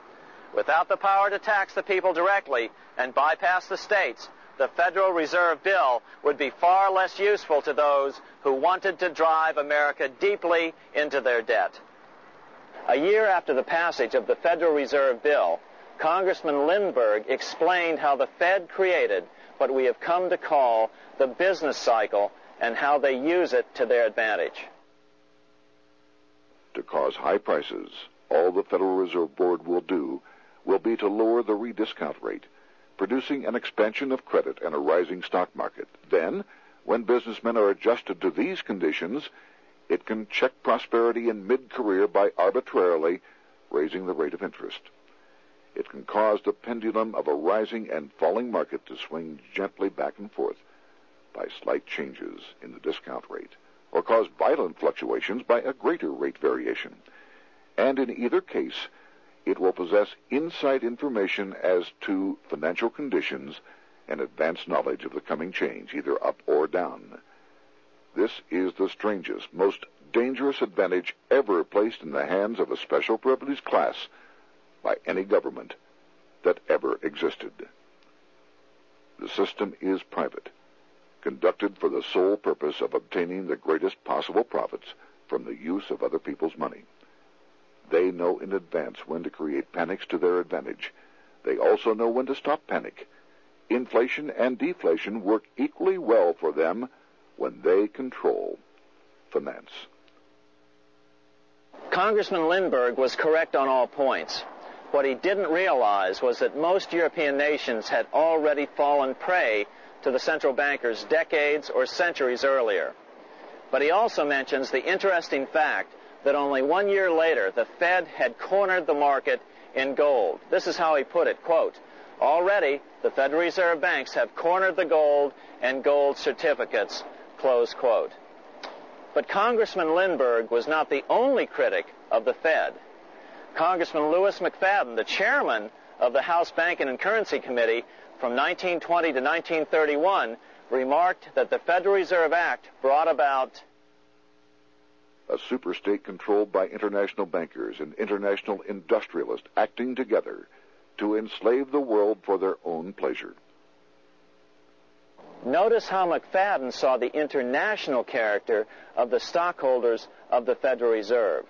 Without the power to tax the people directly and bypass the states, the Federal Reserve Bill would be far less useful to those who wanted to drive America deeply into their debt. A year after the passage of the Federal Reserve Bill, Congressman Lindbergh explained how the Fed created what we have come to call the business cycle and how they use it to their advantage. To cause high prices, all the Federal Reserve Board will do will be to lower the rediscount rate, producing an expansion of credit and a rising stock market. Then, when businessmen are adjusted to these conditions, it can check prosperity in mid-career by arbitrarily raising the rate of interest. It can cause the pendulum of a rising and falling market to swing gently back and forth by slight changes in the discount rate, or cause violent fluctuations by a greater rate variation. And in either case, it will possess inside information as to financial conditions and advanced knowledge of the coming change, either up or down. This is the strangest, most dangerous advantage ever placed in the hands of a special privileged class by any government that ever existed. The system is private, conducted for the sole purpose of obtaining the greatest possible profits from the use of other people's money. They know in advance when to create panics to their advantage. They also know when to stop panic. Inflation and deflation work equally well for them when they control finance. Congressman Lindbergh was correct on all points. What he didn't realize was that most European nations had already fallen prey to the central bankers decades or centuries earlier. But he also mentions the interesting fact that only 1 year later the Fed had cornered the market in gold. This is how he put it, quote, "Already the Federal Reserve banks have cornered the gold and gold certificates," close quote. But Congressman Lindbergh was not the only critic of the Fed. Congressman Louis McFadden, the chairman of the House Banking and Currency Committee from 1920 to 1931, remarked that the Federal Reserve Act brought about a superstate controlled by international bankers and international industrialists acting together to enslave the world for their own pleasure. Notice how McFadden saw the international character of the stockholders of the Federal Reserve.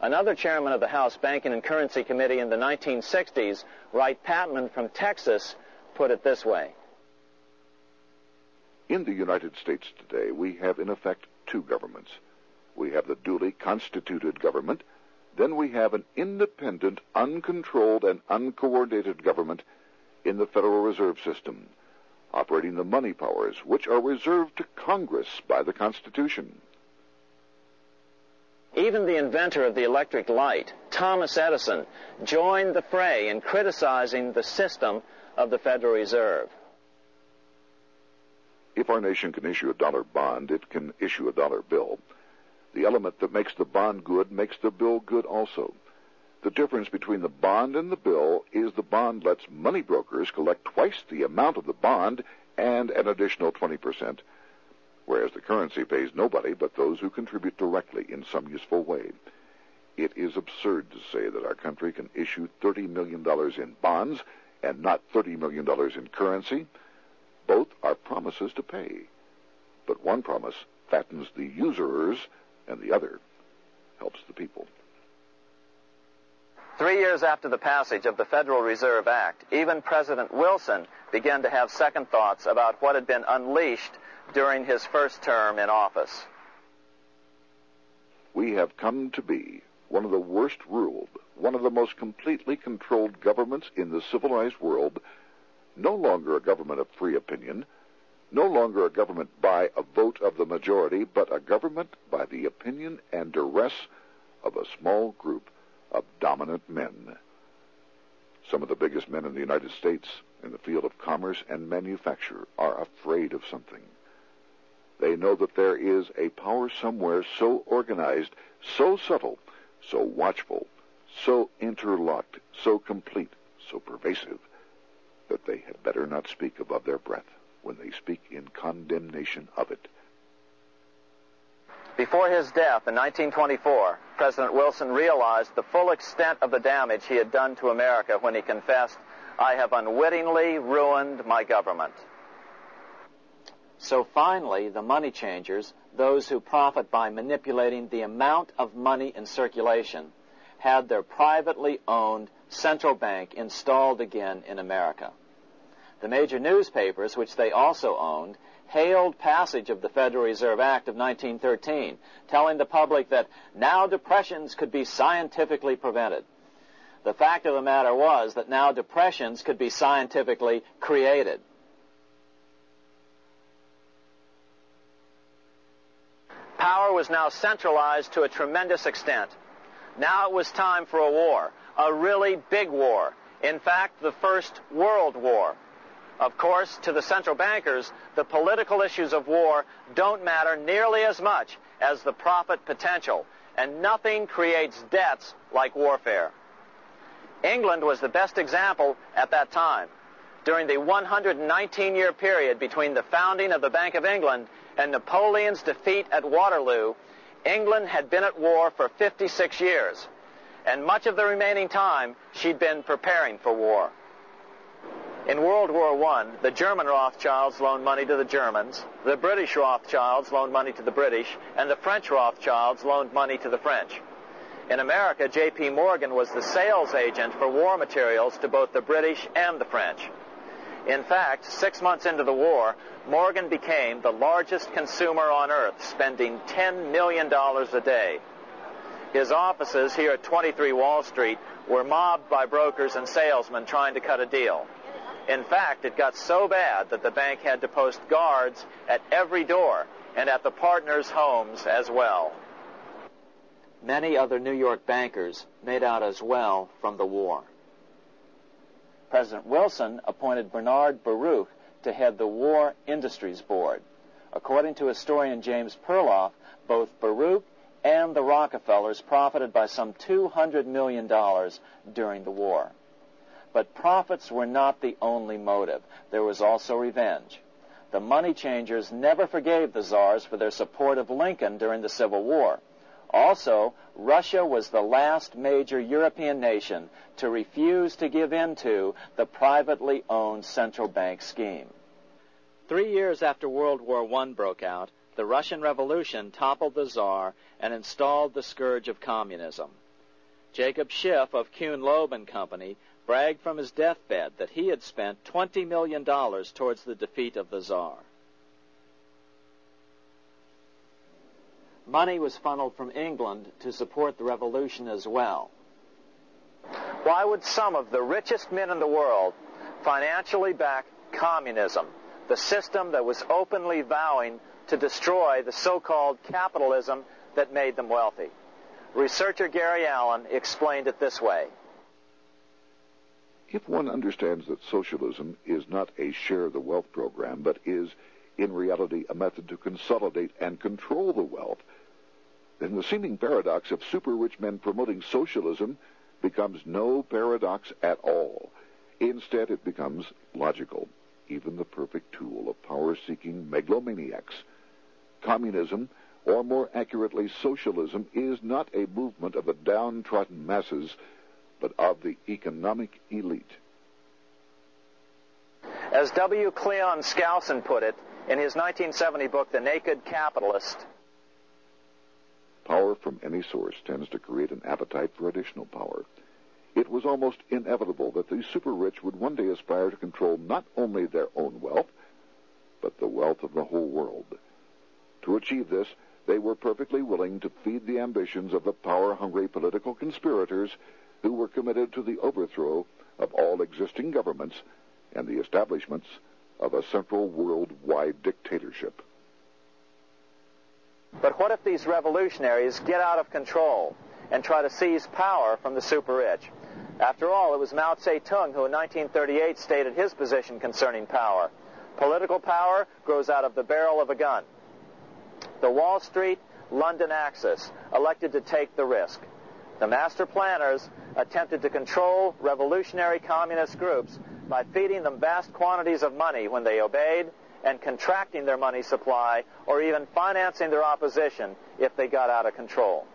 Another chairman of the House Banking and Currency Committee in the 1960s, Wright Patman from Texas, put it this way. In the United States today, we have in effect two governments. We have the duly constituted government, then we have an independent, uncontrolled, and uncoordinated government in the Federal Reserve System, operating the money powers which are reserved to Congress by the Constitution. Even the inventor of the electric light, Thomas Edison, joined the fray in criticizing the system of the Federal Reserve. If our nation can issue a dollar bond, it can issue a dollar bill. The element that makes the bond good makes the bill good also. The difference between the bond and the bill is the bond lets money brokers collect twice the amount of the bond and an additional 20%, whereas the currency pays nobody but those who contribute directly in some useful way. It is absurd to say that our country can issue $30 million in bonds and not $30 million in currency. Both are promises to pay, but one promise fattens the usurers and the other helps the people. 3 years after the passage of the Federal Reserve Act, even President Wilson began to have second thoughts about what had been unleashed during his first term in office. We have come to be one of the worst ruled, one of the most completely controlled governments in the civilized world, no longer a government of free opinion, no longer a government by a vote of the majority, but a government by the opinion and duress of a small group of dominant men. Some of the biggest men in the United States in the field of commerce and manufacture are afraid of something. They know that there is a power somewhere so organized, so subtle, so watchful, so interlocked, so complete, so pervasive, that they had better not speak above their breath when they speak in condemnation of it. Before his death in 1924, President Wilson realized the full extent of the damage he had done to America when he confessed, "I have unwittingly ruined my government." So finally, the money changers, those who profit by manipulating the amount of money in circulation, had their privately owned central bank installed again in America. The major newspapers, which they also owned, hailed passage of the Federal Reserve Act of 1913, telling the public that now depressions could be scientifically prevented. The fact of the matter was that now depressions could be scientifically created. Power was now centralized to a tremendous extent. Now it was time for a war, a really big war. In fact, the First World War. Of course, to the central bankers, the political issues of war don't matter nearly as much as the profit potential, and nothing creates debts like warfare. England was the best example at that time. During the 119-year period between the founding of the Bank of England and Napoleon's defeat at Waterloo, England had been at war for 56 years, and much of the remaining time she'd been preparing for war. In World War I, the German Rothschilds loaned money to the Germans, the British Rothschilds loaned money to the British, and the French Rothschilds loaned money to the French. In America, J.P. Morgan was the sales agent for war materials to both the British and the French. In fact, 6 months into the war, Morgan became the largest consumer on earth, spending $10 million a day. His offices here at 23 Wall Street were mobbed by brokers and salesmen trying to cut a deal. In fact, it got so bad that the bank had to post guards at every door and at the partners' homes as well. Many other New York bankers made out as well from the war. President Wilson appointed Bernard Baruch to head the War Industries Board. According to historian James Perloff, both Baruch and the Rockefellers profited by some $200 million during the war. But profits were not the only motive. There was also revenge. The money changers never forgave the czars for their support of Lincoln during the Civil War. Also, Russia was the last major European nation to refuse to give in to the privately owned central bank scheme. 3 years after World War I broke out, the Russian Revolution toppled the Tsar and installed the scourge of communism. Jacob Schiff of Kuhn Loeb and Company bragged from his deathbed that he had spent $20 million towards the defeat of the Tsar. Money was funneled from England to support the revolution as well. Why would some of the richest men in the world financially back communism, the system that was openly vowing to destroy the so-called capitalism that made them wealthy? Researcher Gary Allen explained it this way. If one understands that socialism is not a share the wealth program, but is, in reality, a method to consolidate and control the wealth, then the seeming paradox of super-rich men promoting socialism becomes no paradox at all. Instead, it becomes logical, even the perfect tool of power-seeking megalomaniacs. Communism, or more accurately socialism, is not a movement of the downtrodden masses, but of the economic elite. As W. Cleon Skousen put it in his 1970 book, The Naked Capitalist, power from any source tends to create an appetite for additional power. It was almost inevitable that the super-rich would one day aspire to control not only their own wealth, but the wealth of the whole world. To achieve this, they were perfectly willing to feed the ambitions of the power-hungry political conspirators who were committed to the overthrow of all existing governments and the establishments of a central worldwide dictatorship. but what if these revolutionaries get out of control and try to seize power from the super-rich? After all, it was Mao Zedong who in 1938 stated his position concerning power. Political power grows out of the barrel of a gun. The Wall Street, London axis elected to take the risk. The master planners attempted to control revolutionary communist groups by feeding them vast quantities of money when they obeyed and contracting their money supply or even financing their opposition if they got out of control.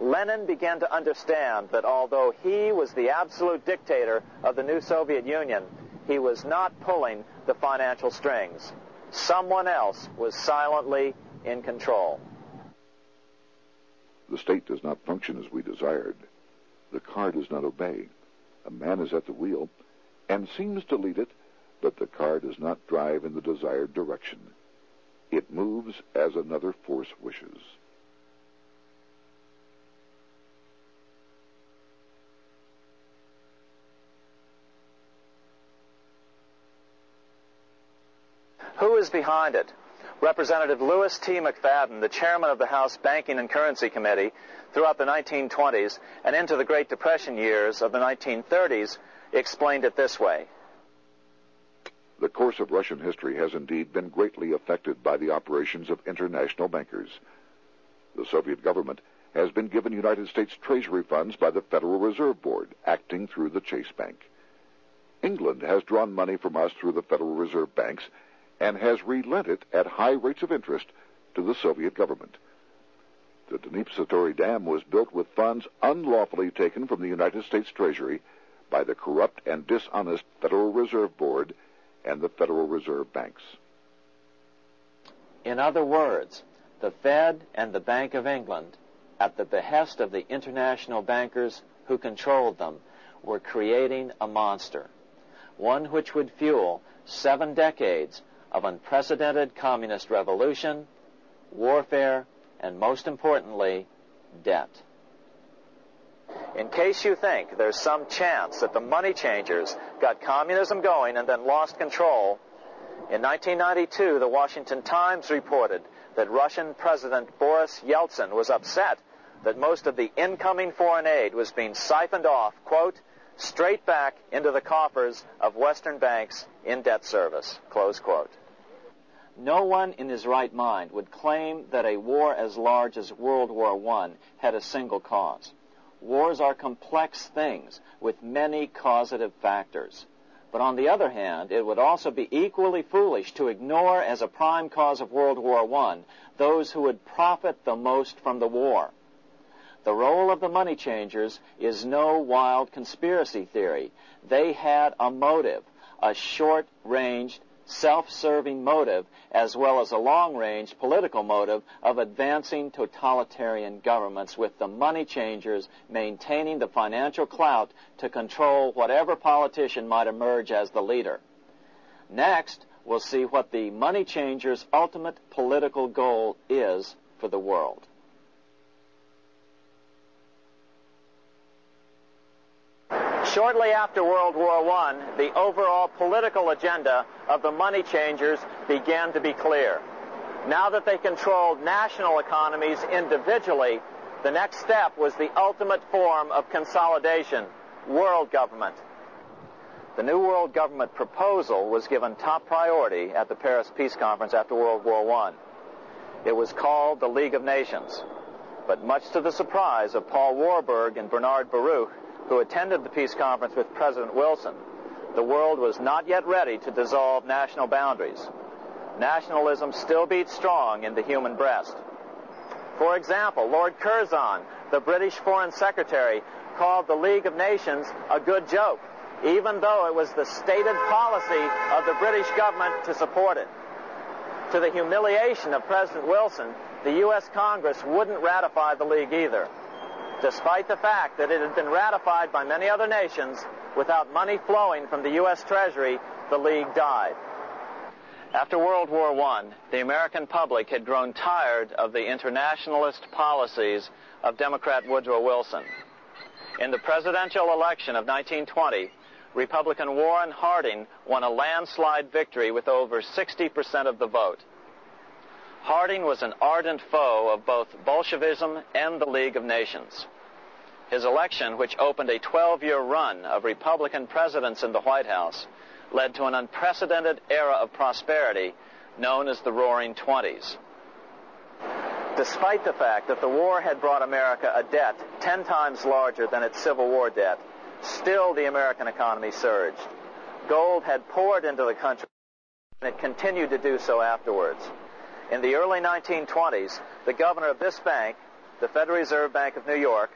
Lenin began to understand that although he was the absolute dictator of the new Soviet Union, he was not pulling the financial strings. Someone else was silently in control. The state does not function as we desired. The car does not obey. A man is at the wheel and seems to lead it, but the car does not drive in the desired direction. It moves as another force wishes. Who is behind it? Representative Louis T. McFadden, the chairman of the House Banking and Currency Committee throughout the 1920s and into the Great Depression years of the 1930s, explained it this way. The course of Russian history has indeed been greatly affected by the operations of international bankers. The Soviet government has been given United States Treasury funds by the Federal Reserve Board, acting through the Chase Bank. England has drawn money from us through the Federal Reserve banks and has relent it at high rates of interest to the Soviet government. The Dniepr Dam was built with funds unlawfully taken from the United States Treasury by the corrupt and dishonest Federal Reserve Board and the Federal Reserve banks. In other words, the Fed and the Bank of England, at the behest of the international bankers who controlled them, were creating a monster, one which would fuel 7 decades of unprecedented communist revolution, warfare, and most importantly, debt. In case you think there's some chance that the money changers got communism going and then lost control, in 1992, the Washington Times reported that Russian President Boris Yeltsin was upset that most of the incoming foreign aid was being siphoned off, quote, straight back into the coffers of Western banks in debt service, close quote. No one in his right mind would claim that a war as large as World War I had a single cause. Wars are complex things with many causative factors. But on the other hand, it would also be equally foolish to ignore as a prime cause of World War I those who would profit the most from the war. The role of the money changers is no wild conspiracy theory. They had a motive, a short-ranged, self-serving motive, as well as a long-range political motive of advancing totalitarian governments, with the money changers maintaining the financial clout to control whatever politician might emerge as the leader. Next, we'll see what the money changers' ultimate political goal is for the world. Shortly after World War I, the overall political agenda of the money changers began to be clear. Now that they controlled national economies individually, the next step was the ultimate form of consolidation, world government. The new world government proposal was given top priority at the Paris Peace Conference after World War I. It was called the League of Nations. But much to the surprise of Paul Warburg and Bernard Baruch, who attended the peace conference with President Wilson, the world was not yet ready to dissolve national boundaries. Nationalism still beats strong in the human breast. For example, Lord Curzon, the British Foreign Secretary, called the League of Nations a good joke, even though it was the stated policy of the British government to support it. To the humiliation of President Wilson, the U.S. Congress wouldn't ratify the League either. Despite the fact that it had been ratified by many other nations, without money flowing from the U.S. Treasury, the League died. After World War I, the American public had grown tired of the internationalist policies of Democrat Woodrow Wilson. In the presidential election of 1920, Republican Warren Harding won a landslide victory with over 60% of the vote. Harding was an ardent foe of both Bolshevism and the League of Nations. His election, which opened a 12-year run of Republican presidents in the White House, led to an unprecedented era of prosperity known as the Roaring Twenties. Despite the fact that the war had brought America a debt 10 times larger than its Civil War debt, still the American economy surged. Gold had poured into the country, and it continued to do so afterwards. In the early 1920s, the governor of this bank, the Federal Reserve Bank of New York,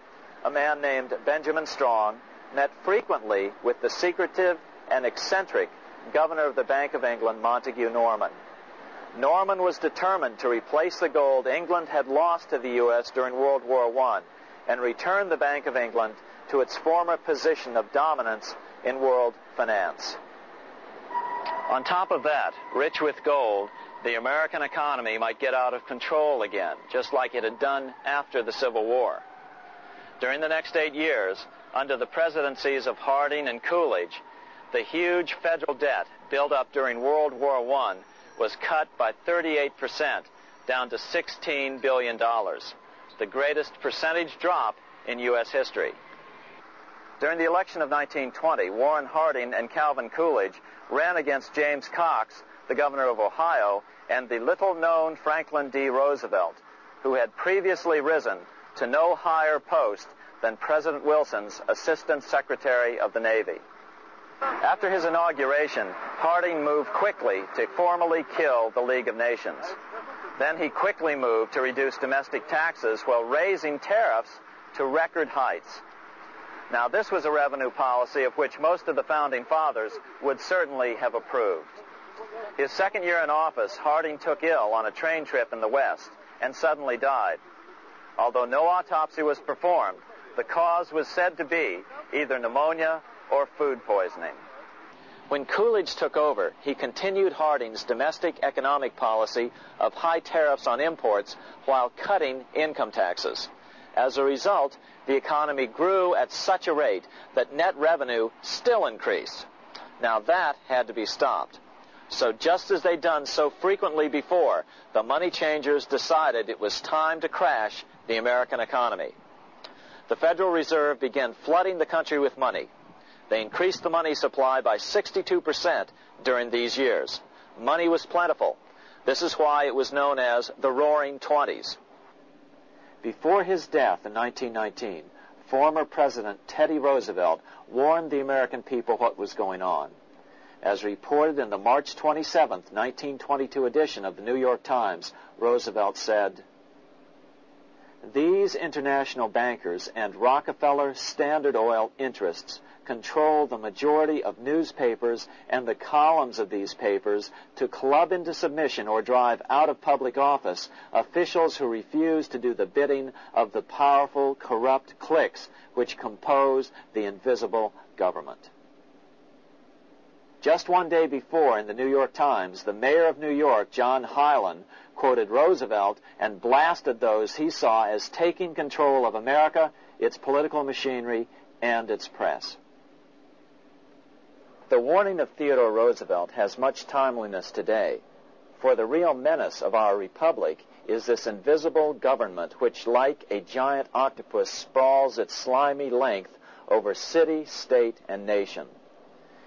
a man named Benjamin Strong, met frequently with the secretive and eccentric governor of the Bank of England, Montague Norman. Norman was determined to replace the gold England had lost to the U.S. during World War I and return the Bank of England to its former position of dominance in world finance. On top of that, rich with gold, the American economy might get out of control again, just like it had done after the Civil War. During the next 8 years, under the presidencies of Harding and Coolidge, the huge federal debt built up during World War I was cut by 38%, down to $16 billion, the greatest percentage drop in U.S. history. During the election of 1920, Warren Harding and Calvin Coolidge ran against James Cox, the governor of Ohio, and the little-known Franklin D. Roosevelt, who had previously risen to no higher post than President Wilson's Assistant Secretary of the Navy. After his inauguration, Harding moved quickly to formally kill the League of Nations. Then he quickly moved to reduce domestic taxes while raising tariffs to record heights. Now, this was a revenue policy of which most of the Founding Fathers would certainly have approved. His second year in office, Harding took ill on a train trip in the West and suddenly died. Although no autopsy was performed, the cause was said to be either pneumonia or food poisoning. When Coolidge took over, he continued Harding's domestic economic policy of high tariffs on imports while cutting income taxes. As a result, the economy grew at such a rate that net revenue still increased. Now that had to be stopped. So just as they'd done so frequently before, the money changers decided it was time to crash the American economy. The Federal Reserve began flooding the country with money. They increased the money supply by 62% during these years. Money was plentiful. This is why it was known as the Roaring Twenties. Before his death in 1919, former President Teddy Roosevelt warned the American people what was going on. As reported in the March 27, 1922 edition of the New York Times, Roosevelt said, "These international bankers and Rockefeller Standard Oil interests control the majority of newspapers and the columns of these papers to club into submission or drive out of public office officials who refuse to do the bidding of the powerful, corrupt cliques which compose the invisible government." Just one day before, in the New York Times, the mayor of New York, John Hylan, quoted Roosevelt and blasted those he saw as taking control of America, its political machinery, and its press. The warning of Theodore Roosevelt has much timeliness today, for the real menace of our republic is this invisible government which, like a giant octopus, sprawls its slimy length over city, state, and nation.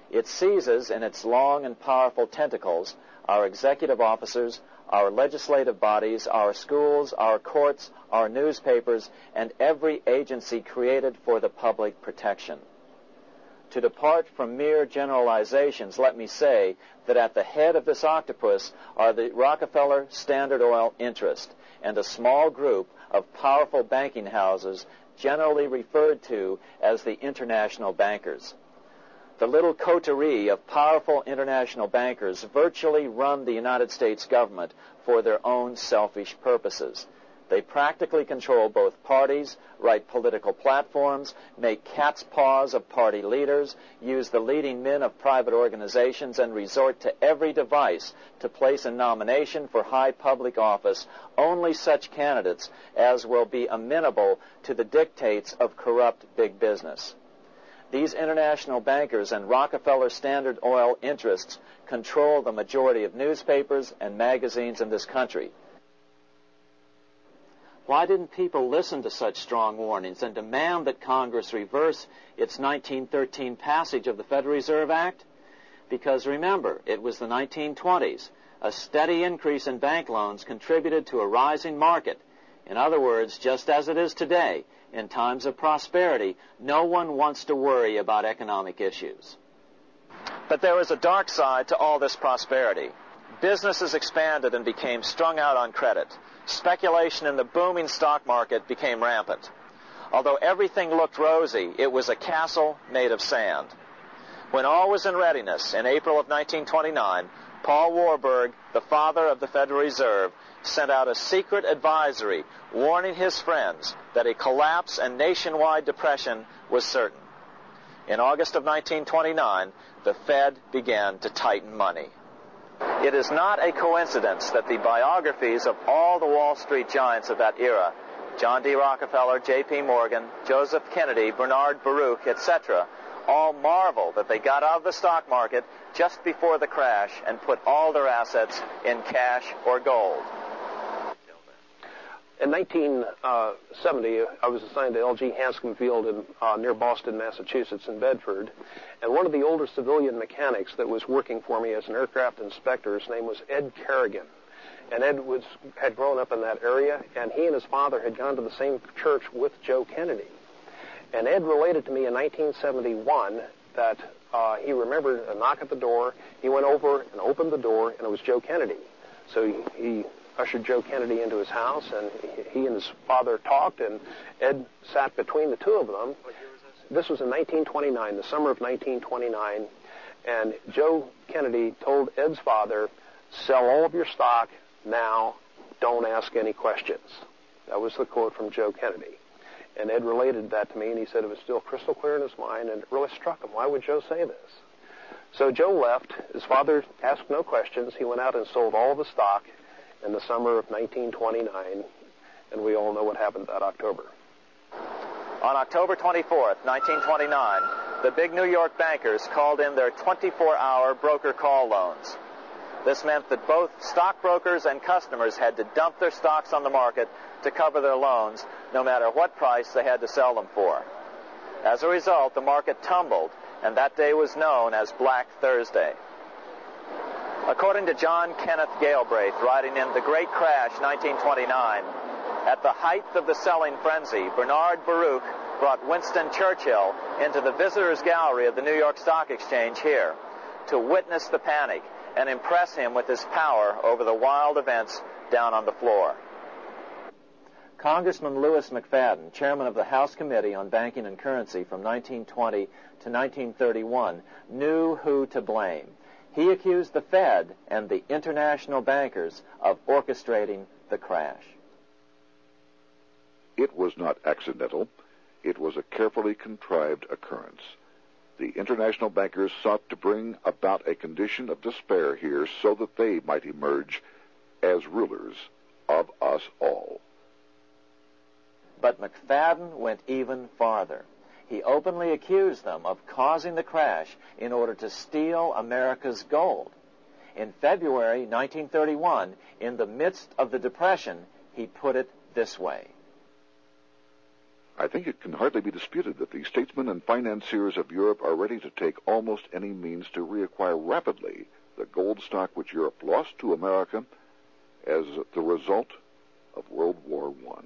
It seizes in its long and powerful tentacles our executive officers, our legislative bodies, our schools, our courts, our newspapers, and every agency created for the public protection. To depart from mere generalizations, let me say that at the head of this octopus are the Rockefeller Standard Oil interest and a small group of powerful banking houses generally referred to as the international bankers. The little coterie of powerful international bankers virtually run the United States government for their own selfish purposes. They practically control both parties, write political platforms, make cat's paws of party leaders, use the leading men of private organizations, and resort to every device to place a nomination for high public office only such candidates as will be amenable to the dictates of corrupt big business. These international bankers and Rockefeller Standard Oil interests control the majority of newspapers and magazines in this country. Why didn't people listen to such strong warnings and demand that Congress reverse its 1913 passage of the Federal Reserve Act? Because remember, it was the 1920s. A steady increase in bank loans contributed to a rising market. In other words, just as it is today, in times of prosperity, no one wants to worry about economic issues. But there was a dark side to all this prosperity. Businesses expanded and became strung out on credit. Speculation in the booming stock market became rampant. Although everything looked rosy, it was a castle made of sand. When all was in readiness, in April of 1929, Paul Warburg, the father of the Federal Reserve, sent out a secret advisory warning his friends that a collapse and nationwide depression was certain. In August of 1929, the Fed began to tighten money. It is not a coincidence that the biographies of all the Wall Street giants of that era, John D. Rockefeller, J.P. Morgan, Joseph Kennedy, Bernard Baruch, etc., all marvel that they got out of the stock market just before the crash and put all their assets in cash or gold. In 1970, I was assigned to L.G. Hanscom Field near Boston, Massachusetts, in Bedford, and one of the older civilian mechanics that was working for me as an aircraft inspector, his name was Ed Kerrigan. And Ed had grown up in that area, and he and his father had gone to the same church with Joe Kennedy. And Ed related to me in 1971 that he remembered a knock at the door. He went over and opened the door, and it was Joe Kennedy. So he ushered Joe Kennedy into his house, and he and his father talked, and Ed sat between the two of them. This was in 1929, the summer of 1929, and Joe Kennedy told Ed's father, "Sell all of your stock now, don't ask any questions." That was the quote from Joe Kennedy. And Ed related that to me, and he said it was still crystal clear in his mind, and it really struck him. Why would Joe say this? So Joe left. His father asked no questions. He went out and sold all of the stock in the summer of 1929, and we all know what happened that October. On October 24th, 1929, the big New York bankers called in their 24-hour broker call loans. This meant that both stockbrokers and customers had to dump their stocks on the market to cover their loans, no matter what price they had to sell them for. As a result, the market tumbled, and that day was known as Black Thursday. According to John Kenneth Galbraith, writing in The Great Crash, 1929, at the height of the selling frenzy, Bernard Baruch brought Winston Churchill into the visitors' gallery of the New York Stock Exchange here to witness the panic and impress him with his power over the wild events down on the floor. Congressman Louis McFadden, chairman of the House Committee on Banking and Currency from 1920 to 1931, knew who to blame. He accused the Fed and the international bankers of orchestrating the crash. It was not accidental. It was a carefully contrived occurrence. The international bankers sought to bring about a condition of despair here so that they might emerge as rulers of us all. But McFadden went even farther. He openly accused them of causing the crash in order to steal America's gold. In February 1931, in the midst of the Depression, he put it this way. I think it can hardly be disputed that the statesmen and financiers of Europe are ready to take almost any means to reacquire rapidly the gold stock which Europe lost to America as the result of World War I.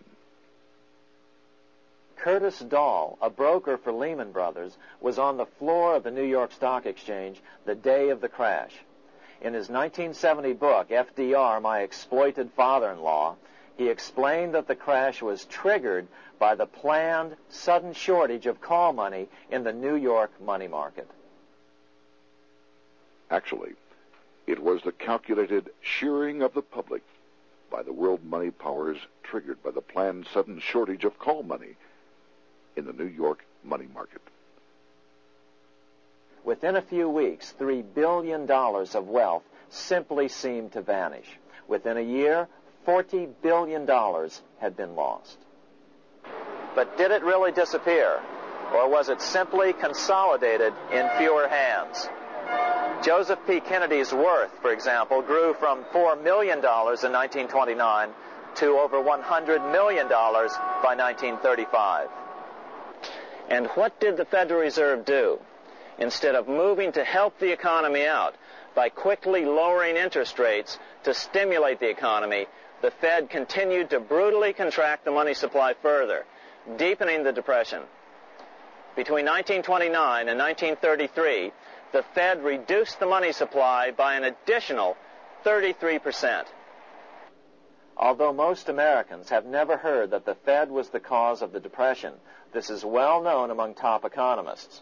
Curtis Dahl, a broker for Lehman Brothers, was on the floor of the New York Stock Exchange the day of the crash. In his 1970 book, FDR, My Exploited Father-in-Law, he explained that the crash was triggered by the planned sudden shortage of call money in the New York money market. Actually, it was the calculated shearing of the public by the world money powers triggered by the planned sudden shortage of call money in the New York money market. Within a few weeks, $3 billion of wealth simply seemed to vanish. Within a year, $40 billion had been lost. But did it really disappear, or was it simply consolidated in fewer hands? Joseph P. Kennedy's worth, for example, grew from $4 million in 1929 to over $100 million by 1935. And what did the Federal Reserve do? Instead of moving to help the economy out by quickly lowering interest rates to stimulate the economy, the Fed continued to brutally contract the money supply further, deepening the Depression. Between 1929 and 1933, the Fed reduced the money supply by an additional 33%. Although most Americans have never heard that the Fed was the cause of the Depression, this is well known among top economists.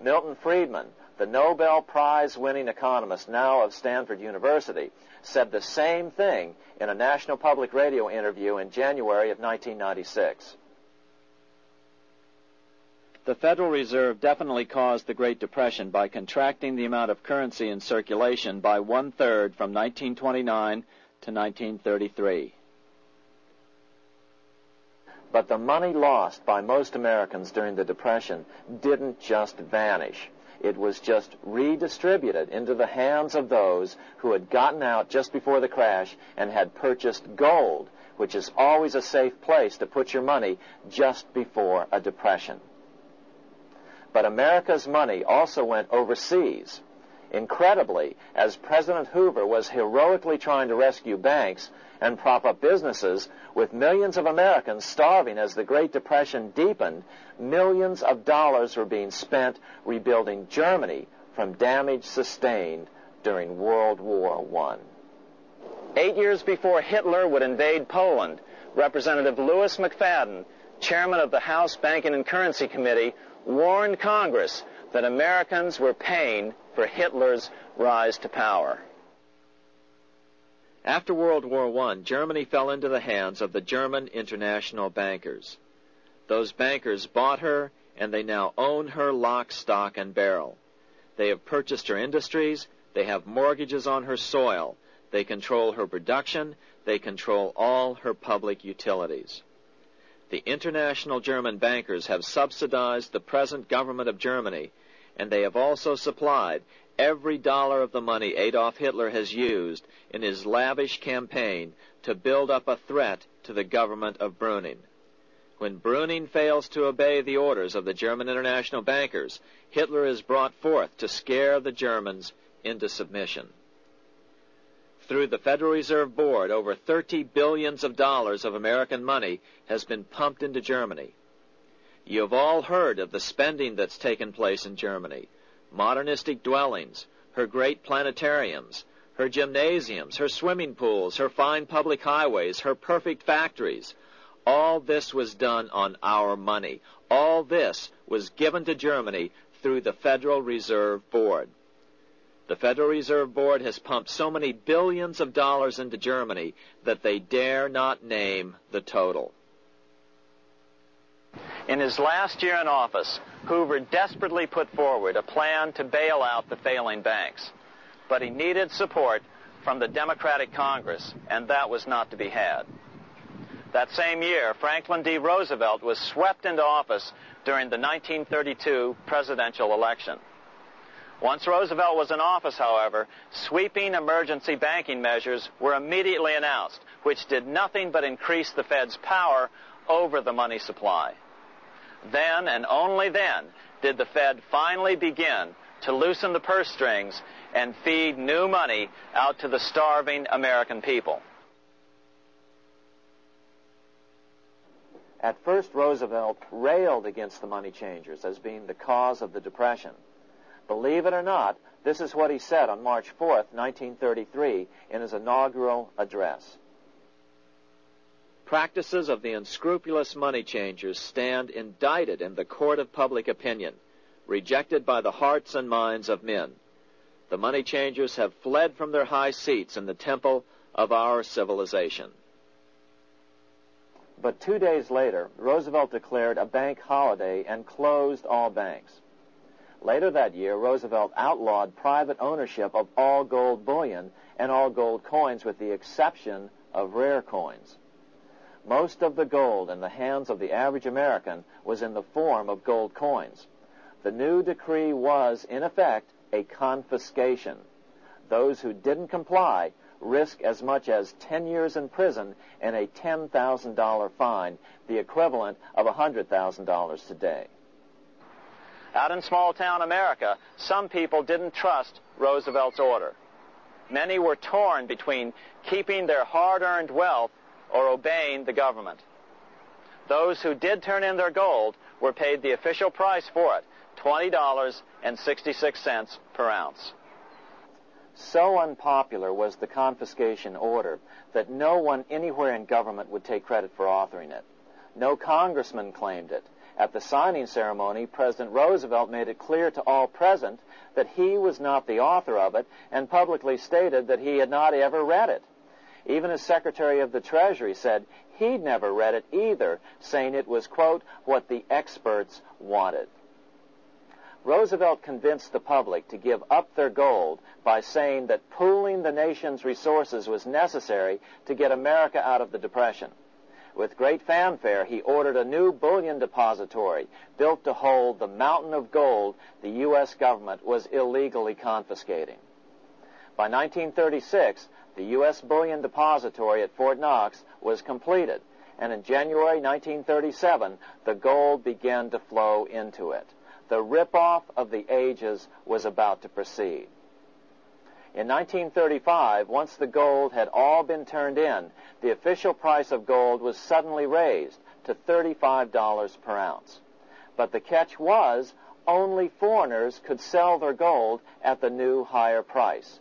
Milton Friedman, the Nobel Prize-winning economist now of Stanford University, said the same thing in a National Public Radio interview in January of 1996. The Federal Reserve definitely caused the Great Depression by contracting the amount of currency in circulation by 1/3 from 1929 to 1933. But the money lost by most Americans during the Depression didn't just vanish. It was just redistributed into the hands of those who had gotten out just before the crash and had purchased gold, which is always a safe place to put your money just before a depression. But America's money also went overseas. Incredibly, as President Hoover was heroically trying to rescue banks and prop up businesses, with millions of Americans starving as the Great Depression deepened, millions of dollars were being spent rebuilding Germany from damage sustained during World War I. 8 years before Hitler would invade Poland, Representative Louis McFadden, chairman of the House Banking and Currency Committee, warned Congress that Americans were paying for Hitler's rise to power. After World War I, Germany fell into the hands of the German international bankers. Those bankers bought her, and they now own her lock, stock, and barrel. They have purchased her industries. They have mortgages on her soil. They control her production. They control all her public utilities. The international German bankers have subsidized the present government of Germany, and they have also supplied every dollar of the money Adolf Hitler has used in his lavish campaign to build up a threat to the government of Brüning. When Brüning fails to obey the orders of the German international bankers, Hitler is brought forth to scare the Germans into submission. Through the Federal Reserve Board, over $30 billion of American money has been pumped into Germany. You have all heard of the spending that's taken place in Germany. Modernistic dwellings, her great planetariums, her gymnasiums, her swimming pools, her fine public highways, her perfect factories. All this was done on our money. All this was given to Germany through the Federal Reserve Board. The Federal Reserve Board has pumped so many billions of dollars into Germany that they dare not name the total. In his last year in office, Hoover desperately put forward a plan to bail out the failing banks. But he needed support from the Democratic Congress, and that was not to be had. That same year, Franklin D. Roosevelt was swept into office during the 1932 presidential election. Once Roosevelt was in office, however, sweeping emergency banking measures were immediately announced, which did nothing but increase the Fed's power over the money supply. Then, and only then, did the Fed finally begin to loosen the purse strings and feed new money out to the starving American people. At first, Roosevelt railed against the money changers as being the cause of the Depression. Believe it or not, this is what he said on March 4th, 1933, in his inaugural address. Practices of the unscrupulous money changers stand indicted in the court of public opinion, rejected by the hearts and minds of men. The money changers have fled from their high seats in the temple of our civilization. But 2 days later, Roosevelt declared a bank holiday and closed all banks. Later that year, Roosevelt outlawed private ownership of all gold bullion and all gold coins with the exception of rare coins. Most of the gold in the hands of the average American was in the form of gold coins. The new decree was, in effect, a confiscation. Those who didn't comply risk as much as 10 years in prison and a $10,000 fine, the equivalent of $100,000 today. Out in small-town America, some people didn't trust Roosevelt's order. Many were torn between keeping their hard-earned wealth or obeying the government. Those who did turn in their gold were paid the official price for it, $20.66 per ounce. So unpopular was the confiscation order that no one anywhere in government would take credit for authoring it. No congressman claimed it. At the signing ceremony, President Roosevelt made it clear to all present that he was not the author of it and publicly stated that he had not ever read it. Even his Secretary of the Treasury said he'd never read it either, saying it was, quote, what the experts wanted. Roosevelt convinced the public to give up their gold by saying that pooling the nation's resources was necessary to get America out of the Depression. With great fanfare, he ordered a new bullion depository built to hold the mountain of gold the U.S. government was illegally confiscating. By 1936, the U.S. Bullion Depository at Fort Knox was completed, and in January 1937, the gold began to flow into it. The rip-off of the ages was about to proceed. In 1935, once the gold had all been turned in, the official price of gold was suddenly raised to $35 per ounce. But the catch was, only foreigners could sell their gold at the new higher price.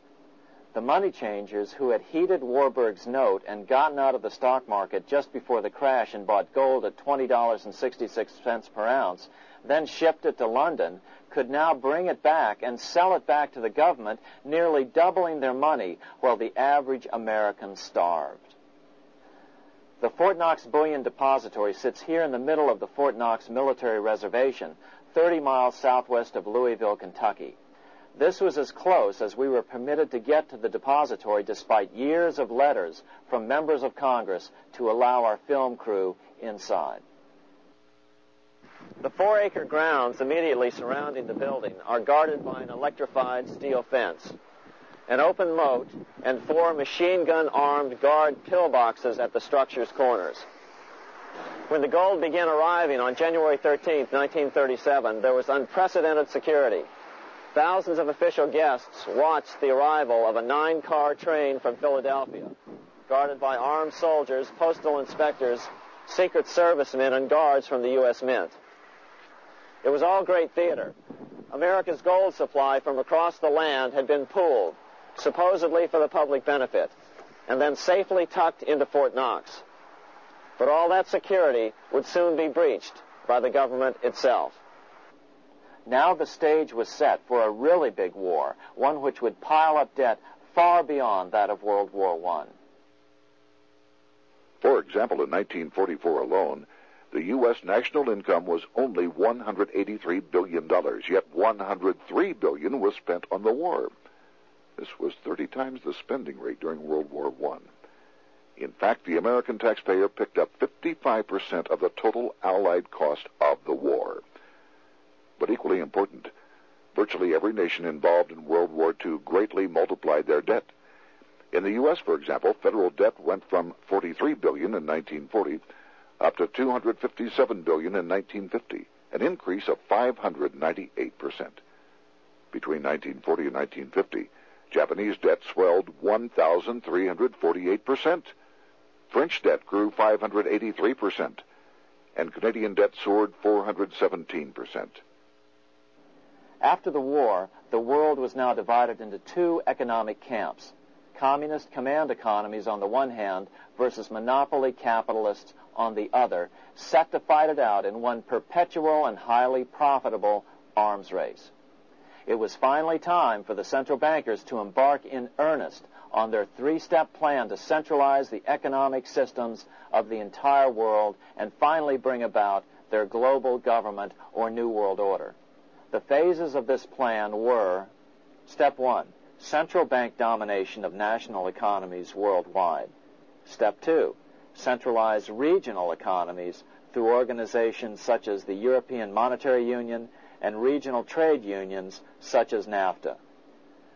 The money changers who had heeded Warburg's note and gotten out of the stock market just before the crash and bought gold at $20.66 per ounce, then shipped it to London, could now bring it back and sell it back to the government, nearly doubling their money, while the average American starved. The Fort Knox Bullion Depository sits here in the middle of the Fort Knox Military Reservation, 30 miles southwest of Louisville, Kentucky. This was as close as we were permitted to get to the depository despite years of letters from members of Congress to allow our film crew inside. The 4-acre grounds immediately surrounding the building are guarded by an electrified steel fence, an open moat, and 4 machine-gun-armed guard pillboxes at the structure's corners. When the gold began arriving on January 13, 1937, there was unprecedented security. Thousands of official guests watched the arrival of a 9-car train from Philadelphia, guarded by armed soldiers, postal inspectors, Secret Servicemen, and guards from the U.S. Mint. It was all great theater. America's gold supply from across the land had been pooled, supposedly for the public benefit, and then safely tucked into Fort Knox. But all that security would soon be breached by the government itself. Now the stage was set for a really big war, one which would pile up debt far beyond that of World War I. For example, in 1944 alone, the U.S. national income was only $183 billion, yet $103 billion was spent on the war. This was 30 times the spending rate during World War I. In fact, the American taxpayer picked up 55% of the total Allied cost of the war. But equally important, virtually every nation involved in World War II greatly multiplied their debt. In the U.S., for example, federal debt went from $43 billion in 1940 up to $257 billion in 1950, an increase of 598%. Between 1940 and 1950, Japanese debt swelled 1,348%. French debt grew 583%, and Canadian debt soared 417%. After the war, the world was now divided into 2 economic camps: communist command economies on the one hand versus monopoly capitalists on the other, set to fight it out in one perpetual and highly profitable arms race. It was finally time for the central bankers to embark in earnest on their 3-step plan to centralize the economic systems of the entire world and finally bring about their global government or New World Order. The phases of this plan were: Step 1, central bank domination of national economies worldwide. Step 2, centralize regional economies through organizations such as the European Monetary Union and regional trade unions such as NAFTA.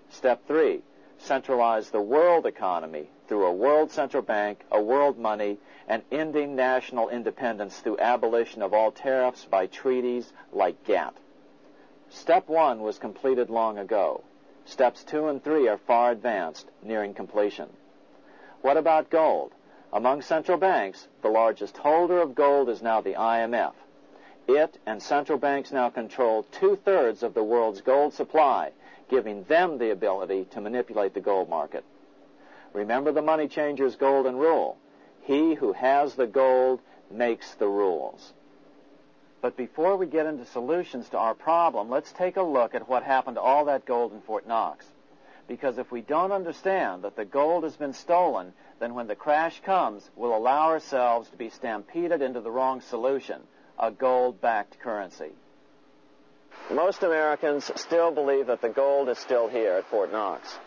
Step 3, centralize the world economy through a world central bank, a world money, and ending national independence through abolition of all tariffs by treaties like GATT. Step 1 was completed long ago. Steps 2 and 3 are far advanced, nearing completion. What about gold? Among central banks, the largest holder of gold is now the IMF. It and central banks now control 2/3 of the world's gold supply, giving them the ability to manipulate the gold market. Remember the money changer's golden rule: he who has the gold makes the rules. But before we get into solutions to our problem, let's take a look at what happened to all that gold in Fort Knox. Because if we don't understand that the gold has been stolen, then when the crash comes, we'll allow ourselves to be stampeded into the wrong solution: a gold-backed currency. Most Americans still believe that the gold is still here at Fort Knox.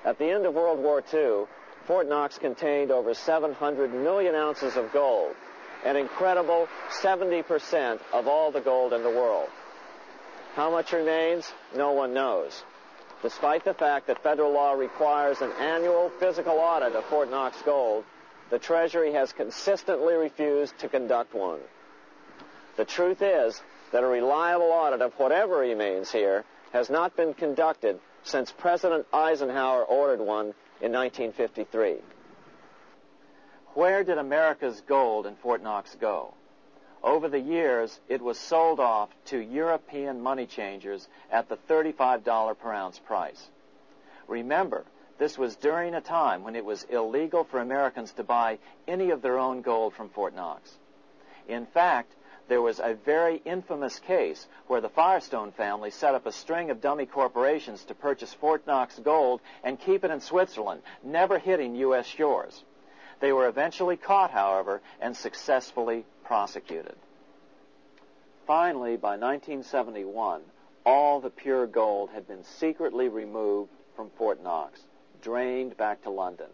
At the end of World War II, Fort Knox contained over 700 million ounces of gold, an incredible 70% of all the gold in the world. How much remains? No one knows. Despite the fact that federal law requires an annual physical audit of Fort Knox gold, the Treasury has consistently refused to conduct one. The truth is that a reliable audit of whatever remains here has not been conducted since President Eisenhower ordered one in 1953. Where did America's gold in Fort Knox go? Over the years, it was sold off to European money changers at the $35 per ounce price. Remember, this was during a time when it was illegal for Americans to buy any of their own gold from Fort Knox. In fact, there was a very infamous case where the Firestone family set up a string of dummy corporations to purchase Fort Knox gold and keep it in Switzerland, never hitting U.S. shores. They were eventually caught, however, and successfully prosecuted. Finally, by 1971, all the pure gold had been secretly removed from Fort Knox, drained back to London.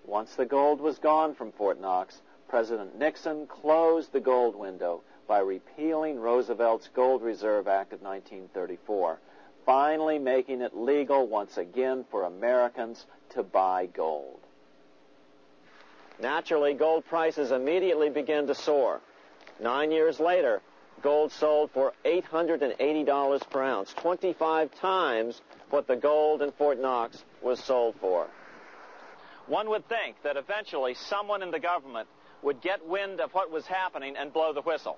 Once the gold was gone from Fort Knox, President Nixon closed the gold window by repealing Roosevelt's Gold Reserve Act of 1934, finally making it legal once again for Americans to buy gold. Naturally, gold prices immediately began to soar. 9 years later, gold sold for $880 per ounce, 25 times what the gold in Fort Knox was sold for. One would think that eventually someone in the government would get wind of what was happening and blow the whistle.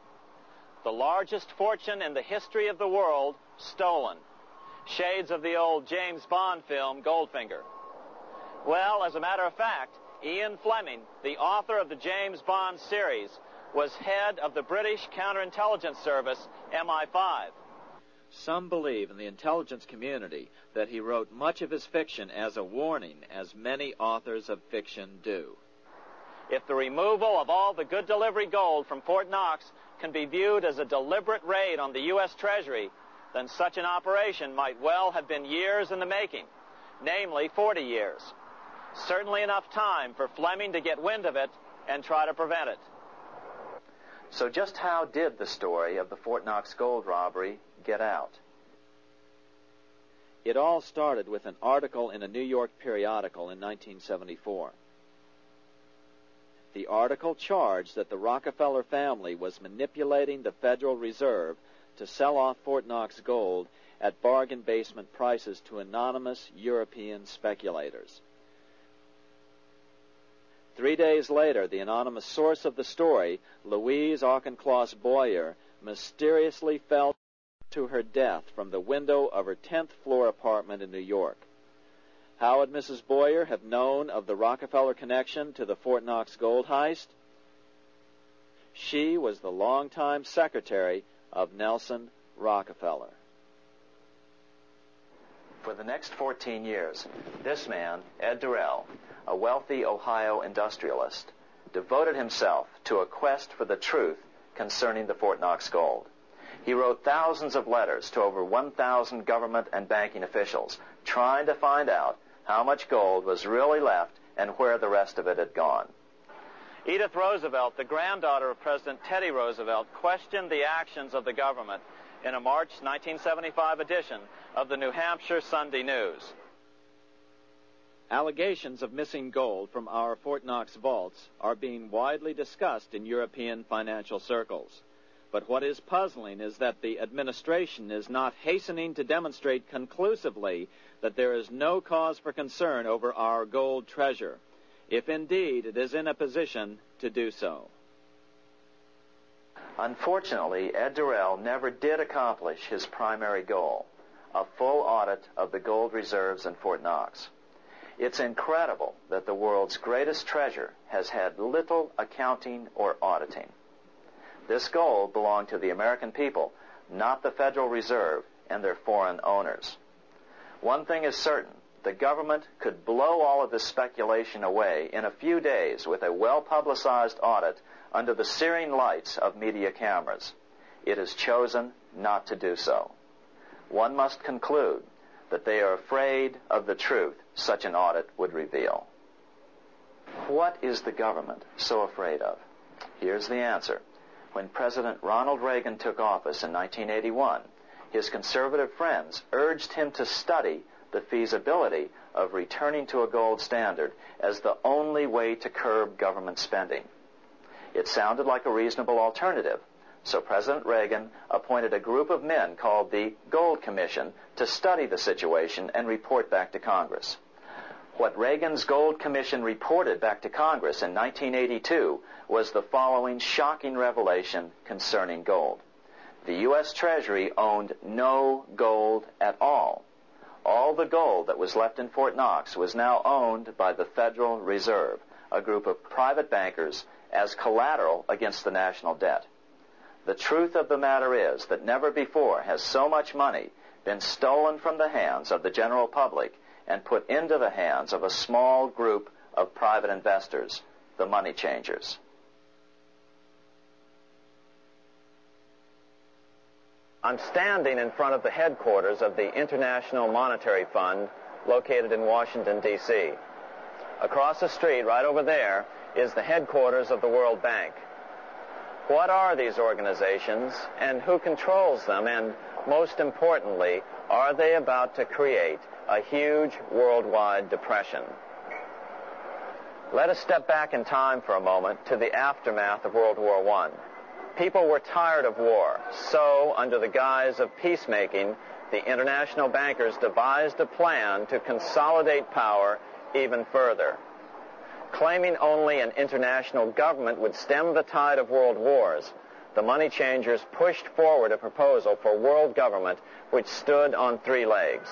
The largest fortune in the history of the world stolen. Shades of the old James Bond film, Goldfinger. Well, as a matter of fact, Ian Fleming, the author of the James Bond series, was head of the British counterintelligence service, MI5. Some believe in the intelligence community that he wrote much of his fiction as a warning, as many authors of fiction do. If the removal of all the good delivery gold from Fort Knox can be viewed as a deliberate raid on the U.S. Treasury, then such an operation might well have been years in the making, namely 40 years. Certainly enough time for Fleming to get wind of it and try to prevent it. So just how did the story of the Fort Knox gold robbery get out? It all started with an article in a New York periodical in 1974. The article charged that the Rockefeller family was manipulating the Federal Reserve to sell off Fort Knox gold at bargain basement prices to anonymous European speculators. 3 days later, the anonymous source of the story, Louise Auchincloss Boyer, mysteriously fell to her death from the window of her 10th floor apartment in New York. How would Mrs. Boyer have known of the Rockefeller connection to the Fort Knox gold heist? She was the longtime secretary of Nelson Rockefeller. For the next 14 years, this man, Ed Durrell, a wealthy Ohio industrialist, devoted himself to a quest for the truth concerning the Fort Knox gold. He wrote thousands of letters to over 1,000 government and banking officials, trying to find out how much gold was really left and where the rest of it had gone. Edith Roosevelt, the granddaughter of President Teddy Roosevelt, questioned the actions of the government in a March 1975 edition of the New Hampshire Sunday News. Allegations of missing gold from our Fort Knox vaults are being widely discussed in European financial circles. But what is puzzling is that the administration is not hastening to demonstrate conclusively that there is no cause for concern over our gold treasure, if indeed it is in a position to do so. Unfortunately, Ed Durrell never did accomplish his primary goal, a full audit of the gold reserves in Fort Knox. It's incredible that the world's greatest treasure has had little accounting or auditing. This gold belonged to the American people, not the Federal Reserve and their foreign owners. One thing is certain, the government could blow all of this speculation away in a few days with a well-publicized audit under the searing lights of media cameras. It has chosen not to do so. One must conclude that they are afraid of the truth such an audit would reveal. What is the government so afraid of? Here's the answer. When President Ronald Reagan took office in 1981, his conservative friends urged him to study the feasibility of returning to a gold standard as the only way to curb government spending. It sounded like a reasonable alternative, so President Reagan appointed a group of men called the Gold Commission to study the situation and report back to Congress. What Reagan's Gold Commission reported back to Congress in 1982 was the following shocking revelation concerning gold. The U.S. Treasury owned no gold at all. All the gold that was left in Fort Knox was now owned by the Federal Reserve, a group of private bankers, as collateral against the national debt. The truth of the matter is that never before has so much money been stolen from the hands of the general public and put into the hands of a small group of private investors, the money changers. I'm standing in front of the headquarters of the International Monetary Fund located in Washington, D.C. Across the street, right over there, is the headquarters of the World Bank. What are these organizations, and who controls them, and most importantly, are they about to create a huge worldwide depression? Let us step back in time for a moment to the aftermath of World War I. People were tired of war, so under the guise of peacemaking, the international bankers devised a plan to consolidate power even further. Claiming only an international government would stem the tide of world wars, the money changers pushed forward a proposal for world government which stood on three legs.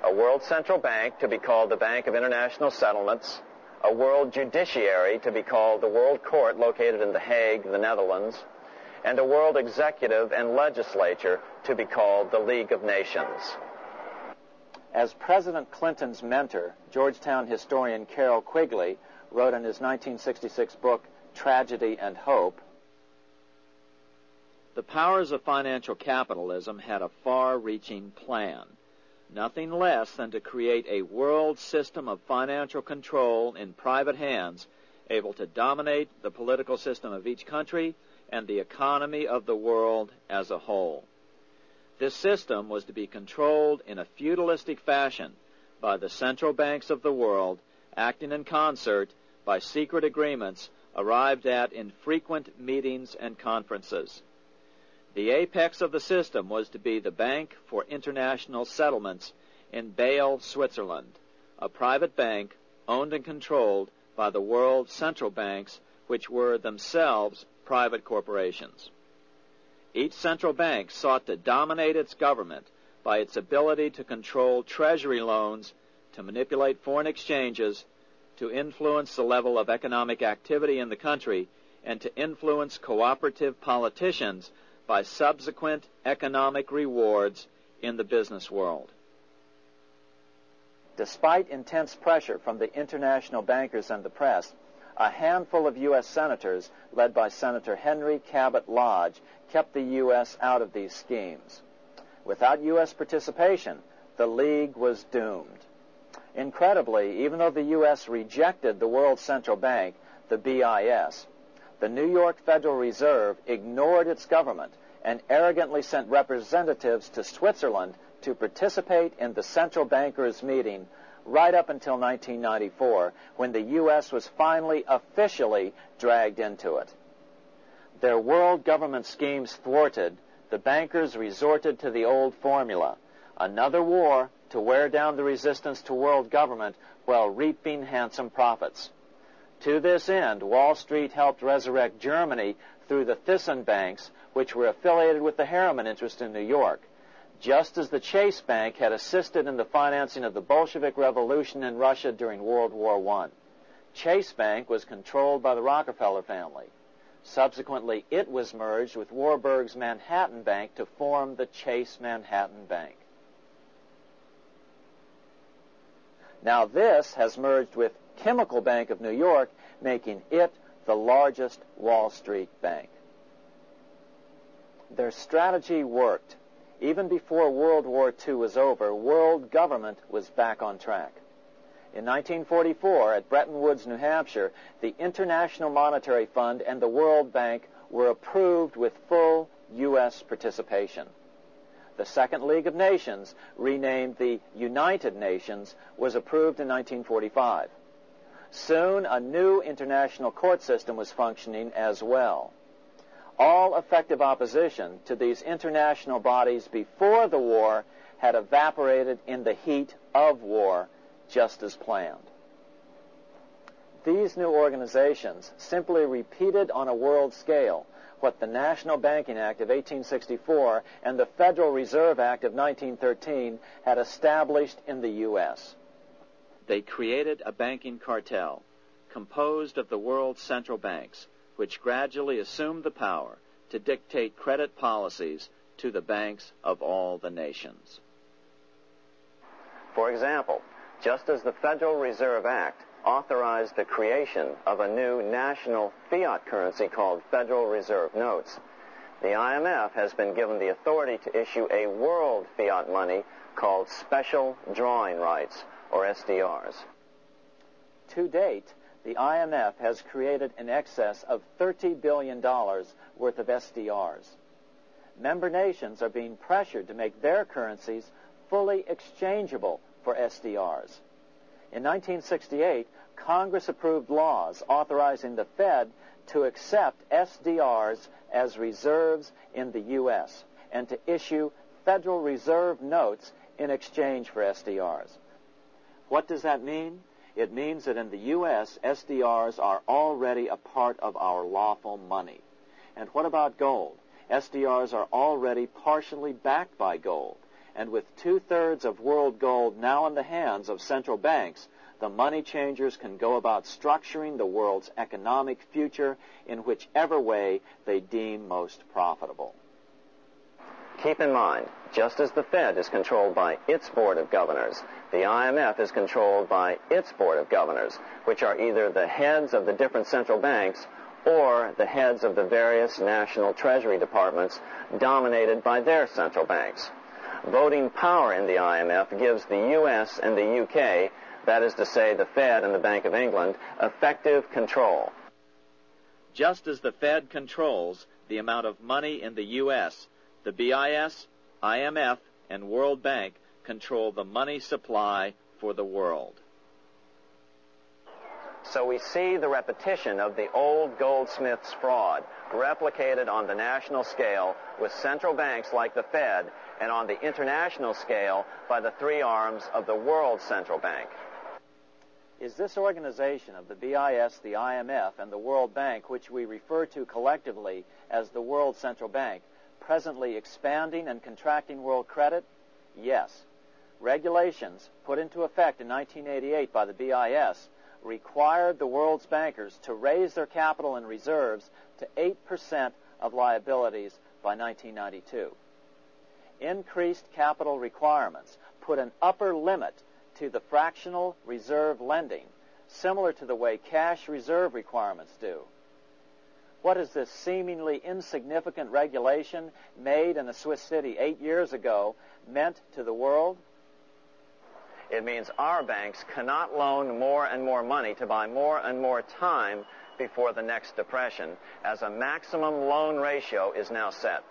A world central bank to be called the Bank of International Settlements, a world judiciary to be called the World Court located in The Hague, the Netherlands, and a world executive and legislature to be called the League of Nations. As President Clinton's mentor, Georgetown historian Carroll Quigley wrote in his 1966 book, Tragedy and Hope, the powers of financial capitalism had a far-reaching plan, nothing less than to create a world system of financial control in private hands, able to dominate the political system of each country and the economy of the world as a whole. This system was to be controlled in a feudalistic fashion by the central banks of the world, acting in concert by secret agreements arrived at in frequent meetings and conferences. The apex of the system was to be the Bank for International Settlements in Basel, Switzerland, a private bank owned and controlled by the world central banks, which were themselves private corporations. Each central bank sought to dominate its government by its ability to control treasury loans, to manipulate foreign exchanges, to influence the level of economic activity in the country, and to influence cooperative politicians by subsequent economic rewards in the business world. Despite intense pressure from the international bankers and the press, a handful of U.S. senators, led by Senator Henry Cabot Lodge, kept the U.S. out of these schemes. Without U.S. participation, the League was doomed. Incredibly, even though the U.S. rejected the World Central Bank, the BIS, the New York Federal Reserve ignored its government and arrogantly sent representatives to Switzerland to participate in the central bankers' meeting right up until 1994, when the U.S. was finally officially dragged into it. Their world government schemes thwarted, the bankers resorted to the old formula, another war to wear down the resistance to world government while reaping handsome profits. To this end, Wall Street helped resurrect Germany through the Thyssen banks, which were affiliated with the Harriman interest in New York, just as the Chase Bank had assisted in the financing of the Bolshevik Revolution in Russia during World War I. Chase Bank was controlled by the Rockefeller family. Subsequently, it was merged with Warburg's Manhattan Bank to form the Chase Manhattan Bank. Now this has merged with Chemical Bank of New York, making it the largest Wall Street bank. Their strategy worked. Even before World War II was over, world government was back on track. In 1944, at Bretton Woods, New Hampshire, the International Monetary Fund and the World Bank were approved with full U.S. participation. The Second League of Nations, renamed the United Nations, was approved in 1945. Soon, a new international court system was functioning as well. All effective opposition to these international bodies before the war had evaporated in the heat of war, just as planned. These new organizations simply repeated on a world scale what the National Banking Act of 1864 and the Federal Reserve Act of 1913 had established in the U.S. They created a banking cartel composed of the world's central banks, which gradually assumed the power to dictate credit policies to the banks of all the nations. For example, just as the Federal Reserve Act authorized the creation of a new national fiat currency called Federal Reserve Notes, the IMF has been given the authority to issue a world fiat money called Special Drawing Rights, or SDRs. To date, the IMF has created in excess of $30 billion worth of SDRs. Member nations are being pressured to make their currencies fully exchangeable for SDRs. In 1968, Congress approved laws authorizing the Fed to accept SDRs as reserves in the U.S. and to issue Federal Reserve notes in exchange for SDRs. What does that mean? It means that in the U.S., SDRs are already a part of our lawful money. And what about gold? SDRs are already partially backed by gold. And with 2/3 of world gold now in the hands of central banks, the money changers can go about structuring the world's economic future in whichever way they deem most profitable. Keep in mind, just as the Fed is controlled by its Board of Governors, the IMF is controlled by its Board of Governors, which are either the heads of the different central banks or the heads of the various national treasury departments dominated by their central banks. Voting power in the IMF gives the U.S. and the U.K., that is to say the Fed and the Bank of England, effective control. Just as the Fed controls the amount of money in the U.S., the BIS, IMF, and World Bank control the money supply for the world. So we see the repetition of the old goldsmith's fraud replicated on the national scale with central banks like the Fed and on the international scale by the three arms of the world central bank. Is this organization of the BIS, the IMF, and the World Bank, which we refer to collectively as the World Central Bank, presently expanding and contracting world credit? Yes. Regulations put into effect in 1988 by the BIS required the world's bankers to raise their capital and reserves to 8% of liabilities by 1992. Increased capital requirements put an upper limit to the fractional reserve lending, similar to the way cash reserve requirements do. What has this seemingly insignificant regulation made in a Swiss city 8 years ago meant to the world? It means our banks cannot loan more and more money to buy more and more time before the next depression, as a maximum loan ratio is now set.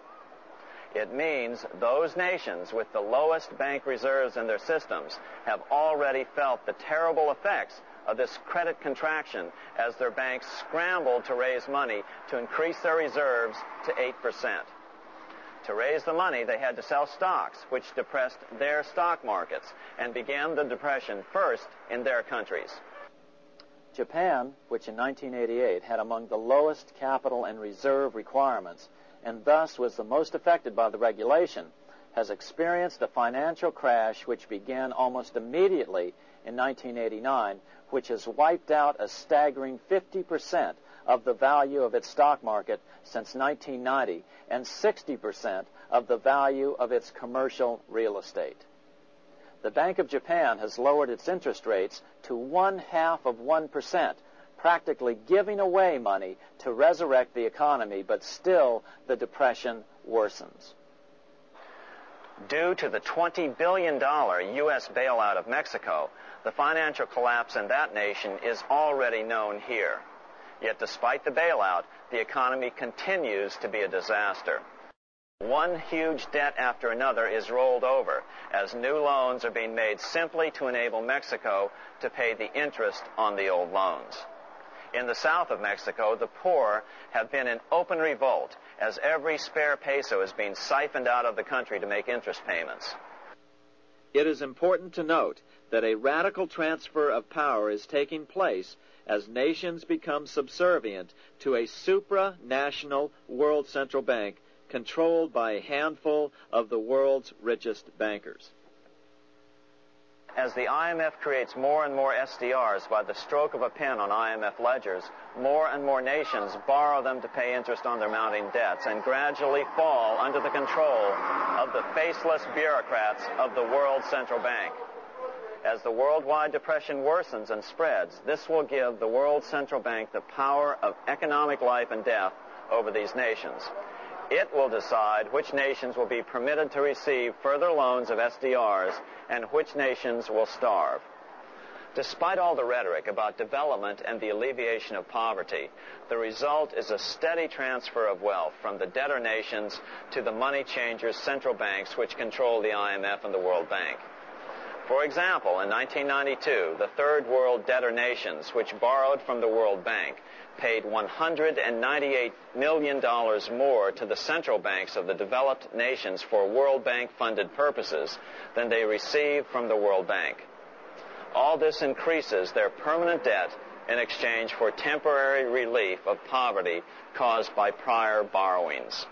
It means those nations with the lowest bank reserves in their systems have already felt the terrible effects of this credit contraction as their banks scrambled to raise money to increase their reserves to 8%. To raise the money, they had to sell stocks, which depressed their stock markets and began the depression first in their countries. Japan, which in 1988 had among the lowest capital and reserve requirements and thus was the most affected by the regulation, has experienced a financial crash which began almost immediately in 1989, which has wiped out a staggering 50% of the value of its stock market since 1990 and 60% of the value of its commercial real estate. The Bank of Japan has lowered its interest rates to 0.5%, practically giving away money to resurrect the economy, but still the depression worsens. Due to the $20 billion U.S. bailout of Mexico, the financial collapse in that nation is already known here. Yet despite the bailout, the economy continues to be a disaster. One huge debt after another is rolled over as new loans are being made simply to enable Mexico to pay the interest on the old loans. In the south of Mexico, the poor have been in open revolt as every spare peso is being siphoned out of the country to make interest payments. It is important to note that a radical transfer of power is taking place as nations become subservient to a supranational world central bank controlled by a handful of the world's richest bankers. As the IMF creates more and more SDRs by the stroke of a pen on IMF ledgers, more and more nations borrow them to pay interest on their mounting debts and gradually fall under the control of the faceless bureaucrats of the World Central Bank. As the worldwide depression worsens and spreads, this will give the World Central Bank the power of economic life and death over these nations. It will decide which nations will be permitted to receive further loans of SDRs and which nations will starve. Despite all the rhetoric about development and the alleviation of poverty, the result is a steady transfer of wealth from the debtor nations to the money changers' central banks which control the IMF and the World Bank. For example, in 1992, the Third World debtor nations, which borrowed from the World Bank, paid $198 million more to the central banks of the developed nations for World Bank-funded purposes than they received from the World Bank. All this increases their permanent debt in exchange for temporary relief of poverty caused by prior borrowings.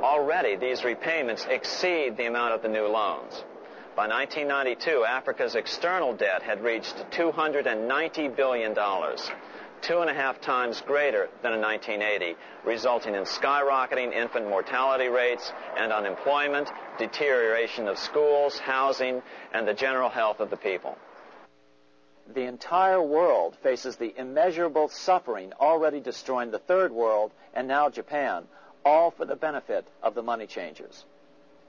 Already, these repayments exceed the amount of the new loans. By 1992, Africa's external debt had reached $290 billion, 2.5 times greater than in 1980, resulting in skyrocketing infant mortality rates and unemployment, deterioration of schools, housing, and the general health of the people. The entire world faces the immeasurable suffering already destroying the Third World and now Japan, all for the benefit of the money changers.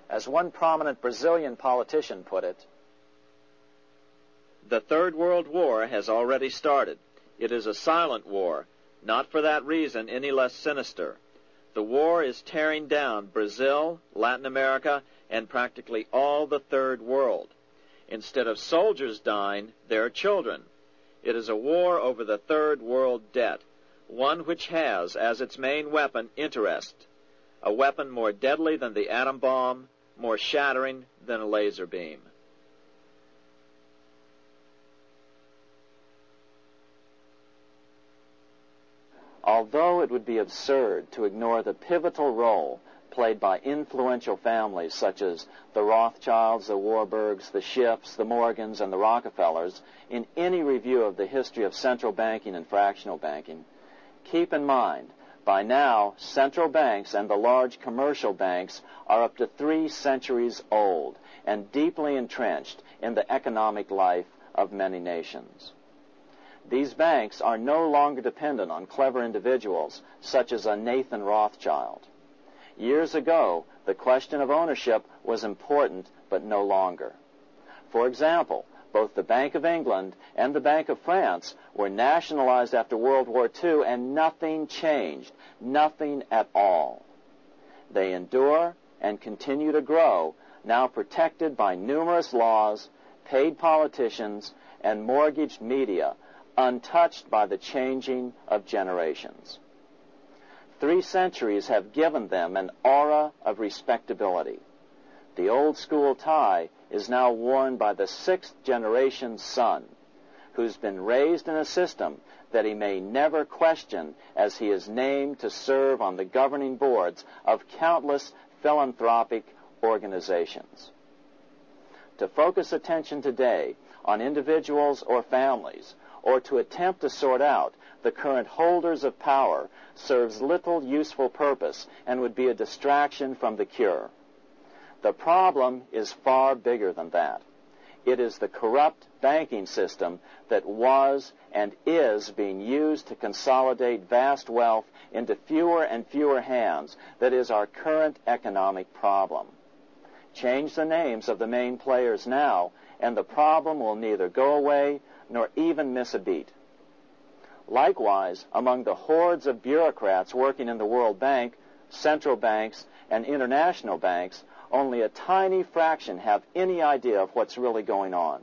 As one prominent Brazilian politician put it, "The Third World War has already started. It is a silent war, not for that reason any less sinister. The war is tearing down Brazil, Latin America, and practically all the Third World. Instead of soldiers dying, there are children. It is a war over the Third World debt, one which has as its main weapon interest, a weapon more deadly than the atom bomb, more shattering than a laser beam." Although it would be absurd to ignore the pivotal role played by influential families such as the Rothschilds, the Warburgs, the Schiffs, the Morgans, and the Rockefellers in any review of the history of central banking and fractional banking, keep in mind, by now, central banks and the large commercial banks are up to 3 centuries old and deeply entrenched in the economic life of many nations. These banks are no longer dependent on clever individuals such as a Nathan Rothschild. Years ago, the question of ownership was important, but no longer. For example, both the Bank of England and the Bank of France were nationalized after World War II, and nothing changed, nothing at all. They endure and continue to grow, now protected by numerous laws, paid politicians, and mortgaged media, untouched by the changing of generations. 3 centuries have given them an aura of respectability. The old school tie is now worn by the 6th generation son, who's been raised in a system that he may never question as he is named to serve on the governing boards of countless philanthropic organizations. To focus attention today on individuals or families, or to attempt to sort out the current holders of power, serves little useful purpose and would be a distraction from the cure. The problem is far bigger than that. It is the corrupt banking system that was and is being used to consolidate vast wealth into fewer and fewer hands that is our current economic problem. Change the names of the main players now, and the problem will neither go away nor even miss a beat. Likewise, among the hordes of bureaucrats working in the World Bank, central banks, and international banks, only a tiny fraction have any idea of what's really going on.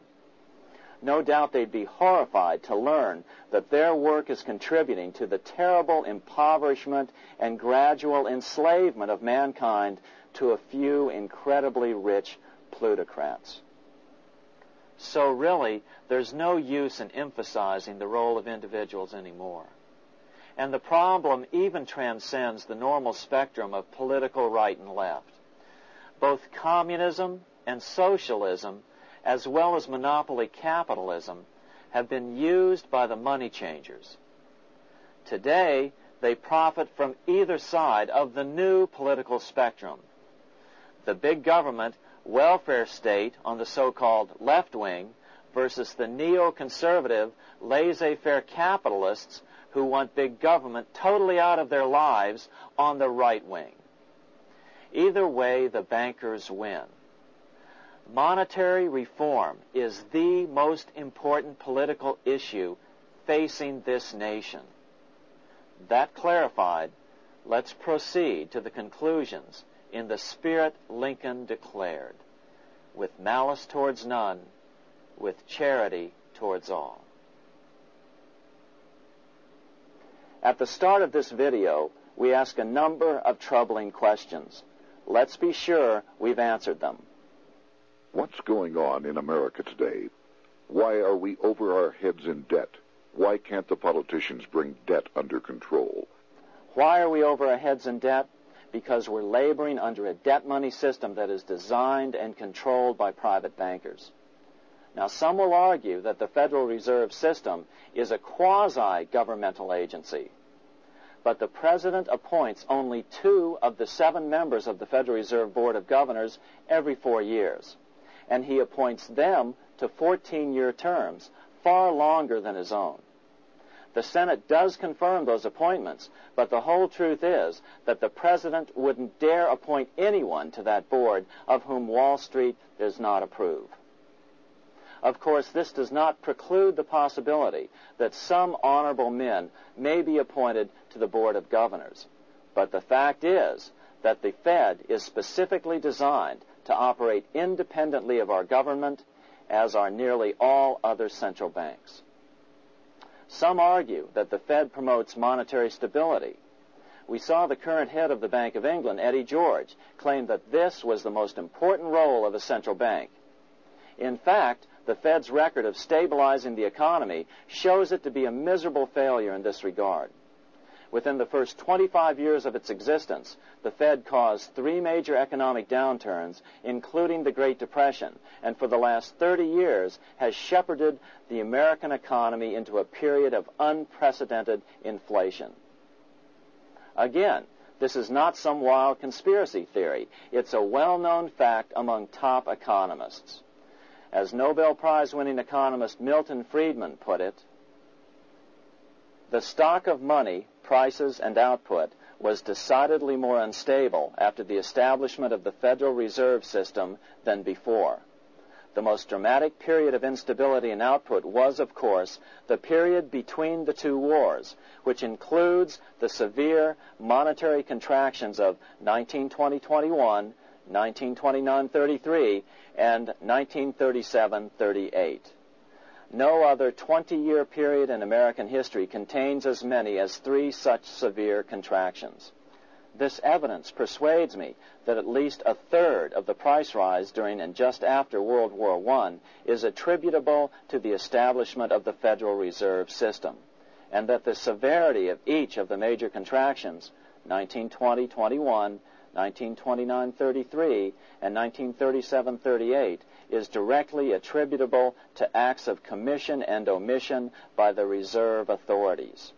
No doubt they'd be horrified to learn that their work is contributing to the terrible impoverishment and gradual enslavement of mankind to a few incredibly rich plutocrats. So really, there's no use in emphasizing the role of individuals anymore. And the problem even transcends the normal spectrum of political right and left. Both communism and socialism, as well as monopoly capitalism, have been used by the money changers. Today, they profit from either side of the new political spectrum. The big government, welfare state on the so-called left wing versus the neoconservative, laissez-faire capitalists who want big government totally out of their lives on the right wing. Either way, the bankers win. Monetary reform is the most important political issue facing this nation. That clarified, let's proceed to the conclusions in the spirit Lincoln declared, with malice towards none, with charity towards all. At the start of this video, we ask a number of troubling questions. Let's be sure we've answered them. What's going on in America today? Why are we over our heads in debt? Why can't the politicians bring debt under control? Why are we over our heads in debt? Because we're laboring under a debt money system that is designed and controlled by private bankers. Now, some will argue that the Federal Reserve System is a quasi-governmental agency. But the President appoints only 2 of the 7 members of the Federal Reserve Board of Governors every 4 years. And he appoints them to 14-year terms, far longer than his own. The Senate does confirm those appointments, but the whole truth is that the President wouldn't dare appoint anyone to that board of whom Wall Street does not approve. Of course, this does not preclude the possibility that some honorable men may be appointed to the Board of Governors. But the fact is that the Fed is specifically designed to operate independently of our government, as are nearly all other central banks. Some argue that the Fed promotes monetary stability. We saw the current head of the Bank of England, Eddie George, claim that this was the most important role of a central bank. In fact, the Fed's record of stabilizing the economy shows it to be a miserable failure in this regard. Within the first 25 years of its existence, the Fed caused 3 major economic downturns, including the Great Depression, and for the last 30 years has shepherded the American economy into a period of unprecedented inflation. Again, this is not some wild conspiracy theory. It's a well-known fact among top economists. As Nobel Prize-winning economist Milton Friedman put it, the stock of money, prices, and output was decidedly more unstable after the establishment of the Federal Reserve System than before. The most dramatic period of instability in output was, of course, the period between the 2 wars, which includes the severe monetary contractions of 1920-21, 1929-33, and 1937-38. No other 20-year period in American history contains as many as 3 such severe contractions. This evidence persuades me that at least a third of the price rise during and just after World War I is attributable to the establishment of the Federal Reserve System, and that the severity of each of the major contractions, 1920-21, 1929-33, and 1937-38, is directly attributable to acts of commission and omission by the reserve authorities.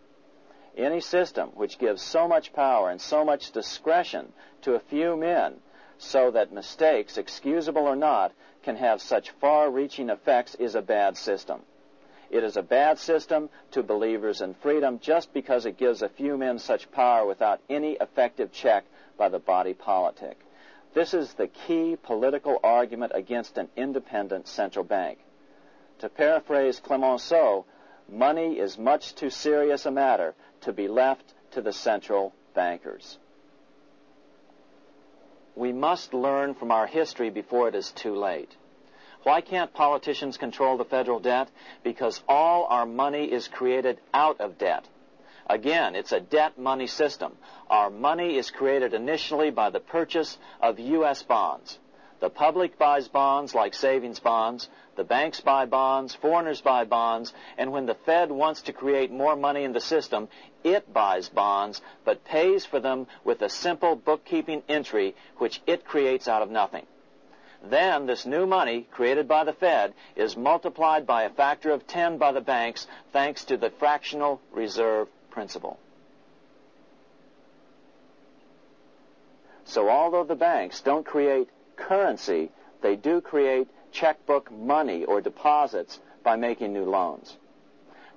Any system which gives so much power and so much discretion to a few men so that mistakes, excusable or not, can have such far-reaching effects is a bad system. It is a bad system to believers in freedom just because it gives a few men such power without any effective check by the body politic. This is the key political argument against an independent central bank. To paraphrase Clemenceau, money is much too serious a matter to be left to the central bankers. We must learn from our history before it is too late. Why can't politicians control the federal debt? Because all our money is created out of debt. Again, it's a debt money system. Our money is created initially by the purchase of U.S. bonds. The public buys bonds like savings bonds, the banks buy bonds, foreigners buy bonds, and when the Fed wants to create more money in the system, it buys bonds, but pays for them with a simple bookkeeping entry which it creates out of nothing. Then this new money created by the Fed is multiplied by a factor of 10 by the banks thanks to the fractional reserve principle. So although the banks don't create currency, they do create checkbook money or deposits by making new loans.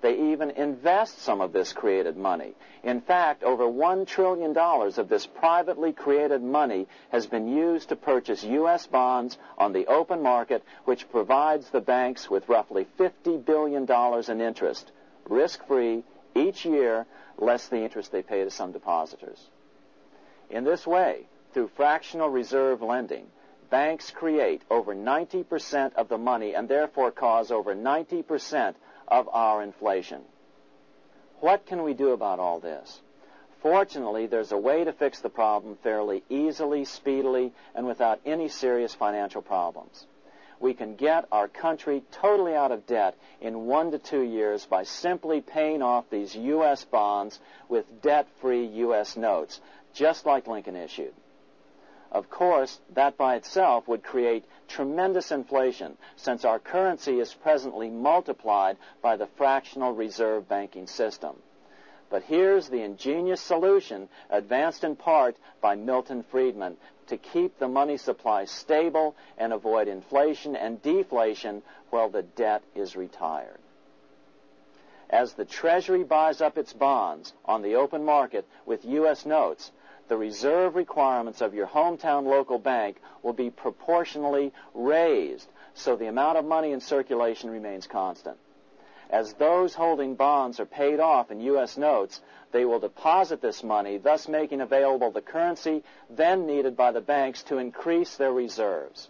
They even invest some of this created money. In fact, over $1 trillion of this privately created money has been used to purchase U.S. bonds on the open market, which provides the banks with roughly $50 billion in interest, risk-free, each year, less the interest they pay to some depositors. In this way, through fractional reserve lending, banks create over 90% of the money and therefore cause over 90% of our inflation. What can we do about all this? Fortunately, there's a way to fix the problem fairly easily, speedily, and without any serious financial problems. We can get our country totally out of debt in 1 to 2 years by simply paying off these U.S. bonds with debt-free U.S. notes, just like Lincoln issued. Of course, that by itself would create tremendous inflation, since our currency is presently multiplied by the fractional reserve banking system. But here's the ingenious solution, advanced in part by Milton Friedman, to keep the money supply stable and avoid inflation and deflation while the debt is retired. As the Treasury buys up its bonds on the open market with U.S. notes, the reserve requirements of your hometown local bank will be proportionally raised, so the amount of money in circulation remains constant. As those holding bonds are paid off in U.S. notes, they will deposit this money, thus making available the currency then needed by the banks to increase their reserves.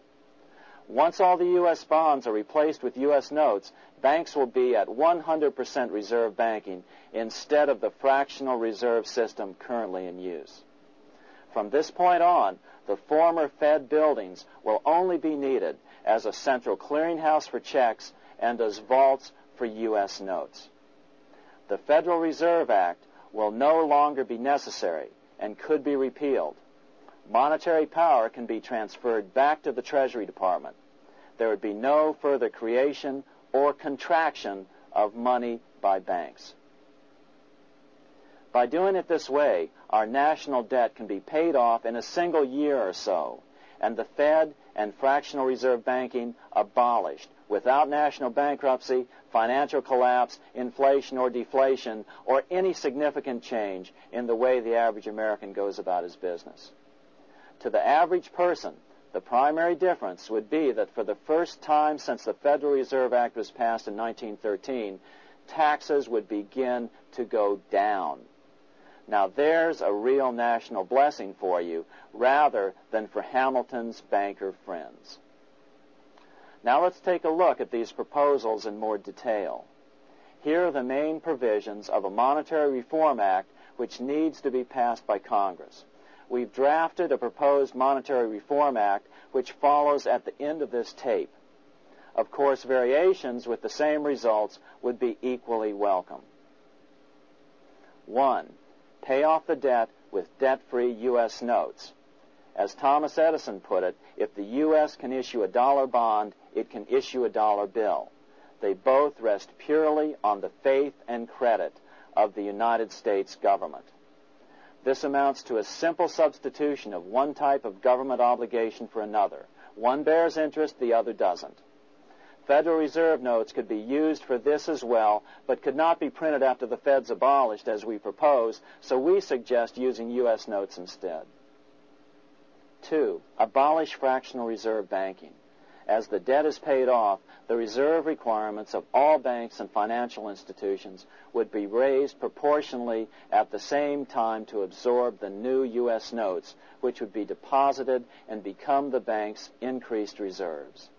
Once all the U.S. bonds are replaced with U.S. notes, banks will be at 100% reserve banking instead of the fractional reserve system currently in use. From this point on, the former Fed buildings will only be needed as a central clearinghouse for checks and as vaults for U.S. notes. The Federal Reserve Act will no longer be necessary and could be repealed. Monetary power can be transferred back to the Treasury Department. There would be no further creation or contraction of money by banks. By doing it this way, our national debt can be paid off in a single year or so, and the Fed and fractional reserve banking abolished without national bankruptcy, financial collapse, inflation or deflation, or any significant change in the way the average American goes about his business. To the average person, the primary difference would be that for the first time since the Federal Reserve Act was passed in 1913, taxes would begin to go down. Now there's a real national blessing for you, rather than for Hamilton's banker friends. Now let's take a look at these proposals in more detail. Here are the main provisions of a Monetary Reform Act which needs to be passed by Congress. We've drafted a proposed Monetary Reform Act which follows at the end of this tape. Of course, variations with the same results would be equally welcome. 1. Pay off the debt with debt-free U.S. notes. As Thomas Edison put it, if the U.S. can issue a dollar bond, it can issue a dollar bill. They both rest purely on the faith and credit of the United States government. This amounts to a simple substitution of one type of government obligation for another. One bears interest, the other doesn't. Federal Reserve notes could be used for this as well, but could not be printed after the Fed's abolished as we propose, so we suggest using U.S. notes instead. 2. Abolish fractional reserve banking. As the debt is paid off, the reserve requirements of all banks and financial institutions would be raised proportionally at the same time to absorb the new U.S. notes, which would be deposited and become the bank's increased reserves.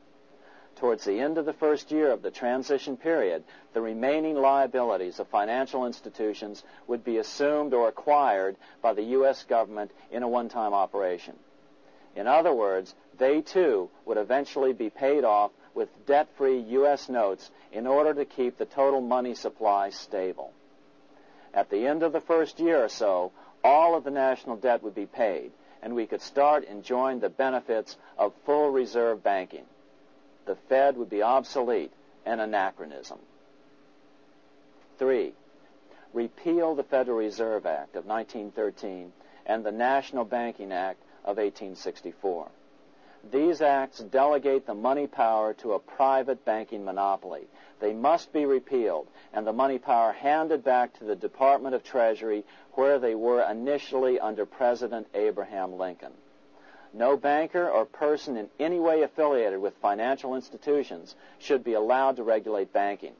Towards the end of the first year of the transition period, the remaining liabilities of financial institutions would be assumed or acquired by the U.S. government in a one-time operation. In other words, they too would eventually be paid off with debt-free U.S. notes in order to keep the total money supply stable. At the end of the first year or so, all of the national debt would be paid, and we could start enjoying the benefits of full reserve banking. The Fed would be obsolete, an anachronism. 3. Repeal the Federal Reserve Act of 1913 and the National Banking Act of 1864. These acts delegate the money power to a private banking monopoly. They must be repealed, and the money power handed back to the Department of Treasury, where they were initially under President Abraham Lincoln. No banker or person in any way affiliated with financial institutions should be allowed to regulate banking.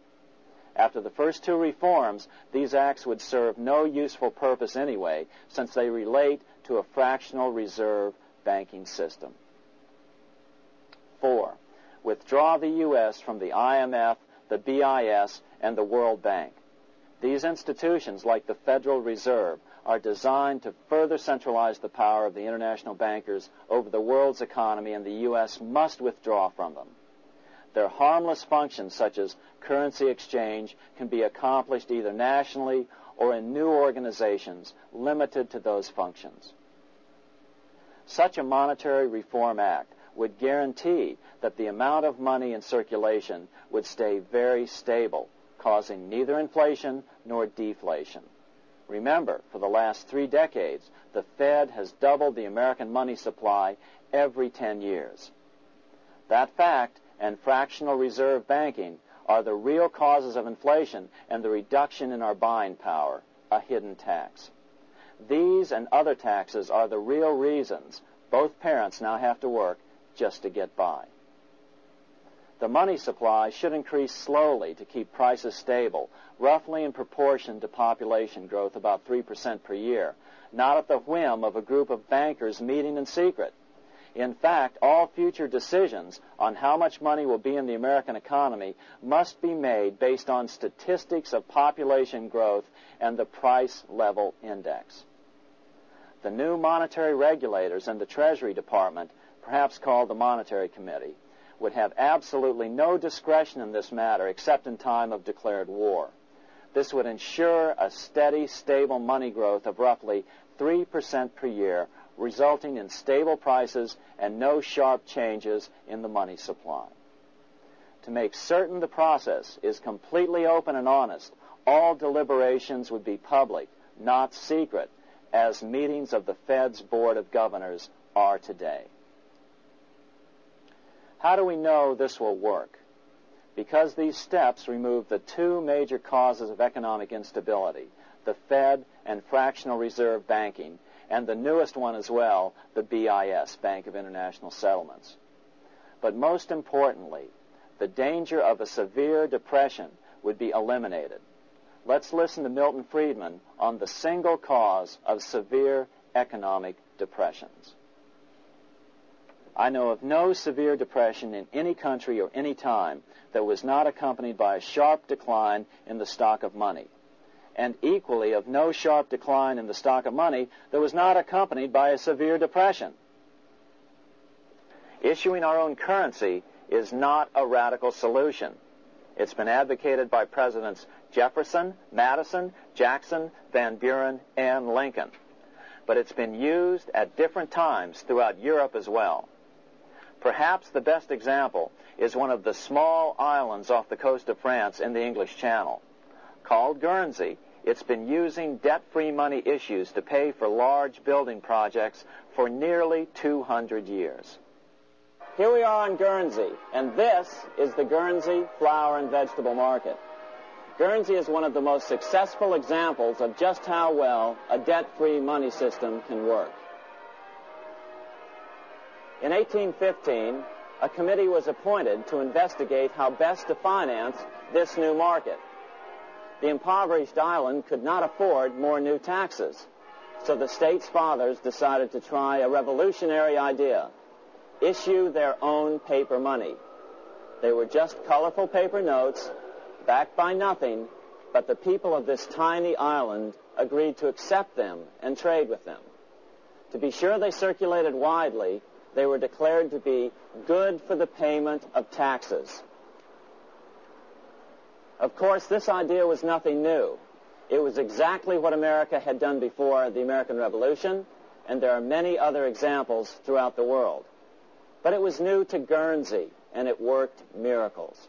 After the first two reforms, these acts would serve no useful purpose anyway, since they relate to a fractional reserve banking system. 4. Withdraw the U.S. from the IMF, the BIS, and the World Bank. These institutions, like the Federal Reserve, are designed to further centralize the power of the international bankers over the world's economy, and the U.S. must withdraw from them. Their harmless functions, such as currency exchange, can be accomplished either nationally or in new organizations limited to those functions. Such a monetary reform act would guarantee that the amount of money in circulation would stay very stable, causing neither inflation nor deflation. Remember, for the last 3 decades, the Fed has doubled the American money supply every 10 years. That fact and fractional reserve banking are the real causes of inflation and the reduction in our buying power, a hidden tax. These and other taxes are the real reasons both parents now have to work just to get by. The money supply should increase slowly to keep prices stable, roughly in proportion to population growth, about 3% per year, not at the whim of a group of bankers meeting in secret. In fact, all future decisions on how much money will be in the American economy must be made based on statistics of population growth and the price level index. The new monetary regulators and the Treasury Department, perhaps called the Monetary Committee, would have absolutely no discretion in this matter except in time of declared war. This would ensure a steady, stable money growth of roughly 3% per year, resulting in stable prices and no sharp changes in the money supply. To make certain the process is completely open and honest, all deliberations would be public, not secret, as meetings of the Fed's Board of Governors are today. How do we know this will work? Because these steps remove the 2 major causes of economic instability, the Fed and fractional reserve banking, and the newest one as well, the BIS, Bank of International Settlements. But most importantly, the danger of a severe depression would be eliminated. Let's listen to Milton Friedman on the single cause of severe economic depressions. I know of no severe depression in any country or any time that was not accompanied by a sharp decline in the stock of money, and equally of no sharp decline in the stock of money that was not accompanied by a severe depression. Issuing our own currency is not a radical solution. It's been advocated by Presidents Jefferson, Madison, Jackson, Van Buren, and Lincoln. But it's been used at different times throughout Europe as well. Perhaps the best example is one of the small islands off the coast of France in the English Channel. Called Guernsey, it's been using debt-free money issues to pay for large building projects for nearly 200 years. Here we are on Guernsey, and this is the Guernsey flower and vegetable market. Guernsey is one of the most successful examples of just how well a debt-free money system can work. In 1815, a committee was appointed to investigate how best to finance this new market. The impoverished island could not afford more new taxes, so the state's fathers decided to try a revolutionary idea: issue their own paper money. They were just colorful paper notes, backed by nothing, but the people of this tiny island agreed to accept them and trade with them. To be sure they circulated widely, they were declared to be good for the payment of taxes. Of course, this idea was nothing new. It was exactly what America had done before the American Revolution, and there are many other examples throughout the world. But it was new to Guernsey, and it worked miracles.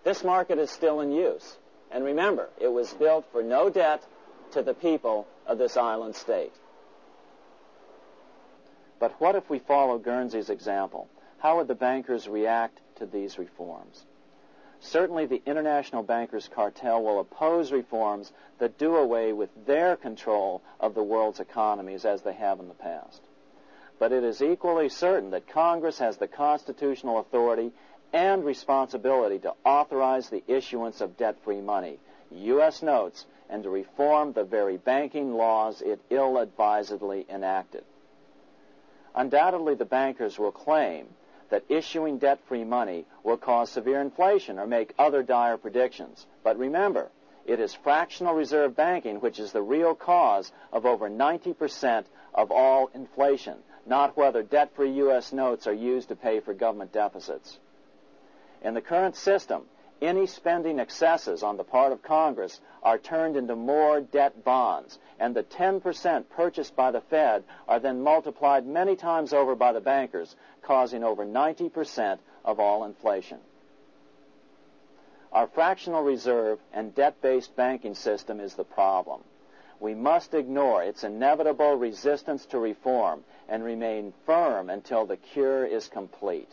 This market is still in use. And remember, it was built for no debt to the people of this island state. But what if we follow Guernsey's example? How would the bankers react to these reforms? Certainly the international bankers' cartel will oppose reforms that do away with their control of the world's economies as they have in the past. But it is equally certain that Congress has the constitutional authority and responsibility to authorize the issuance of debt-free money, U.S. notes, and to reform the very banking laws it ill-advisedly enacted. Undoubtedly, the bankers will claim that issuing debt-free money will cause severe inflation or make other dire predictions. But remember, it is fractional reserve banking which is the real cause of over 90% of all inflation, not whether debt-free U.S. notes are used to pay for government deficits. In the current system, any spending excesses on the part of Congress are turned into more debt bonds, and the 10% purchased by the Fed are then multiplied many times over by the bankers, causing over 90% of all inflation. Our fractional reserve and debt-based banking system is the problem. We must ignore its inevitable resistance to reform and remain firm until the cure is complete.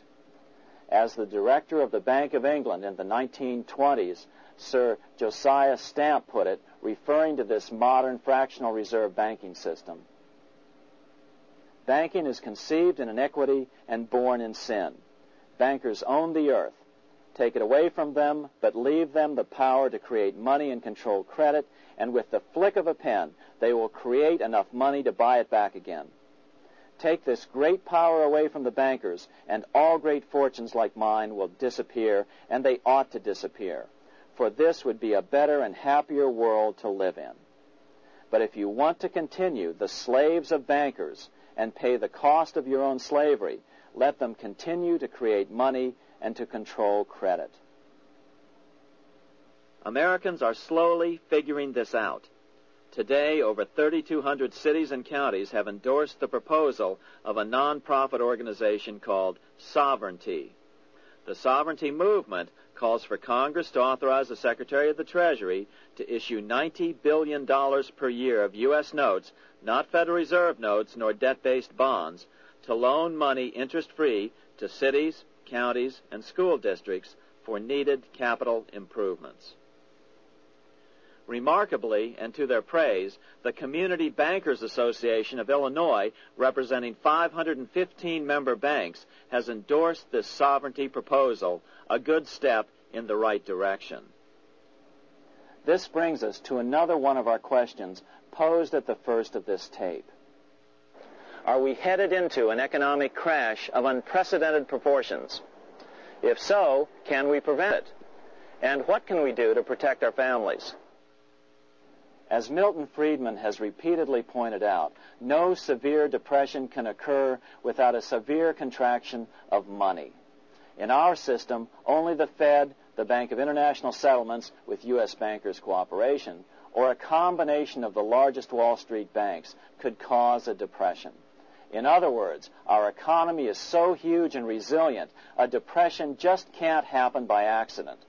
As the director of the Bank of England in the 1920s, Sir Josiah Stamp put it, referring to this modern fractional reserve banking system, banking is conceived in iniquity and born in sin. Bankers own the earth. Take it away from them, but leave them the power to create money and control credit, and with the flick of a pen, they will create enough money to buy it back again. Take this great power away from the bankers, and all great fortunes like mine will disappear, and they ought to disappear, for this would be a better and happier world to live in. But if you want to continue the slaves of bankers and pay the cost of your own slavery, let them continue to create money and to control credit. Americans are slowly figuring this out. Today, over 3,200 cities and counties have endorsed the proposal of a nonprofit organization called Sovereignty. The Sovereignty movement calls for Congress to authorize the Secretary of the Treasury to issue $90 billion per year of U.S. notes, not Federal Reserve notes nor debt-based bonds, to loan money interest-free to cities, counties, and school districts for needed capital improvements. Remarkably, and to their praise, the Community Bankers Association of Illinois, representing 515 member banks, has endorsed this sovereignty proposal, a good step in the right direction. This brings us to another one of our questions posed at the first of this tape. Are we headed into an economic crash of unprecedented proportions? If so, can we prevent it? And what can we do to protect our families? As Milton Friedman has repeatedly pointed out, no severe depression can occur without a severe contraction of money. In our system, only the Fed, the Bank of International Settlements, with U.S. bankers' cooperation, or a combination of the largest Wall Street banks could cause a depression. In other words, our economy is so huge and resilient, a depression just can't happen by accident.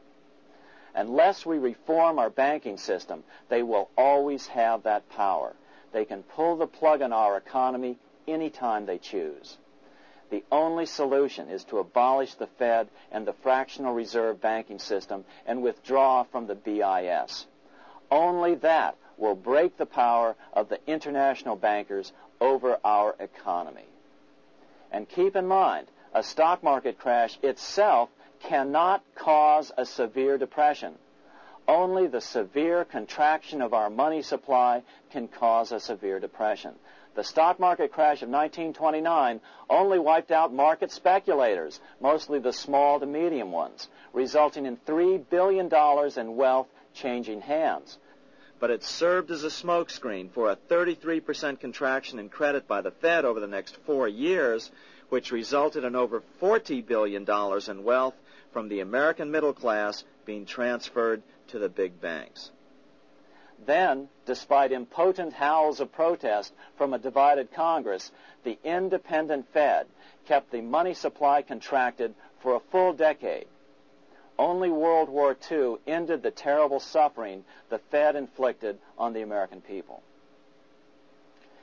Unless we reform our banking system, they will always have that power. They can pull the plug on our economy anytime they choose. The only solution is to abolish the Fed and the fractional reserve banking system and withdraw from the BIS. Only that will break the power of the international bankers over our economy. And keep in mind, a stock market crash itself cannot cause a severe depression. Only the severe contraction of our money supply can cause a severe depression. The stock market crash of 1929 only wiped out market speculators, mostly the small to medium ones, resulting in $3 billion in wealth changing hands. but it served as a smokescreen for a 33% contraction in credit by the Fed over the next 4 years, which resulted in over $40 billion in wealth from the American middle class being transferred to the big banks. Then, despite impotent howls of protest from a divided Congress, the independent Fed kept the money supply contracted for a full decade. Only World War II ended the terrible suffering the Fed inflicted on the American people.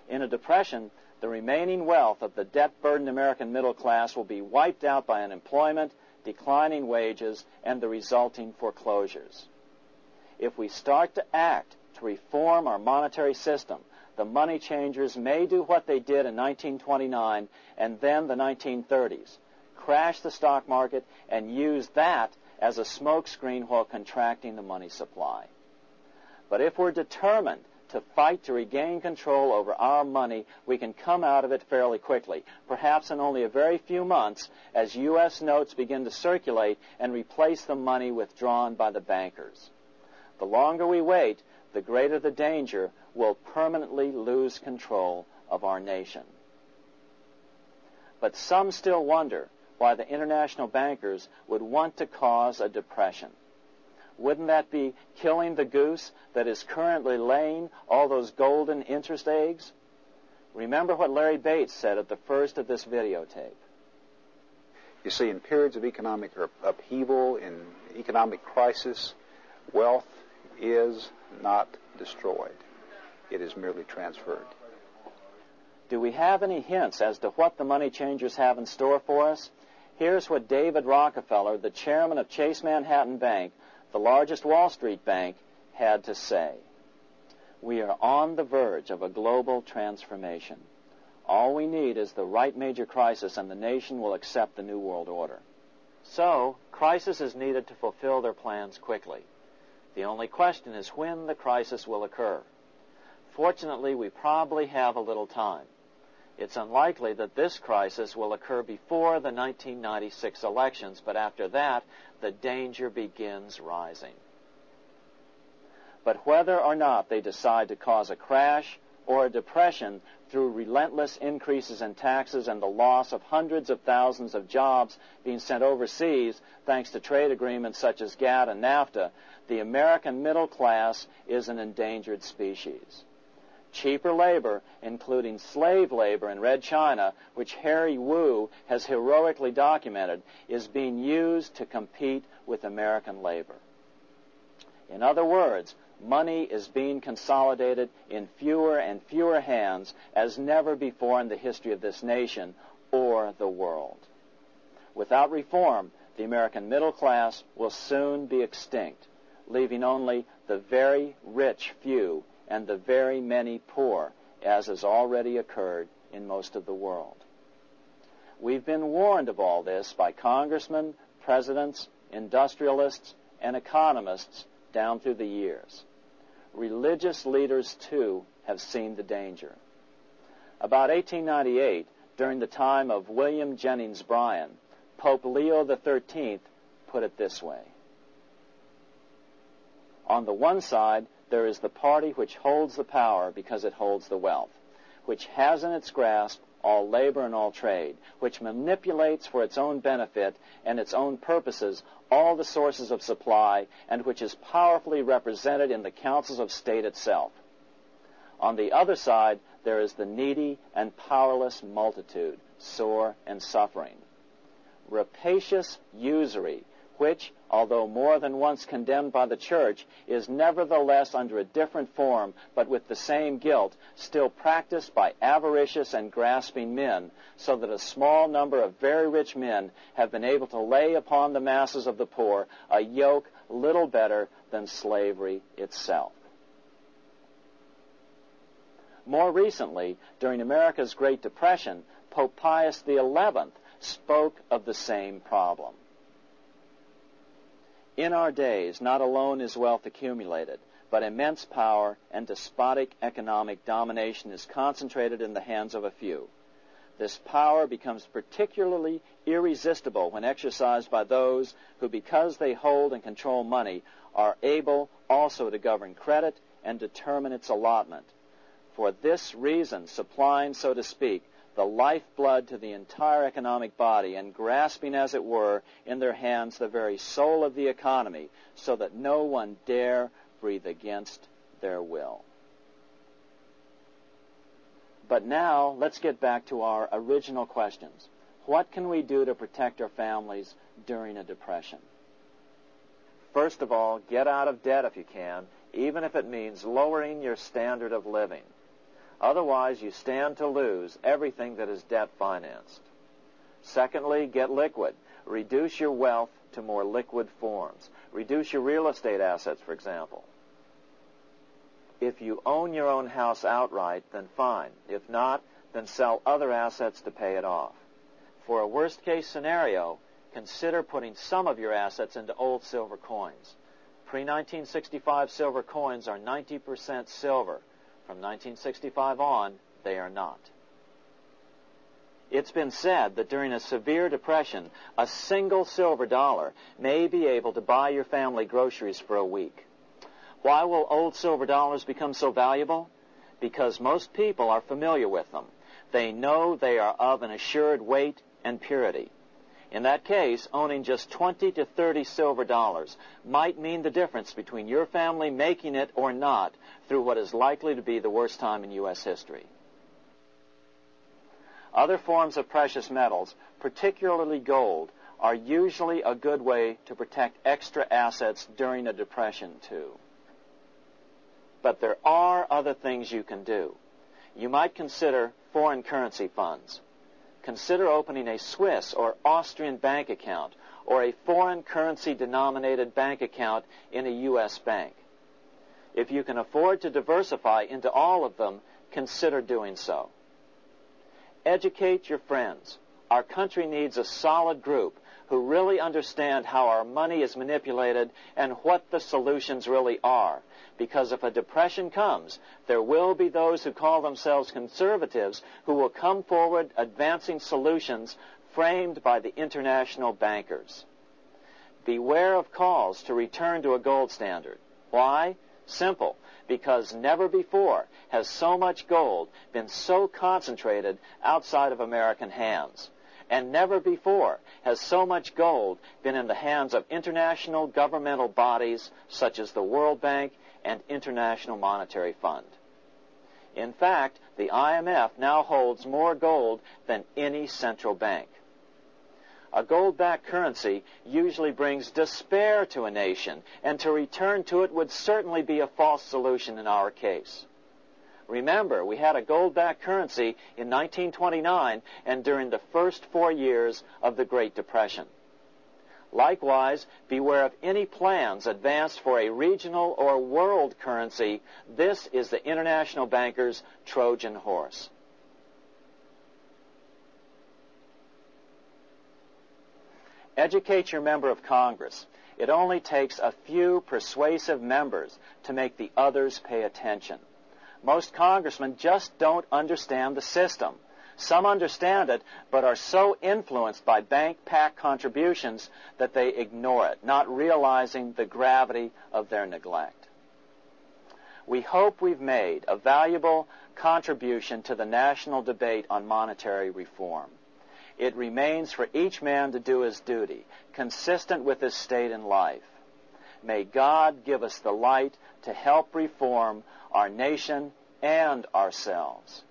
In a depression, the remaining wealth of the debt-burdened American middle class will be wiped out by unemployment, declining wages, and the resulting foreclosures. If we start to act to reform our monetary system, the money changers may do what they did in 1929 and then the 1930s, crash the stock market and use that as a smokescreen while contracting the money supply. But if we're determined to fight to regain control over our money, we can come out of it fairly quickly, perhaps in only a very few months, as U.S. notes begin to circulate and replace the money withdrawn by the bankers. The longer we wait, the greater the danger we'll permanently lose control of our nation. But some still wonder why the international bankers would want to cause a depression. Wouldn't that be killing the goose that is currently laying all those golden interest eggs? Remember what Larry Bates said at the first of this videotape. You see, in periods of economic upheaval, in economic crisis, wealth is not destroyed. It is merely transferred. Do we have any hints as to what the money changers have in store for us? Here's what David Rockefeller, the chairman of Chase Manhattan Bank, the largest Wall Street bank, had to say. We are on the verge of a global transformation. All we need is the right major crisis, and the nation will accept the New World Order. So, crisis is needed to fulfill their plans quickly. The only question is when the crisis will occur. Fortunately, we probably have a little time. It's unlikely that this crisis will occur before the 1996 elections, but after that, the danger begins rising. But whether or not they decide to cause a crash or a depression through relentless increases in taxes and the loss of hundreds of thousands of jobs being sent overseas thanks to trade agreements such as GATT and NAFTA, the American middle class is an endangered species. Cheaper labor, including slave labor in Red China, which Harry Wu has heroically documented, is being used to compete with American labor. In other words, money is being consolidated in fewer and fewer hands as never before in the history of this nation or the world. Without reform, the American middle class will soon be extinct, leaving only the very rich few and the very many poor, as has already occurred in most of the world. We've been warned of all this by congressmen, presidents, industrialists, and economists down through the years. Religious leaders, too, have seen the danger. About 1898, during the time of William Jennings Bryan, Pope Leo XIII put it this way. On the one side, there is the party which holds the power because it holds the wealth, which has in its grasp all labor and all trade, which manipulates for its own benefit and its own purposes all the sources of supply, and which is powerfully represented in the councils of state itself. On the other side, there is the needy and powerless multitude, sore and suffering. Rapacious usury, which, although more than once condemned by the Church, is nevertheless under a different form, but with the same guilt, still practiced by avaricious and grasping men, so that a small number of very rich men have been able to lay upon the masses of the poor a yoke little better than slavery itself. More recently, during America's Great Depression, Pope Pius XI spoke of the same problem. In our days, not alone is wealth accumulated, but immense power and despotic economic domination is concentrated in the hands of a few. This power becomes particularly irresistible when exercised by those who, because they hold and control money, are able also to govern credit and determine its allotment. For this reason, supplying, so to speak, the lifeblood to the entire economic body and grasping, as it were, in their hands the very soul of the economy, so that no one dare breathe against their will. But now, let's get back to our original questions. What can we do to protect our families during a depression? First of all, get out of debt if you can, even if it means lowering your standard of living. Otherwise, you stand to lose everything that is debt-financed. Secondly, get liquid. Reduce your wealth to more liquid forms. Reduce your real estate assets, for example. If you own your own house outright, then fine. If not, then sell other assets to pay it off. For a worst-case scenario, consider putting some of your assets into old silver coins. Pre-1965 silver coins are 90% silver. From 1965 on, they are not. It's been said that during a severe depression, a single silver dollar may be able to buy your family groceries for a week. Why will old silver dollars become so valuable? Because most people are familiar with them. They know they are of an assured weight and purity. In that case, owning just 20 to 30 silver dollars might mean the difference between your family making it or not through what is likely to be the worst time in U.S. history. Other forms of precious metals, particularly gold, are usually a good way to protect extra assets during a depression, too. But there are other things you can do. You might consider foreign currency funds. Consider opening a Swiss or Austrian bank account or a foreign currency-denominated bank account in a U.S. bank. If you can afford to diversify into all of them, consider doing so. Educate your friends. Our country needs a solid group who really understand how our money is manipulated and what the solutions really are. Because if a depression comes, there will be those who call themselves conservatives who will come forward advancing solutions framed by the international bankers. Beware of calls to return to a gold standard. Why? Simple. Because never before has so much gold been so concentrated outside of American hands. And never before has so much gold been in the hands of international governmental bodies such as the World Bank and International Monetary Fund. In fact, the IMF now holds more gold than any central bank. A gold-backed currency usually brings despair to a nation, and to return to it would certainly be a false solution in our case. Remember, we had a gold-backed currency in 1929 and during the first 4 years of the Great Depression. Likewise, beware of any plans advanced for a regional or world currency. This is the international bankers' Trojan horse. Educate your member of Congress. It only takes a few persuasive members to make the others pay attention. Most congressmen just don't understand the system. Some understand it, but are so influenced by bank PAC contributions that they ignore it, not realizing the gravity of their neglect. We hope we've made a valuable contribution to the national debate on monetary reform. It remains for each man to do his duty, consistent with his state in life. May God give us the light to help reform our nation and ourselves.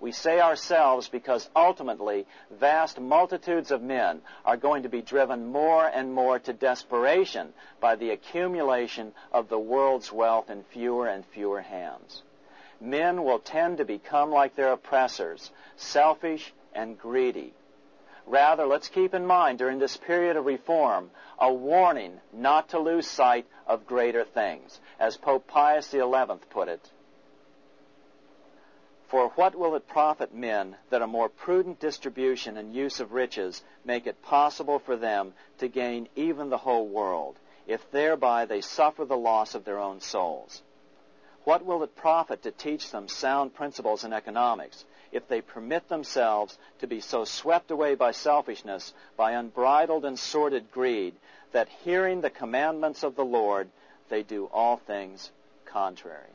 We say ourselves because ultimately vast multitudes of men are going to be driven more and more to desperation by the accumulation of the world's wealth in fewer and fewer hands. Men will tend to become like their oppressors, selfish and greedy. Rather, let's keep in mind during this period of reform a warning not to lose sight of greater things, as Pope Pius XI put it. For what will it profit men that a more prudent distribution and use of riches make it possible for them to gain even the whole world, if thereby they suffer the loss of their own souls? What will it profit to teach them sound principles in economics, if they permit themselves to be so swept away by selfishness, by unbridled and sordid greed, that hearing the commandments of the Lord, they do all things contrary?